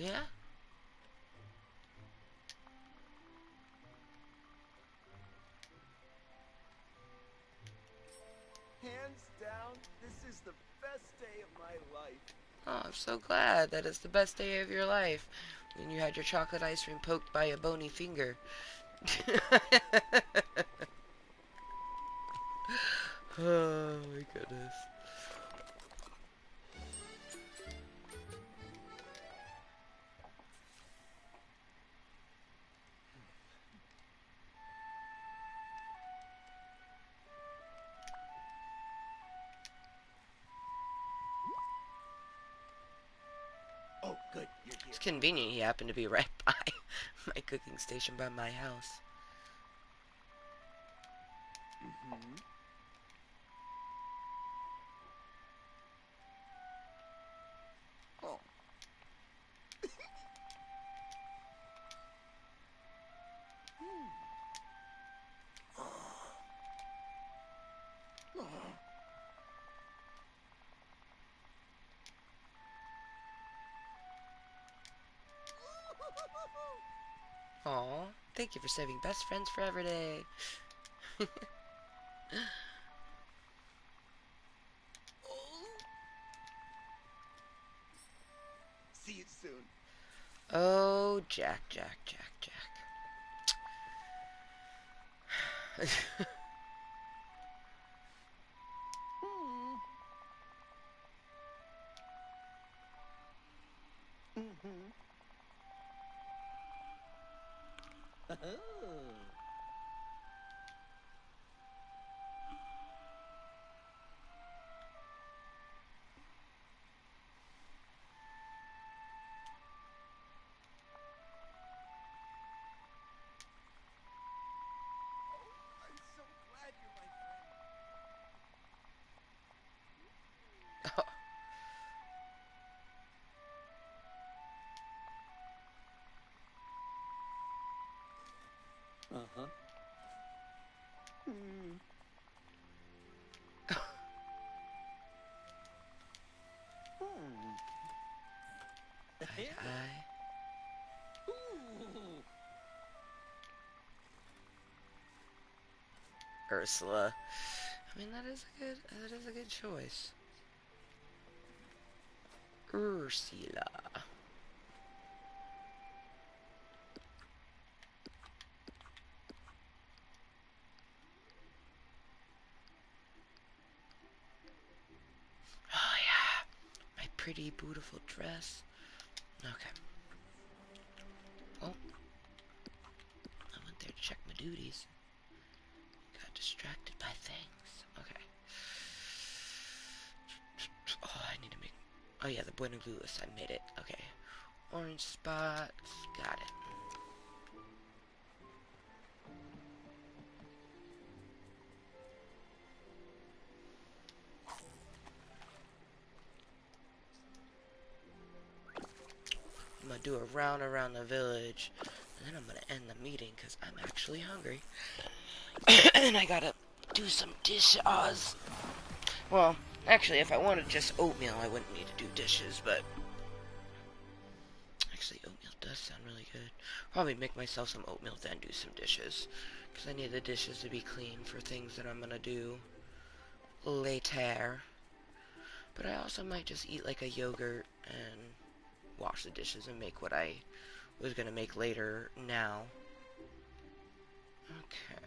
Yeah? Hands down, this is the best day of my life. Oh, I'm so glad that it's the best day of your life. When you had your chocolate ice cream poked by a bony finger. Oh my goodness. Oh, good, you're here. It's convenient he happened to be right by my cooking station by my house. Mm-hmm. Oh. Aw, thank you for saving Best Friends Forever Day. See you soon. Oh, Jack, Jack, Jack, Jack. Mm-hmm. I'm so glad you're my friend. Uh-huh. Hi. Ooh. Ursula. I mean, that is a good choice. Ursula. Oh yeah, my pretty, beautiful dress. Okay. Oh, I went there to check my duties. Got distracted by things. Okay. Oh, I need to make... Oh yeah, the Buena Lewis. I made it. Okay. Orange spots. Got it. do a round around the village, and then I'm gonna end the meeting because I'm actually hungry. And I gotta do some dishes. Well, actually, if I wanted just oatmeal, I wouldn't need to do dishes, but actually, oatmeal does sound really good. Probably make myself some oatmeal, then do some dishes, because I need the dishes to be clean for things that I'm gonna do later. But I also might just eat like a yogurt and wash the dishes and make what I was gonna make later now. Okay.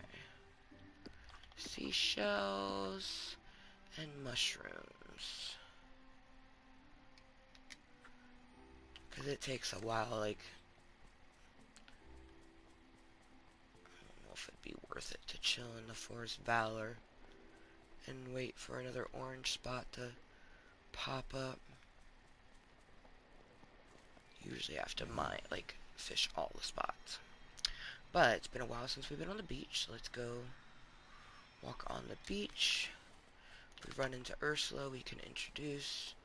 Seashells and mushrooms. Because it takes a while, like, I don't know if it'd be worth it to chill in the Forest Valor and wait for another orange spot to pop up. Usually I have to mine, like, fish all the spots. But it's been a while since we've been on the beach, so let's go walk on the beach. We run into Ursula, we can introduce.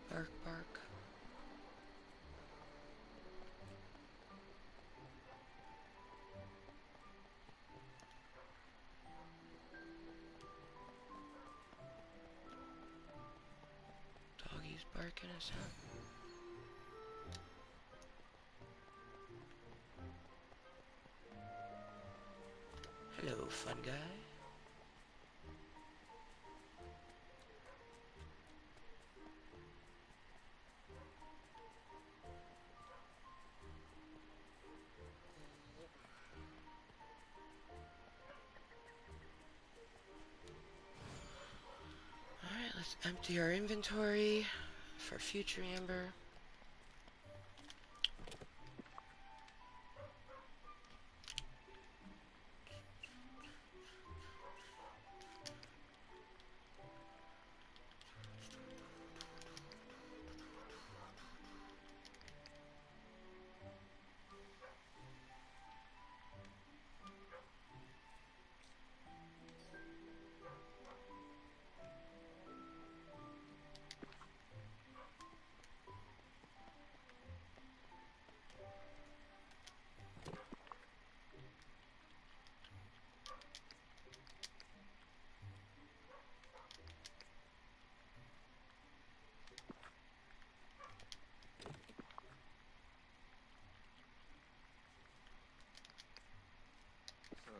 Bark, bark. Doggy's barking us out. Hello, fun guy. Alright, let's empty our inventory for future amber. So,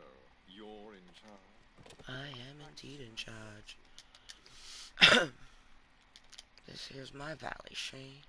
you're in charge? I am indeed in charge. This here's my valley, Shay.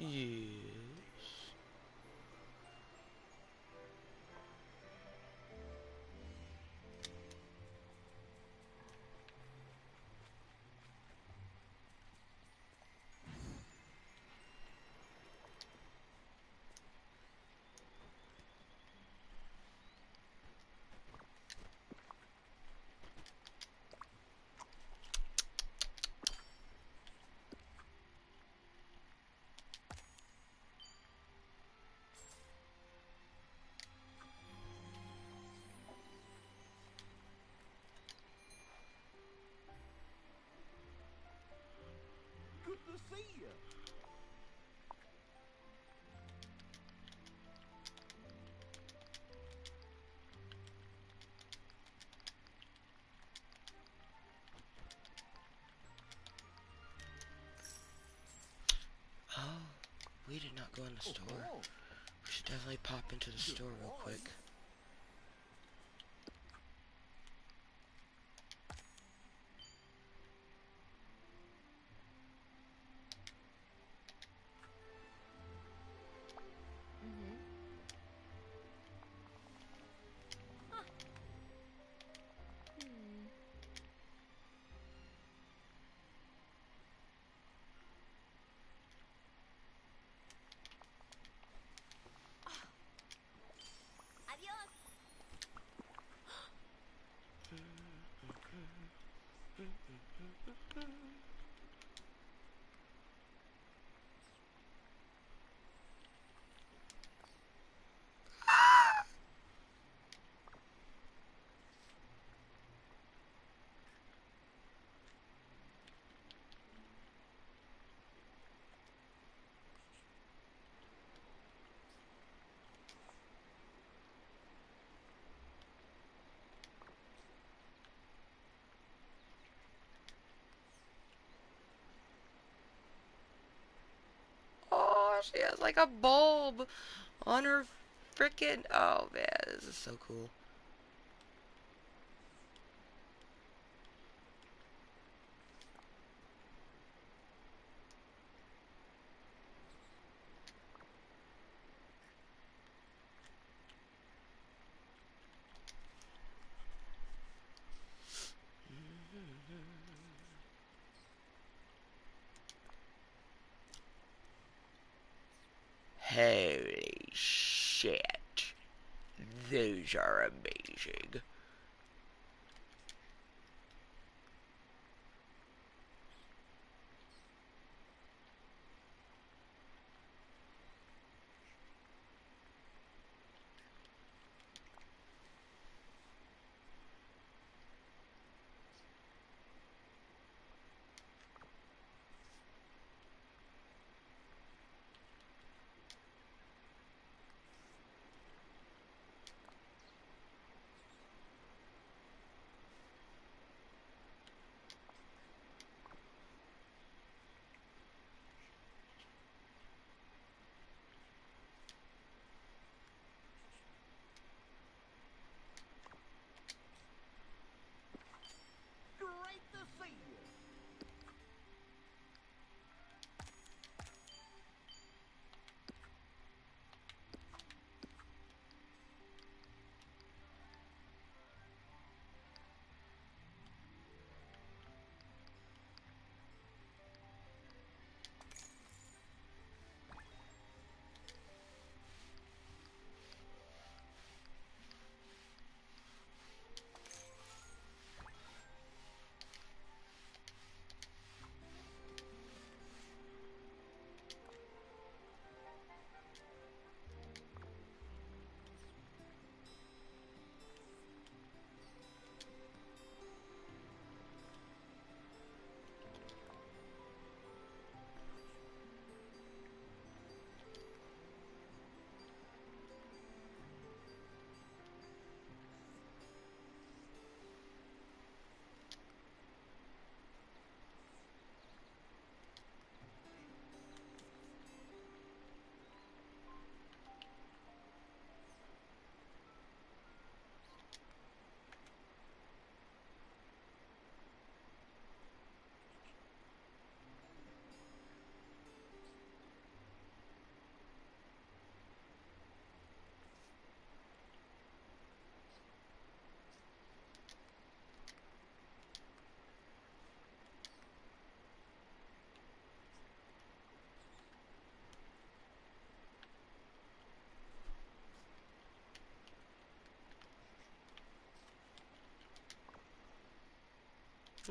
Yes. Good to see you. Oh, we did not go in the store. Oh, We should definitely pop into the store real quick. Adios. Oh, she has like a bulb on her freaking. Oh man, this is so cool. Holy shit. Those are amazing.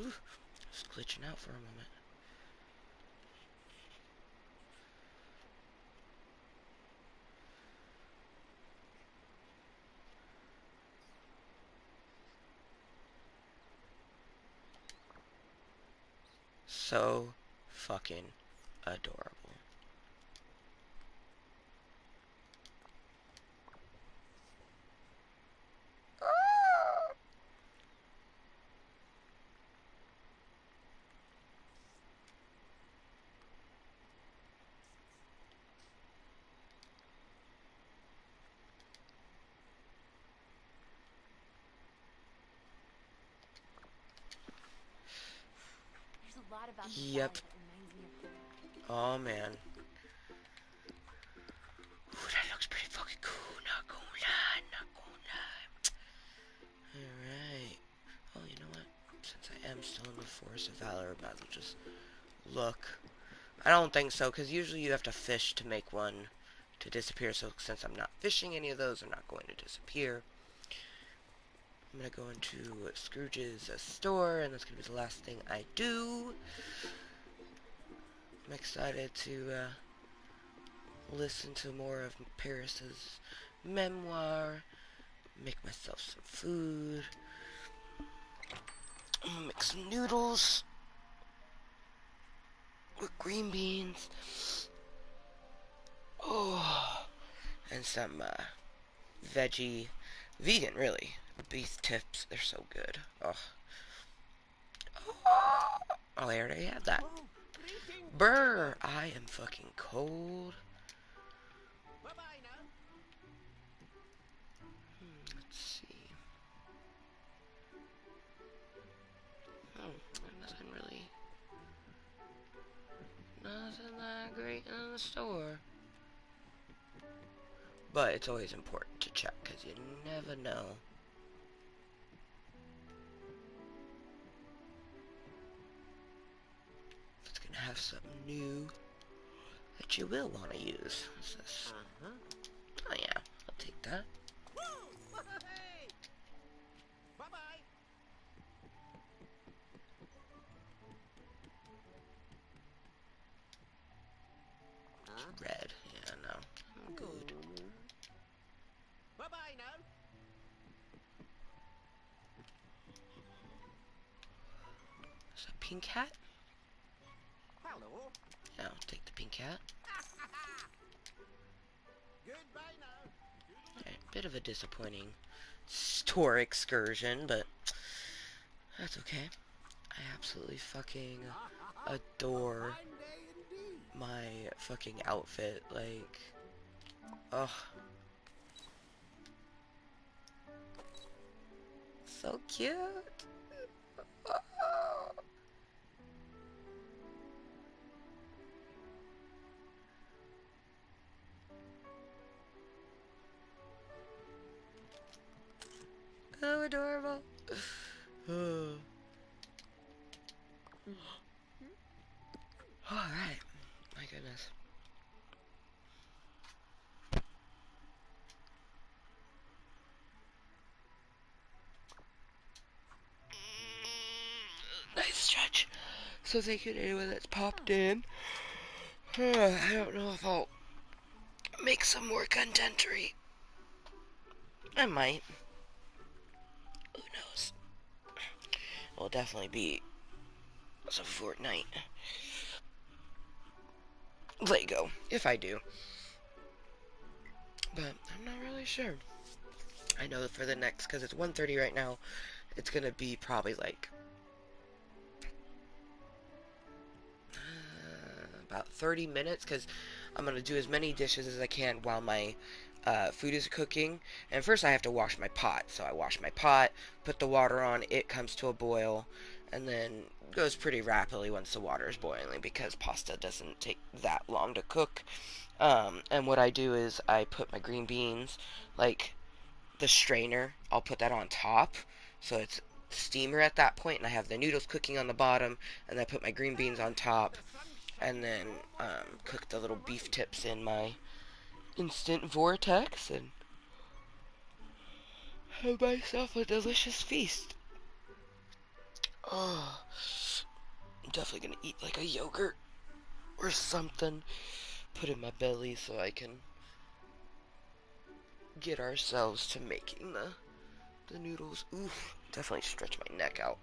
Ooh, just glitching out for a moment. So fucking adorable. There's a lot about the Yep. valley that reminds me of home. Oh man. Ooh, that looks pretty fucking cool. Not gonna lie, not gonna lie. Alright. Oh, you know what? Since I am still in the Forest of Valor, I might as well just look. I don't think so, because usually you have to fish to make one to disappear, so since I'm not fishing any of those, they're not going to disappear. I'm going to go into Scrooge's store, and that's going to be the last thing I do. I'm excited to listen to more of Paris's memoir, make myself some food, make some noodles with green beans, oh, and some veggie, vegan really, beef tips. They're so good. Oh, oh, I already had that. Oh, greetings. Brr, I am fucking cold. Bye-bye now. Let's see. Nothing that great in the store. But it's always important to check, because you never know. If it's gonna have something new that you will want to use. What's this? Oh yeah, I'll take that. Woo! Hey! Bye-bye. It's red. Yeah, no. I'm good. Bye-bye now. Is that pink hat? Hello. Yeah, I'll take the pink hat. Goodbye now. Okay, bit of a disappointing store excursion, but that's okay. I absolutely fucking adore Fine day indeed. my fucking outfit. Like, ugh. So cute. Oh, adorable. Oh. Alright. My goodness. Nice stretch. So thank you to anyone that's popped in. I don't know if I'll make some more contentery. I might. Who knows? It'll definitely be some Fortnite Lego, if I do. But I'm not really sure. I know that for the next, because it's 1:30 right now, it's going to be probably like about 30 minutes, because I'm going to do as many dishes as I can while my food is cooking. And first I have to wash my pot. So I wash my pot, put the water on, it comes to a boil, and then goes pretty rapidly once the water is boiling, because pasta doesn't take that long to cook. And what I do is I put my green beans, like the strainer, I'll put that on top, so it's steamer at that point, and I have the noodles cooking on the bottom, and I put my green beans on top, and then cook the little beef tips in my instant vortex, and have myself a delicious feast. Oh, I'm definitely gonna eat like a yogurt or something. Put in my belly so I can get ourselves to making the noodles. Oof, definitely stretch my neck out.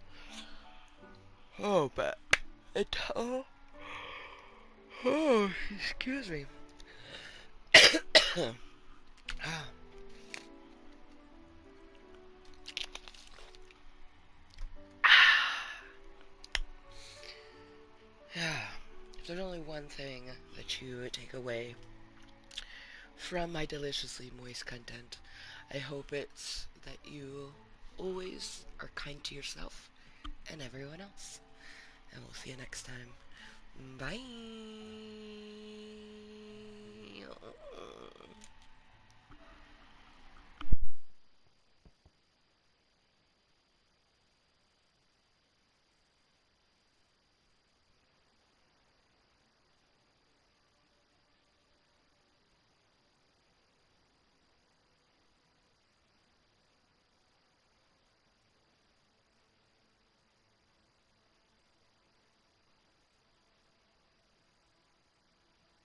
Oh, but oh, excuse me. Yeah. If there's only one thing that you would take away from my deliciously moist content, I hope it's that you always are kind to yourself and everyone else. And we'll see you next time. Bye.